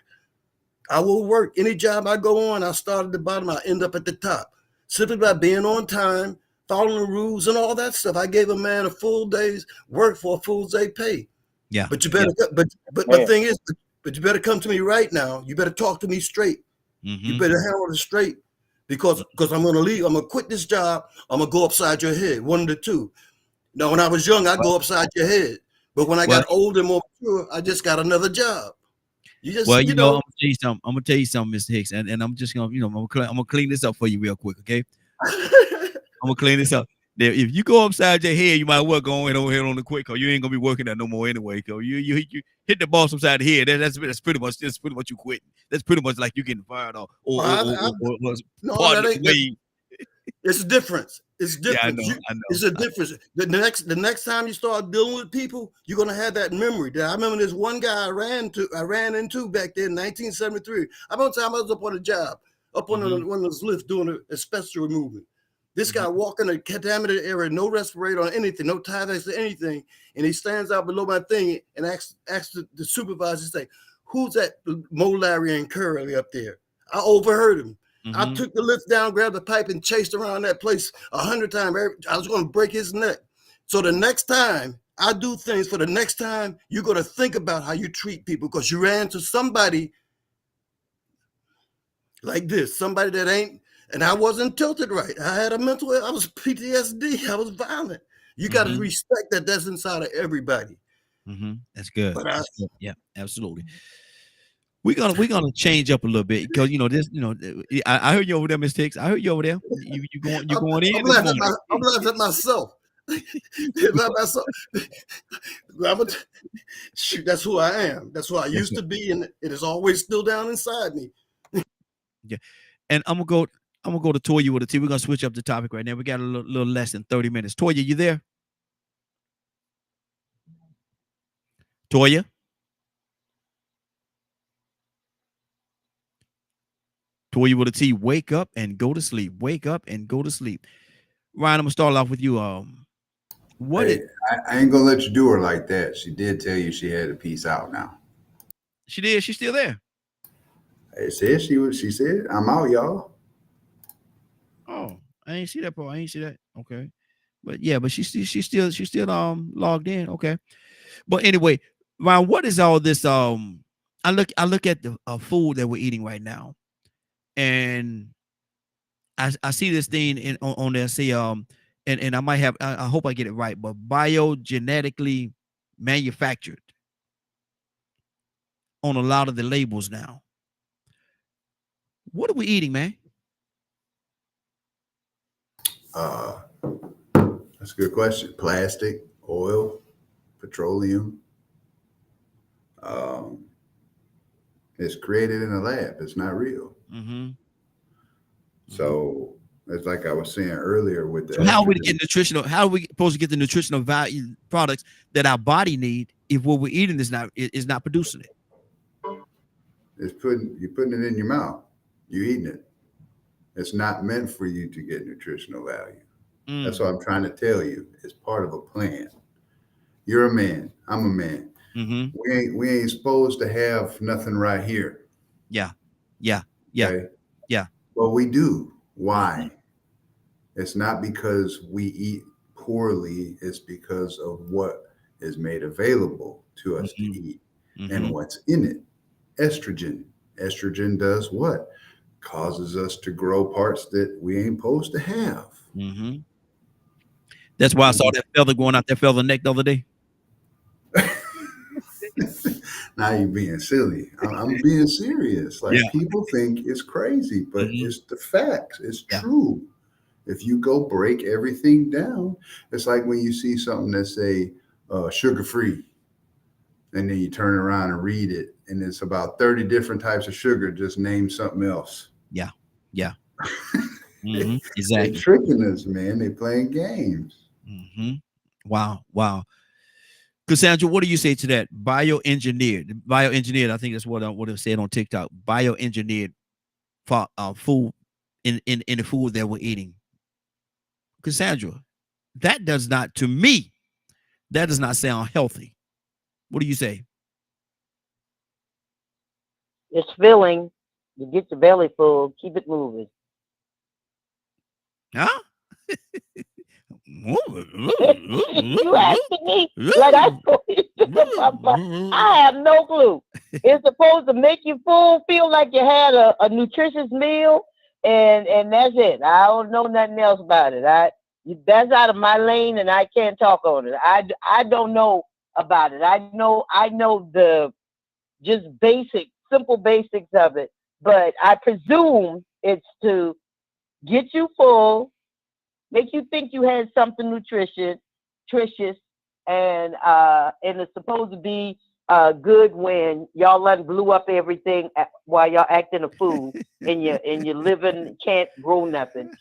I will work. Any job I go on, I start at the bottom, I end up at the top. Simply by being on time, following the rules and all that stuff. I gave a man a full day's work for a full day pay. Yeah. But you better but the thing is, but you better come to me right now. You better talk to me straight. You better handle it straight because I'm gonna leave. I'm gonna quit this job. I'm gonna go upside your head. One of the two. Now, when I was young, I go upside your head. But when I got older and more mature, I just got another job. I'm gonna tell you something, Mr. Hicks, and I'm just gonna, I'm gonna clean this up for you real quick, okay? I'm gonna clean this up. Now, if you go upside your head, you might well go over here on the quick, or you ain't gonna be working that no more anyway. So you hit the boss upside the head. That's pretty much you quitting. That's pretty much like you getting fired or It's a difference. It's different. Yeah, I know. It's a difference. The next time you start dealing with people, you're gonna have that memory. I remember this one guy I ran into back then in 1973. I remember time I was up on a job, up on one of those lifts doing an asbestos removal. This guy walking a contaminated area, no respirator or anything, no Tyvek or anything, and he stands out below my thing and asks the supervisor, say, "Who's that Mo, Larry, and Curly up there?" I overheard him. I took the lift down, grabbed the pipe, and chased around that place 100 times. I was going to break his neck. So the next time I do things, for the next time, you're going to think about how you treat people, because you ran into somebody like this, somebody that ain't, and I wasn't tilted right. I had a mental, I was PTSD. I was violent. You got to respect that that's inside of everybody. That's good. But That's good. Yeah, absolutely. We're gonna change up a little bit, because I heard you over there, Miss Hicks. I heard you over there. You going in? I'm laughing at myself. Shoot, that's who I am. That's who I used to be, and it is always still down inside me. Yeah, and I'm gonna go to Toya with a T. We're gonna switch up the topic right now. We got a little less than 30 minutes. Toya, you there? Toya? Toya with a T. Wake up and go to sleep. Wake up and go to sleep. Ryan, I'm gonna start off with you. I ain't gonna let you do her like that. She did tell you she had to peace out now. She did. She's still there. It said she said, I'm out, y'all. Oh, I ain't see that part. I ain't see that. Okay. But yeah, but she's still logged in. Okay. But anyway, Ryan, what is all this? I look at the food that we're eating right now, and I see this thing on there say and I might have, I hope I get it right, but biogenetically manufactured on a lot of the labels now. What are we eating, man? That's a good question. Plastic, oil, petroleum. It's created in a lab. It's not real. So it's like I was saying earlier with the. So how are we getting nutritional? How are we supposed to get the nutritional value products that our body need if what we're eating is not producing it? You're putting it in your mouth. You're eating it. It's not meant for you to get nutritional value. That's what I'm trying to tell you. It's part of a plan. You're a man. I'm a man. We ain't supposed to have nothing right here. Yeah. Okay? Yeah. But we do. Why? It's not because we eat poorly. It's because of what is made available to us to eat and what's in it. Estrogen. Estrogen does what? Causes us to grow parts that we ain't supposed to have. That's why I saw that feather going out that feather neck the other day. Now you're being silly. I'm being serious. Like people think it's crazy, but it's the facts. It's true. If you go break everything down, it's like when you see something that say sugar-free, and then you turn around and read it, and it's about 30 different types of sugar. Just name something else. Yeah. Exactly. They're tricking us, man. They playing games. Wow. Cassandra, what do you say to that? Bioengineered. I think that's what it said on TikTok. Bioengineered food in the food that we're eating. Cassandra, that does not sound healthy. What do you say? It's filling. You get your belly full. Keep it moving. Huh? You asking me like I have no clue. It's supposed to make you full, feel like you had a nutritious meal, and that's it. I don't know nothing else about it. That's out of my lane, and I can't talk on it. I don't know about it. I know the just simple basics of it, but I presume it's to get you full, make you think you had something nutritious, and it's supposed to be good when y'all blew up everything while y'all acting a fool and you're living can't grow nothing.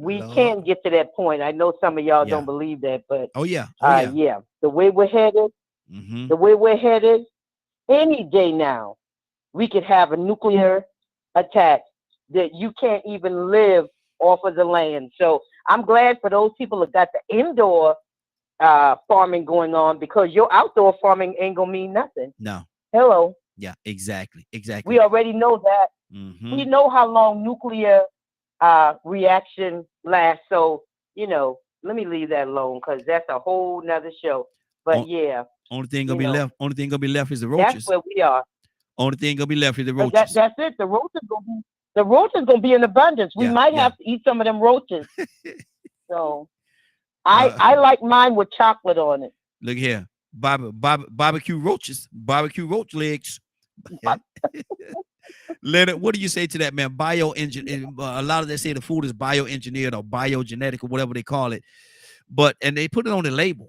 We can't get to that point. I know some of y'all don't believe that, but the way we're headed, any day now, we could have a nuclear attack that you can't even live off of the land. So I'm glad for those people that got the indoor farming going on, because your outdoor farming ain't gonna mean nothing. No. Hello. Yeah, exactly. We already know that. We know how long nuclear reaction lasts. So, let me leave that alone because that's a whole nother show. But yeah. Only thing gonna be left is the roaches. That's where we are. Only thing gonna be left is the roaches. That's it. The roaches gonna be in abundance. We might have to eat some of them roaches. So I like mine with chocolate on it. Look here. Barbecue roaches, barbecue roach legs. Leonard, what do you say to that, man? A lot of them say the food is bioengineered or biogenetic or whatever they call it, and they put it on the label.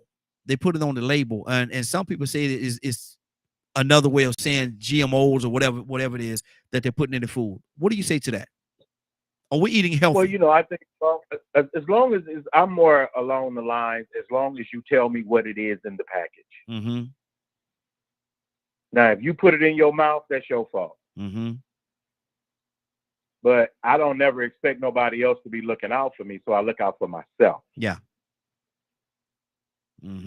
And some people say it's another way of saying GMOs or whatever it is that they're putting in the food. What do you say to that? Are we eating healthy? Well, I think as long as I'm more along the lines, as long as you tell me what it is in the package. Now, if you put it in your mouth, that's your fault. But I don't never expect nobody else to be looking out for me, so I look out for myself. Yeah.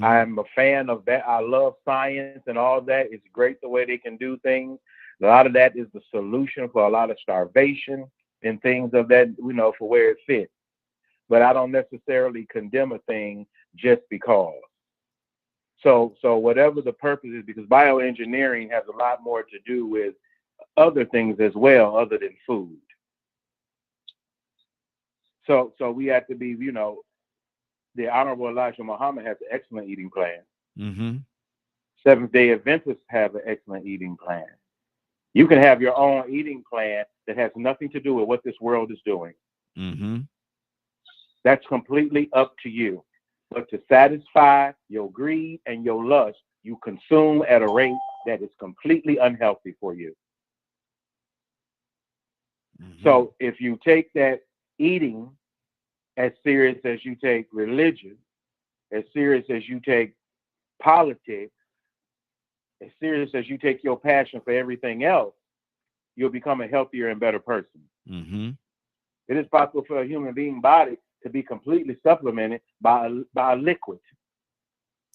I'm a fan of that. I love science and all that. It's great the way they can do things. A lot of that is the solution for a lot of starvation and things of that, for where it fits. But I don't necessarily condemn a thing just because. So whatever the purpose is, because bioengineering has a lot more to do with other things as well, other than food. So we have to be, the Honorable Elijah Muhammad has an excellent eating plan. Seventh-day Adventists have an excellent eating plan. You can have your own eating plan that has nothing to do with what this world is doing. That's completely up to you. But to satisfy your greed and your lust, you consume at a rate that is completely unhealthy for you. So if you take that eating as serious as you take religion, as serious as you take politics, as serious as you take your passion for everything else, you'll become a healthier and better person. It is possible for a human being body to be completely supplemented by a liquid.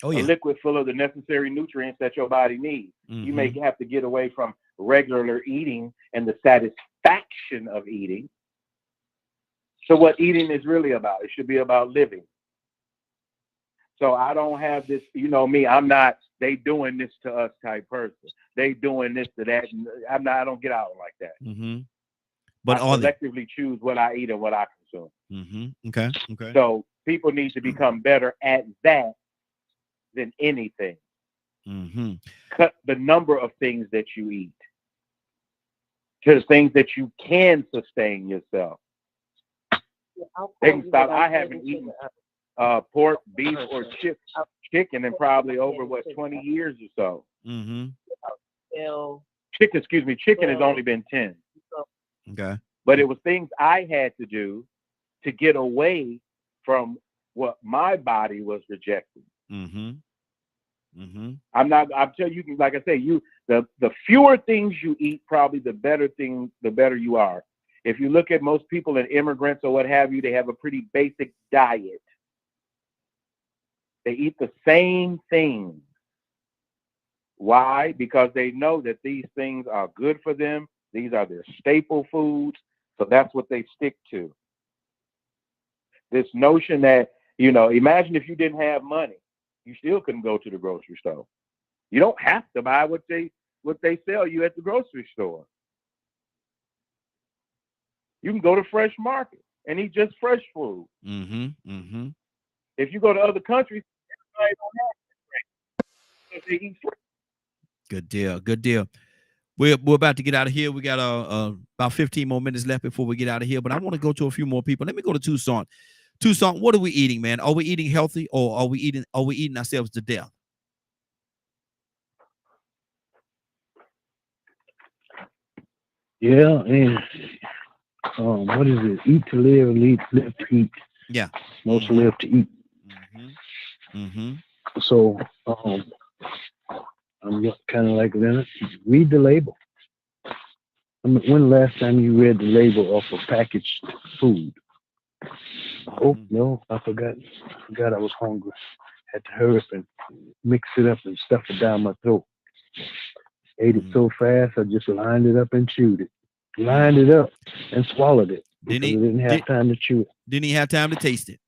A liquid full of the necessary nutrients that your body needs. You may have to get away from regular eating and the satisfaction of eating. So what eating is really about, it should be about living. So I don't have this, me, I'm not, they doing this to us type person. They doing this to that. I don't get out like that. But I selectively choose what I eat and what I consume. Okay. So people need to become better at that than anything. Cut the number of things that you eat to the things that you can sustain yourself. They can stop. I haven't eaten pork, beef, or chicken in probably over 20 years or so. Chicken has only been 10. Okay. But it was things I had to do to get away from what my body was rejecting. I'm telling you, like I say, the fewer things you eat, probably the better you are. If you look at most people and immigrants or what have you, they have a pretty basic diet. They eat the same things. Why? Because they know that these things are good for them. These are their staple foods. So that's what they stick to. This notion that, imagine if you didn't have money, you still couldn't go to the grocery store. You don't have to buy what they sell you at the grocery store. You can go to Fresh Market and eat just fresh food. If you go to other countries, everybody don't have fresh. They eat fresh. Good deal. We're about to get out of here. We got about 15 more minutes left before we get out of here. But I want to go to a few more people. Let me go to Tucson. Tucson, what are we eating, man? Are we eating healthy, or are we eating ourselves to death? Yeah, and what is it? Eat to live and live to eat. Yeah. Most live to eat. So I'm kind of like Leonard. Read the label. When the last time you read the label of a packaged food? Oh no, I forgot. I was hungry. Had to hurry up and mix it up and stuff it down my throat. Ate it so fast, I just lined it up and chewed it. lined it up, and swallowed it because Didn't he? he didn't have time to chew it. Didn't he have time to taste it?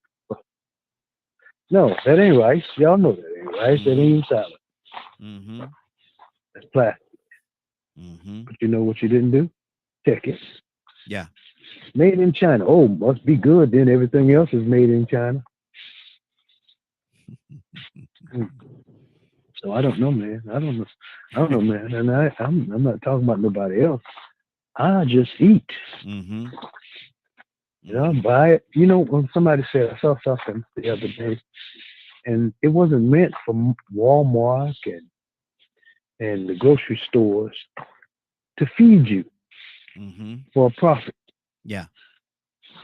No, that ain't rice. Y'all know that ain't rice. That ain't even salad. Mm-hmm. That's plastic. Mm-hmm. But you know what you didn't do? Check it. Yeah. Made in China. Oh, must be good. Then everything else is made in China. So I don't know, man. I don't know, man. And I'm not talking about nobody else. I just eat. Mm-hmm. You know, buy it. You know, when somebody said, I saw something the other day, and it wasn't meant for Walmart and the grocery stores to feed you for a profit. Yeah.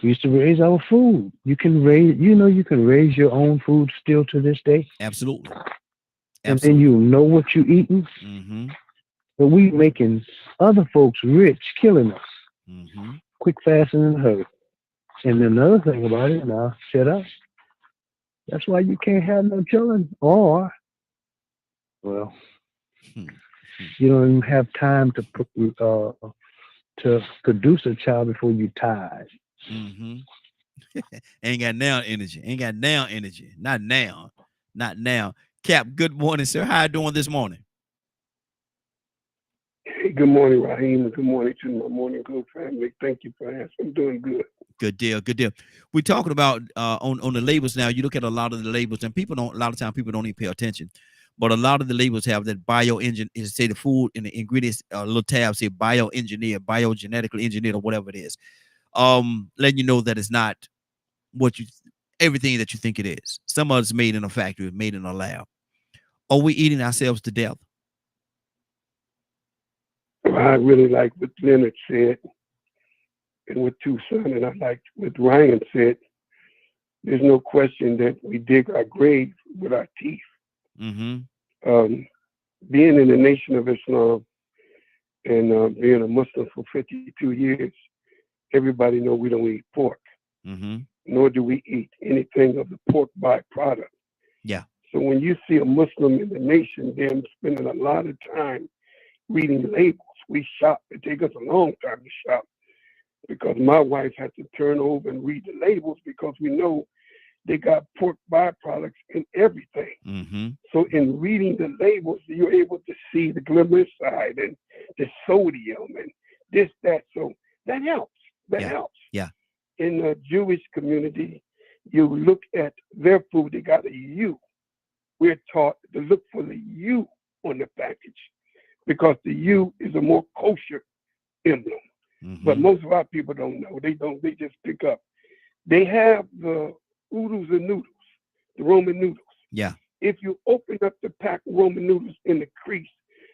We used to raise our food. You can raise your own food still to this day. Absolutely. And then you know what you're eating. Mm-hmm. But we making other folks rich, killing us. Mm-hmm. Quick, fast, and in a hurry. And another thing about it, now shut up. That's why you can't have no children, or, well, you don't even have time to produce a child before you tired. Mm-hmm. Ain't got now energy. Ain't got now energy. Not now. Not now. Cap, good morning, sir. How you doing this morning? Hey, good morning, Raheem, and good morning to my Morning Glow family. Thank you for asking. I'm doing good. Good deal. Good deal. We're talking about on the labels now. You look at a lot of the labels, and a lot of times people don't even pay attention. But a lot of the labels have that bioengineer, say the food and the ingredients, little tab say bioengineer, biogenetically engineered, or whatever it is. Letting you know that it's not everything that you think it is. Some of it's made in a factory, made in a lab. Are we eating ourselves to death? I really like what Leonard said and what Tucson, and I like what Ryan said. There's no question that we dig our grave with our teeth. Mm-hmm. Being in the Nation of Islam and being a Muslim for 52 years, everybody know we don't eat pork. Mm-hmm. Nor do we eat anything of the pork byproduct. Yeah. So when you see a Muslim in the nation, them spending a lot of time reading labels, we shop. It takes us a long time to shop because my wife had to turn over and read the labels because we know they got pork byproducts in everything. Mm-hmm. So in reading the labels, you're able to see the glyceride and the sodium and this, that. So that helps. That helps. Yeah. In the Jewish community, you look at their food, they got a U. We're taught to look for the U on the package because the U is a more kosher emblem. Mm-hmm. But most of our people don't know. They just pick up. They have the oodles and noodles, the Roman noodles. Yeah. If you open up the pack of Roman noodles in the crease,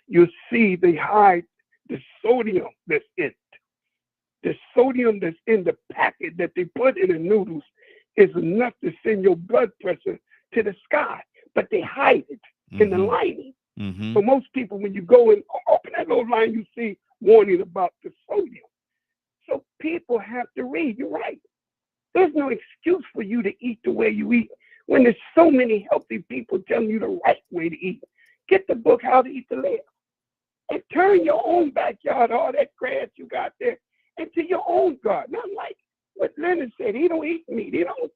you'll see they hide the sodium that's in it. The sodium that's in the packet that they put in the noodles is enough to send your blood pressure to the sky, but they hide it in the lining. Mm-hmm. So most people, when you go and open that little line, you see warning about the sodium. So people have to read. You're right. There's no excuse for you to eat the way you eat when there's so many healthy people telling you the right way to eat. Get the book, How to Eat the Land, and turn your own backyard, all that grass you got there, into your own garden. Not like what Leonard said. He don't eat meat. He don't.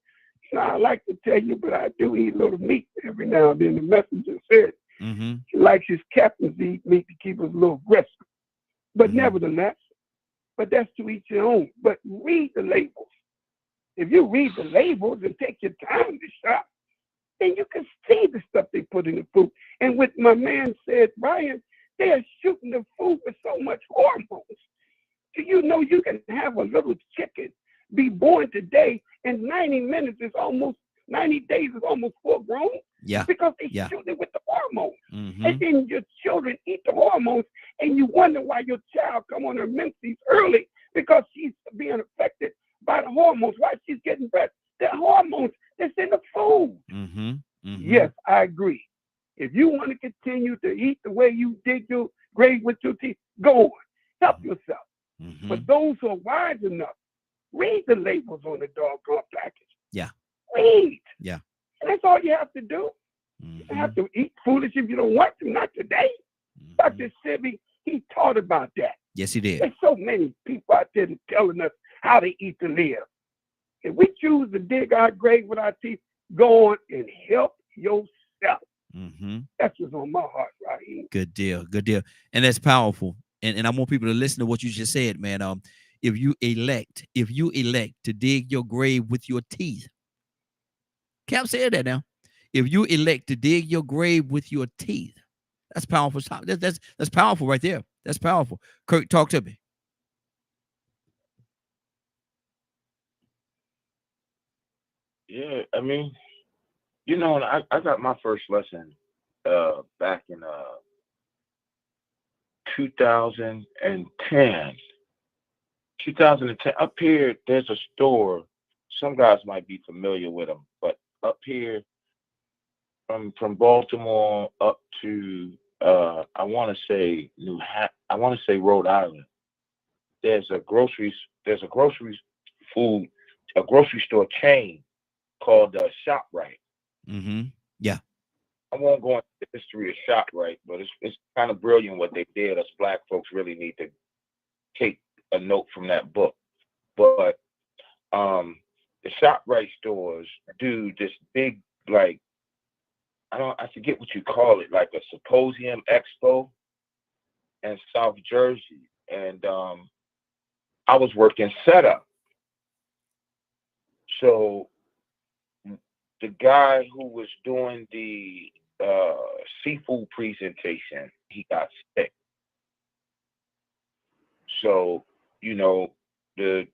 You know, I like to tell you, but I do eat a little meat every now and then. The messenger said he likes his captains to eat meat to keep us a little aggressive. But nevertheless, but that's to each your own. But read the labels. If you read the labels and take your time to shop, then you can see the stuff they put in the food. And what my man said, Brian, they are shooting the food with so much hormones. Do you know you can have a little chicken be born today and 90 minutes is almost 90 days is almost full grown? Yeah. Because they shoot it with the hormones. Mm-hmm. And then your children eat the hormones and you wonder why your child come on her menses early because she's being affected by the hormones. Why she's getting breast? The hormones that's in the food. Mm-hmm. Mm-hmm. Yes, I agree. If you want to continue to eat the way you dig your grave with your teeth, go on. Help yourself. Mm-hmm. But those who are wise enough, read the labels on the doggone package. Yeah. Read. Yeah. And that's all you have to do. You don't have to eat foolish if you don't want to. Not today. Dr. Sebi, he taught about that. Yes, he did. There's so many people out there telling us how to eat to live. If we choose to dig our grave with our teeth, go on and help yourself. That's what's on my heart, Raheem. Good deal. Good deal. And that's powerful. And I want people to listen to what you just said, man. If you elect to dig your grave with your teeth. Cap said that now. If you elect to dig your grave with your teeth, that's powerful. That's powerful right there. That's powerful. Kirk, talk to me. Yeah, I mean, you know, I got my first lesson back in 2010. 2010, up here, there's a store. Some guys might be familiar with them, but up here, from Baltimore up to I want to say Rhode Island. There's a grocery store chain called ShopRite. Yeah. I won't go into the history of ShopRite, but it's kind of brilliant what they did. Us black folks really need to take a note from that book. But the ShopRite stores do this big, like, I forget what you call it, like a symposium expo in South Jersey. And I was working setup. So the guy who was doing the seafood presentation, he got sick. So, you know, the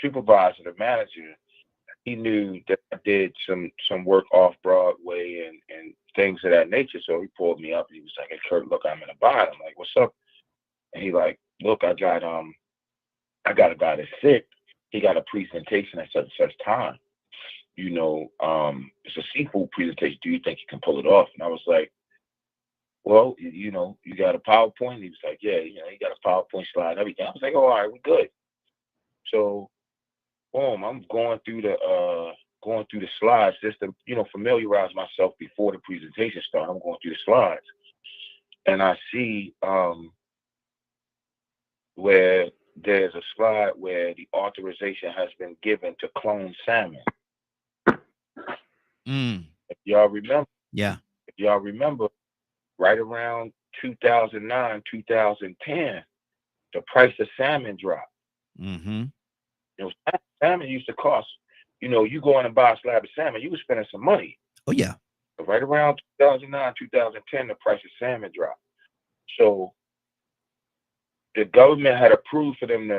supervisor, the manager, he knew that I did some work off Broadway and things of that nature. So he pulled me up and he was like, "Hey, Kurt, look, I'm in a bind." I'm like, "What's up?" And he like, "Look, I got a guy that's sick. He got a presentation at such and such time. You know, it's a seafood presentation. Do you think you can pull it off?" And I was like, "Well, you know, you got a PowerPoint?" And he was like, "Yeah, you know, you got a PowerPoint slide and everything." I was like, "Oh, all right, we're good." So, boom, I'm going through the slides just to, you know, familiarize myself before the presentation started. I'm going through the slides, and I see where there's a slide where the authorization has been given to clone salmon. If y'all remember, right around 2009, 2010, the price of salmon dropped. You know, salmon used to cost, you know, you go in and buy a slab of salmon, you were spending some money. Oh, yeah. But right around 2009, 2010, the price of salmon dropped. So the government had approved for them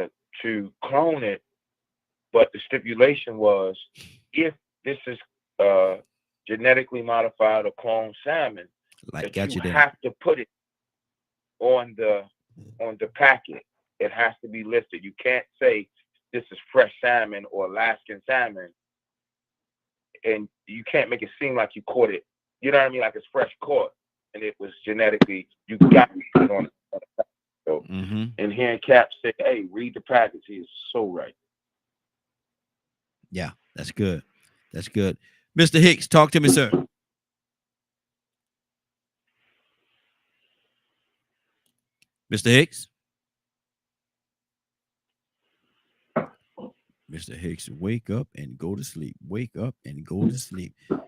to clone it, but the stipulation was, if this is genetically modified or cloned salmon, like that you have to put it on the packet. It has to be listed. You can't say this is fresh salmon or Alaskan salmon, and you can't make it seem like you caught it. You know what I mean? Like it's fresh caught, and it was genetically. You got to put it on the packet. So, and hearing Cap say, "Hey, read the package," he is so right. Yeah, that's good. That's good. Mr. Hicks, talk to me, sir. Mr. Hicks? Mr. Hicks, wake up and go to sleep. Wake up and go to sleep. Let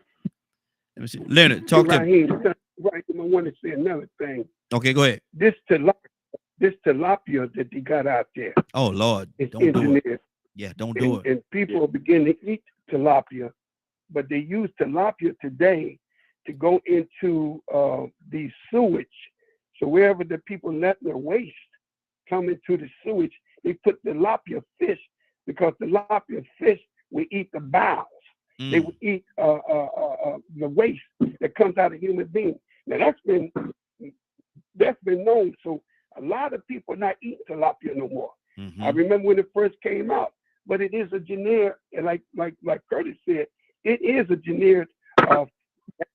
me see. Leonard, talk to me. Right, I want to say another thing. Okay, go ahead. This tilapia that they got out there. Oh, Lord. Don't do it. Yeah, don't do it. And people begin to eat tilapia, but they use tilapia today to go into the sewage. So wherever the people let their waste come into the sewage, they put tilapia fish, because tilapia fish will eat the bowels. They will eat the waste that comes out of human beings. Now that's been known. So a lot of people are not eating tilapia no more. I remember when it first came out, but it is a generic, and like Curtis said, it is a generic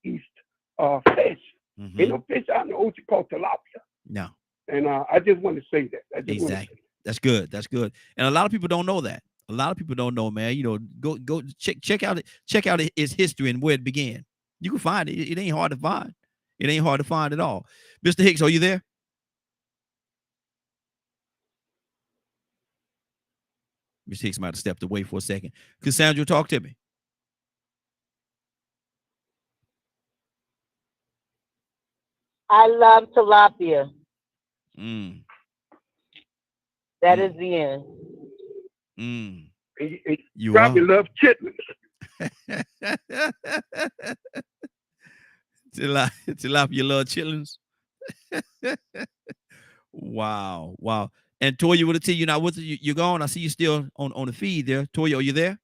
east fish. Ain't no fish out in the ocean called tilapia. No. And I just want to say that. Exactly. That's good. That's good. And a lot of people don't know that. A lot of people don't know, man. You know, go check out its history and where it began. You can find it. It ain't hard to find. It ain't hard to find at all. Mr. Hicks, are you there? me take somebody stepped away for a second. Cassandra, talk to me. I love tilapia. That is the end. You probably love chitlins. Tilapia love chitlins. Wow. And Toya with a T, you're not with us. You're gone. I see you still on the feed there. Toya, are you there?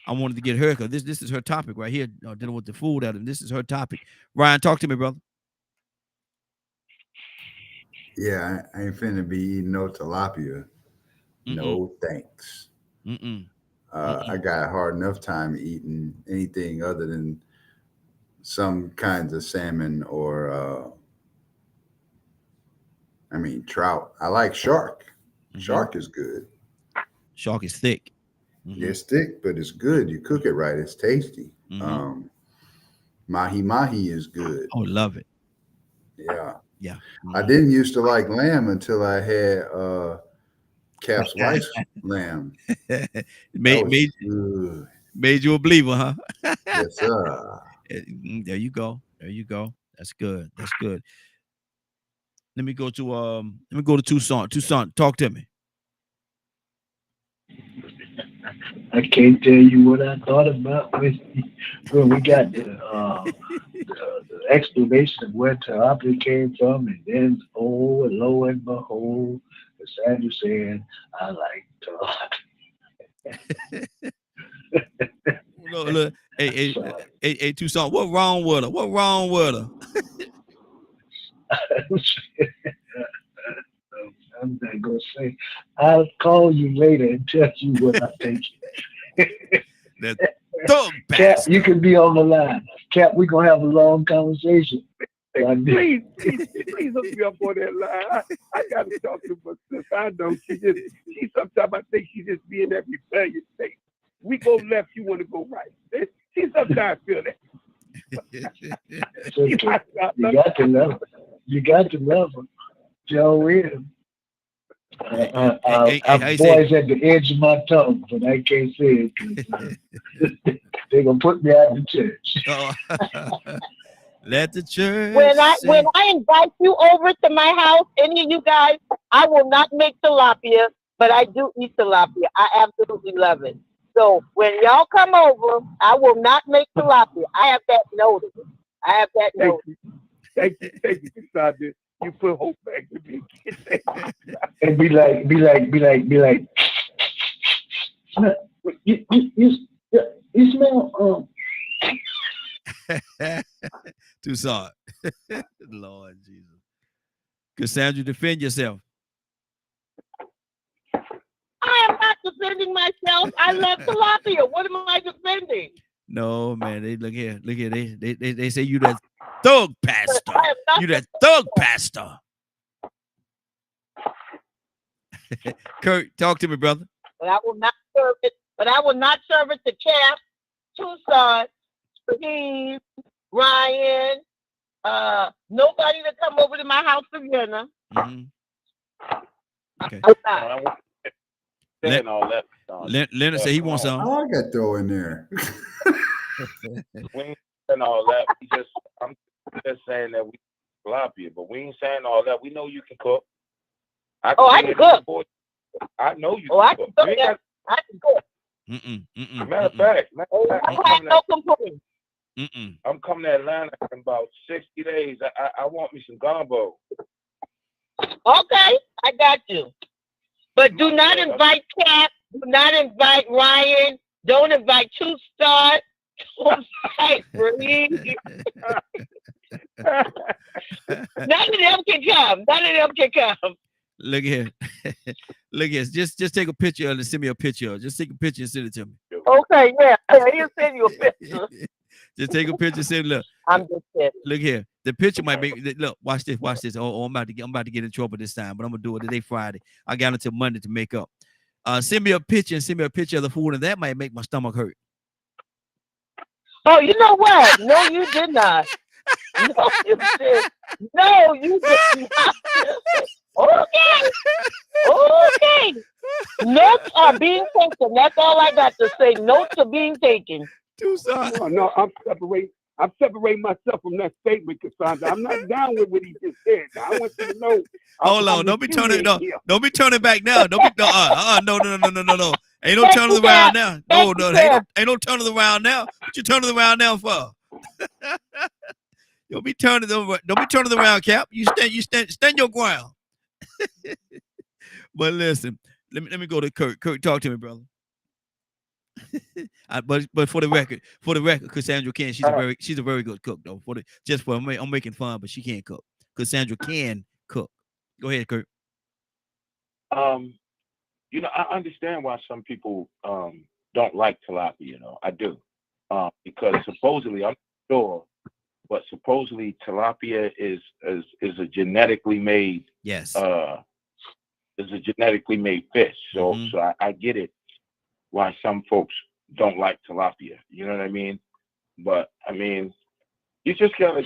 I wanted to get her because this is her topic right here, dealing with the food out of this is her topic. Ryan, talk to me, brother. Yeah, I ain't finna be eating no tilapia. No thanks. I got a hard enough time eating anything other than some kinds of salmon or trout. I like shark. Shark is good. Shark is thick. It's thick, but it's good. You cook it right, it's tasty. Mahi is good. Oh, love it. Yeah. I didn't used to like lamb until I had Cap's wife's lamb. Made you a believer, huh? Yes, sir. There you go. That's good. Let me go to Tucson. Tucson, talk to me. I can't tell you what I thought about when we got the explanation of where tilapia came from, and then lo and behold, Cassandra saying I like tilapia. Look, hey, Tucson, what wrong with her? I'm not gonna say. I'll call you later and tell you what I think. Cap, you can be on the line. Cap, we're gonna have a long conversation. Please hook me up on that line. I gotta talk to my sister. I know she sometimes I think she just be in that rebellious state. We go left, you want to go right. She sometimes feel that. You got to love her. You got to love her. Joe Williams. Boys at the edge of my tongue, but I can't say it. They're gonna put me out of the church. Let the church. When I invite you over to my house, any of you guys, I will not make tilapia, but I do eat tilapia. I absolutely love it. So when y'all come over, I will not make tilapia. I have that noted. Thank you, Cassandra. You put hope back to me. And be like. You smell. Tucson. Lord Jesus. Cassandra, defend yourself. I am not defending myself. I love tilapia. What am I defending? No, man. Look here. They say you that thug pastor. You that thug pastor. Kurt, talk to me, brother. But I will not serve it. But I will not serve it to Cap, Tucson, Steve, Ryan, nobody to come over to my house for dinner. Okay. Leonard said he wants some. Oh, I got throw in there. We ain't saying all that. I'm just saying that we tilapia, but we ain't saying all that. We know you can cook. I can cook. I know you can cook. I can cook. Matter of fact, I'm coming to Atlanta in about 60 days. I want me some gumbo. Okay, I got you. But do not invite Cap. Do not invite Ryan. Don't invite Two Star. Don't invite Bree. None of them can come. Look here. Look here. Just take a picture and send me a picture. Just take a picture and send it to me. Okay, yeah. He'll send you a picture. Just take a picture and send. Look. I'm just kidding. Look here. The picture might be. Look, watch this. Oh, I'm about to get in trouble this time, but I'm gonna do it today, Friday. I got until Monday to make up. Send me a picture and send me a picture of the food, and that might make my stomach hurt. Oh, you know what? No, you did not. No, you did. No, you did not. Okay. Okay. Notes are being taken. That's all I got to say. Notes are being taken. No, I'm separating myself from that statement, Cassandra. I'm not down with what he just said. Now, I want you to know. Hold on, don't be turning back now. Don't be no. Ain't no turning around now. Ain't no turning around now. What you turning around now for? Don't be turning around, Cap. You stand your ground. But listen, let me go to Kurt. Kurt, talk to me, brother. But for the record, Cassandra can. She's a very good cook though. I'm making fun, but she can't cook. Cassandra can cook. Go ahead, Kurt. You know, I understand why some people don't like tilapia. You know, I do, because supposedly, I'm not sure, but supposedly tilapia is a genetically made is a genetically made fish. So I get it why some folks don't like tilapia. You know what I mean? But I mean, you just gotta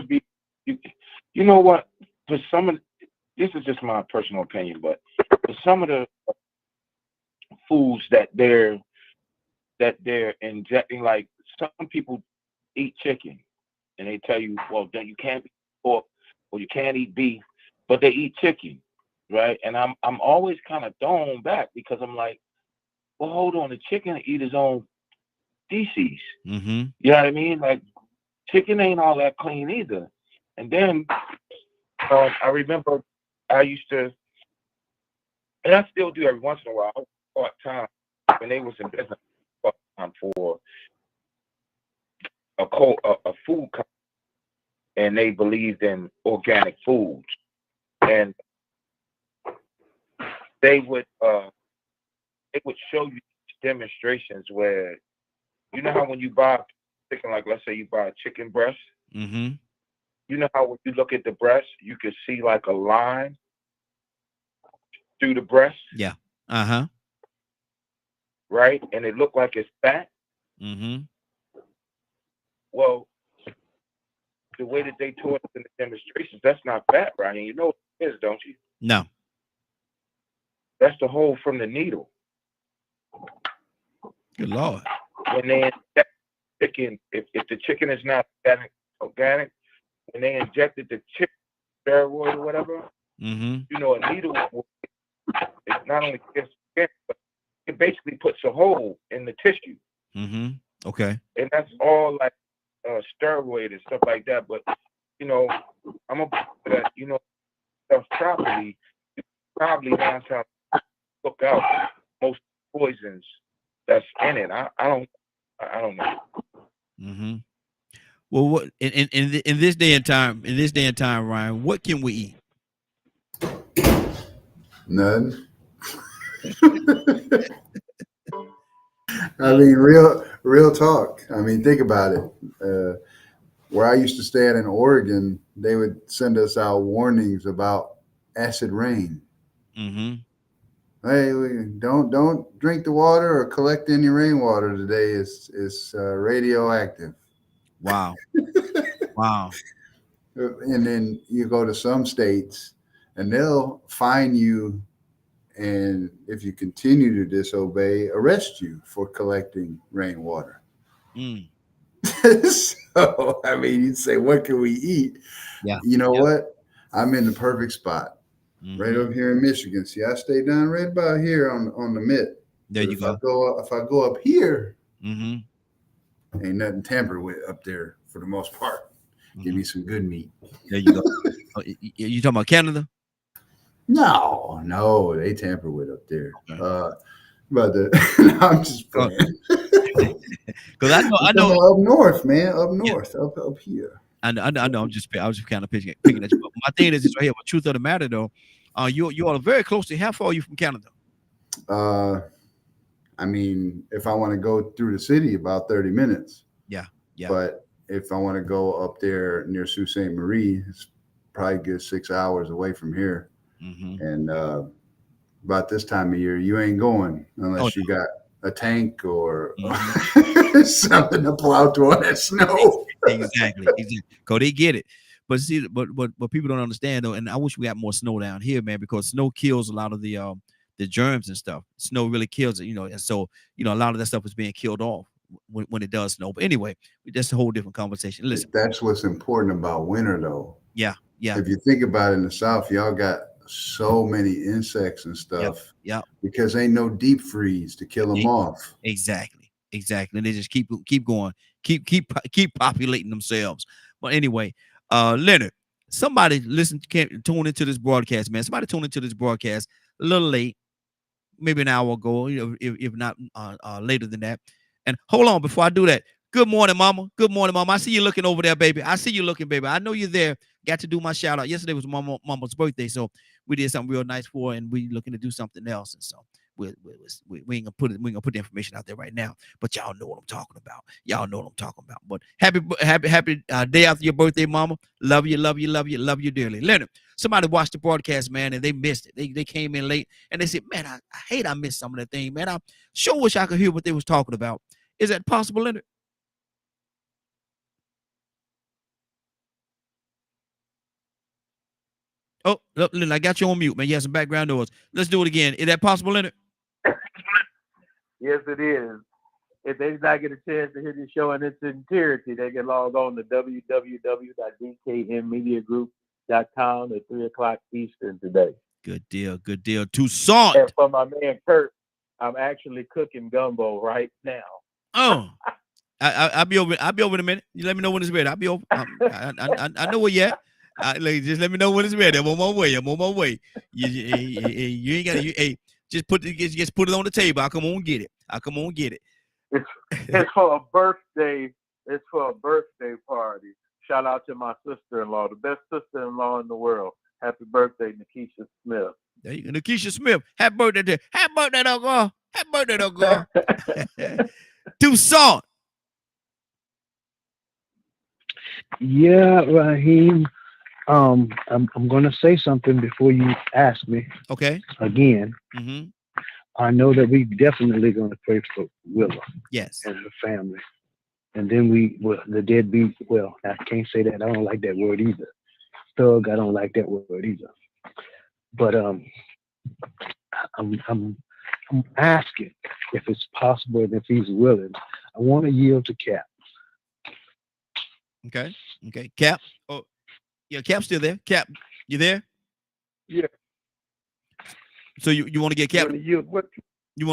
be you know what? For some of this is just my personal opinion, but for some of the foods that they're injecting, like some people eat chicken and they tell you, well, then you can't eat pork or you can't eat beef, but they eat chicken, right? And I'm always kind of thrown back because I'm like, well, hold on, the chicken eat his own feces. Mm-hmm. You know what I mean? Like chicken ain't all that clean either. And then I remember I used to, and I still do every once in a while, part-time when they was in business part-time for a food company, and they believed in organic foods, and they would show you demonstrations where, you know how when you buy chicken, like let's say you buy a chicken breast, you know how when you look at the breast, you can see like a line through the breast. Yeah. Right, and it looked like it's fat. Well, the way that they taught us in the demonstrations, that's not fat, Ryan. You know what it is, don't you? No. That's the hole from the needle. Good Lord. When they inject chicken, if the chicken is not organic, when they injected the chicken steroid or whatever, you know, a needle it not only gets skin, but it basically puts a hole in the tissue. Okay. And that's all like steroid and stuff like that. But you know, I'm gonna put that, you know, stuff properly. You probably down to look out most poisons that's in it. I don't know. Well, what in this day and time, Ryan, what can we eat? None. I mean, real talk. I mean, think about it. Where I used to stay at in Oregon, they would send us out warnings about acid rain. Hey, don't drink the water or collect any rainwater today. It's radioactive. Wow. Wow. And then you go to some states and they'll fine you, and if you continue to disobey, arrest you for collecting rainwater. So, I mean, you'd say, what can we eat? Yeah. You know what? I'm in the perfect spot. Right up here in Michigan. See, I stay down right about here on the mid. There you go. If I go up here, ain't nothing tampered with up there for the most part. Give me some good meat. There you go. You talking about Canada? No, they tamper with up there. But I'm just playing. Because I know up north, man, up north, up here. I know. I was just kind of picking at you. But my thing is right here. But truth of the matter, though, you are very close to. How far are you from Canada? I mean, if I want to go through the city, about 30 minutes. Yeah. But if I want to go up there near Sault Ste. Marie, it's probably a good 6 hours away from here. And about this time of year, you ain't going unless you got a tank or something to plow through all that snow. Exactly. Because they get it. But see, but people don't understand though, and I wish we got more snow down here, man, because snow kills a lot of the germs and stuff. Snow really kills it, and so a lot of that stuff is being killed off when it does snow. But anyway, that's a whole different conversation. Listen, that's what's important about winter, though. Yeah. If you think about it, in the South, y'all got so many insects and stuff. Yeah. Because ain't no deep freeze to kill them off. Exactly. And they just keep going, keep populating themselves. But anyway, Leonard, somebody tune into this broadcast, man. Somebody tune into this broadcast a little late, maybe an hour ago, if not later than that. And hold on, before I do that, good morning, mama. Good morning, mama. I see you looking over there, baby. I see you looking, baby. I know you're there. Got to do my shout out. Yesterday was mama's birthday, so we did something real nice for her, and we looking to do something else. And so we ain't gonna put the information out there right now, but y'all know what I'm talking about. But happy day after your birthday, mama. Love you dearly. Leonard, somebody watched the broadcast, man, and they missed it. They came in late and they said, man, I hate I missed some of that thing, man. I sure wish I could hear what they was talking about. Is that possible, Leonard? Oh, Leonard, I got you on mute, man. You have some background noise. Let's do it again. Is that possible, Leonard? Yes, it is. If they did not get a chance to hear the show in its entirety, they can log on to www.dkmmediagroup.com at 3:00 Eastern today. Good deal. Toussaint. And for my man Kurt, I'm actually cooking gumbo right now. Oh, I'll be over in a minute. You let me know when it's ready. I'll be over. I know where you at. Just let me know when it's ready. I'm on my way. You ain't got to. Just put it on the table. I'll come on and get it. It's for a birthday. It's for a birthday party. Shout out to my sister-in-law, the best sister-in-law in the world. Happy birthday, Nikisha Smith. There you go, Nikisha Smith. Happy birthday to Happy birthday, girl. Happy birthday, girl. Toussaint. Yeah, Raheem. I'm gonna say something before you ask me. Okay. Again. Mm-hmm. I know that we definitely gonna pray for Willa. Yes. And her family. And then the deadbeat. Well, I can't say that. I don't like that word either. Thug. I don't like that word either. But I'm asking if it's possible and if he's willing. I want to yield to Cap. Okay. Cap. Oh, yeah. Cap's still there. Cap, you there? Yeah. So you want to get Cap? You want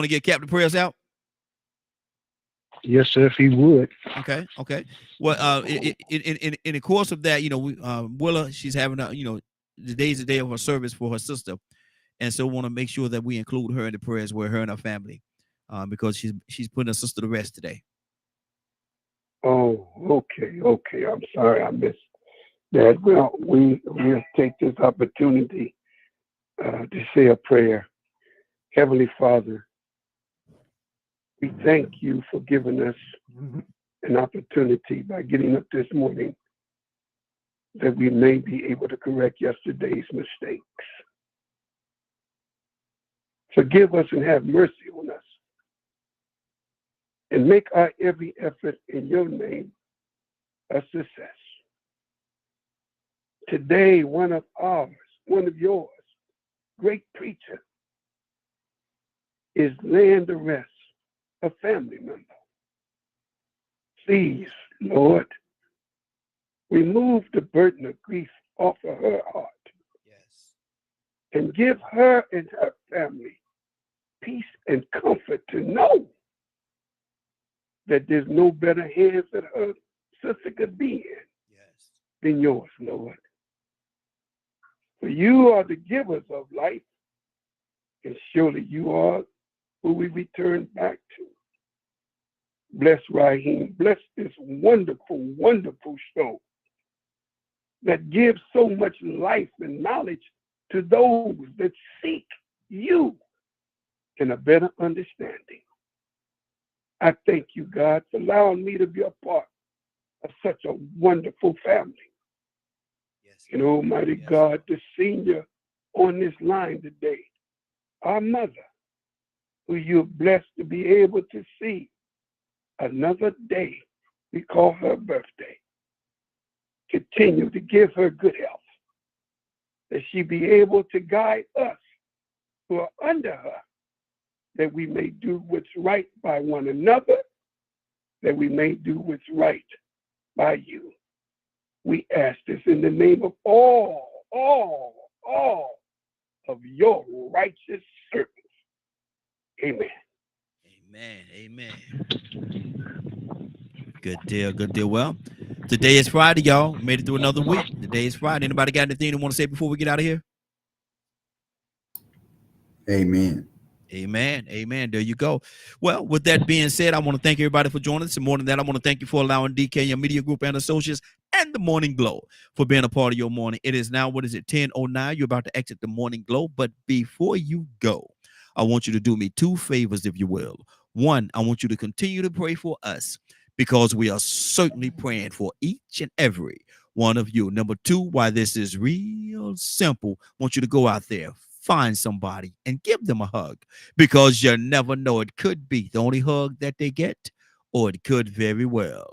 to get Cap to pray us out? Yes, sir. If he would. Okay. Well, in the course of that, Willa, she's having today's the day of her service for her sister, and so want to make sure that we include her in the prayers with her and her family, because she's putting her sister to rest today. Oh, okay. I'm sorry I missed that. Well, we'll take this opportunity to say a prayer. Heavenly Father, we thank you for giving us an opportunity by getting up this morning that we may be able to correct yesterday's mistakes. Forgive us and have mercy on us. And make our every effort in your name a success. Today, one of yours, great preacher, is laying to rest a family member. Please, Lord, remove the burden of grief off of her heart. Yes. And give her and her family peace and comfort to know that there's no better hands that her sister could be in than yours, Lord. For you are the givers of life, and surely you are who we return back to. Bless Raheem. Bless this wonderful, wonderful show that gives so much life and knowledge to those that seek you in a better understanding. I thank you, God, for allowing me to be a part of such a wonderful family. Yes. And Almighty God, the senior on this line today, our mother, who you're blessed to be able to see another day. We call her birthday. continue to give her good health, that she be able to guide us who are under her, that we may do what's right by one another, that we may do what's right by you. We ask this in the name of all of your righteous servants. Amen. Amen. Good deal. Well, today is Friday, y'all. Made it through another week. Today is Friday. Anybody got anything they want to say before we get out of here? Amen. There you go. Well, with that being said, I want to thank everybody for joining us. And more than that, I want to thank you for allowing DK Media Group and Associates and the Morning Glow for being a part of your morning. It is now, 10:09. You're about to exit the Morning Glow. But before you go, I want you to do me two favors, if you will. One, I want you to continue to pray for us because we are certainly praying for each and every one of you. Number two, why this is real simple, I want you to go out there, find somebody and give them a hug because you never know. It could be the only hug that they get, or it could very well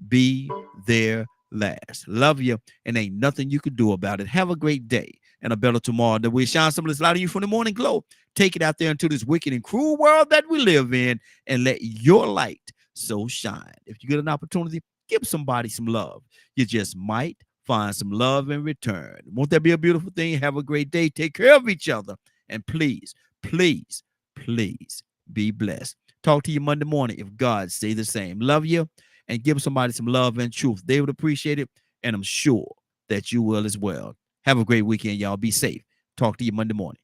be their last. Love you, and ain't nothing you can do about it. Have a great day and a better tomorrow. That we shine some of this light of you from the Morning Glow. Take it out there into this wicked and cruel world that we live in and let your light so shine. If you get an opportunity, give somebody some love. You just might find some love in return. Won't that be a beautiful thing? Have a great day. Take care of each other. And please, please, please be blessed. Talk to you Monday morning if God say the same. Love you, and give somebody some love and truth. They would appreciate it, and I'm sure that you will as well. Have a great weekend, y'all. Be safe. Talk to you Monday morning.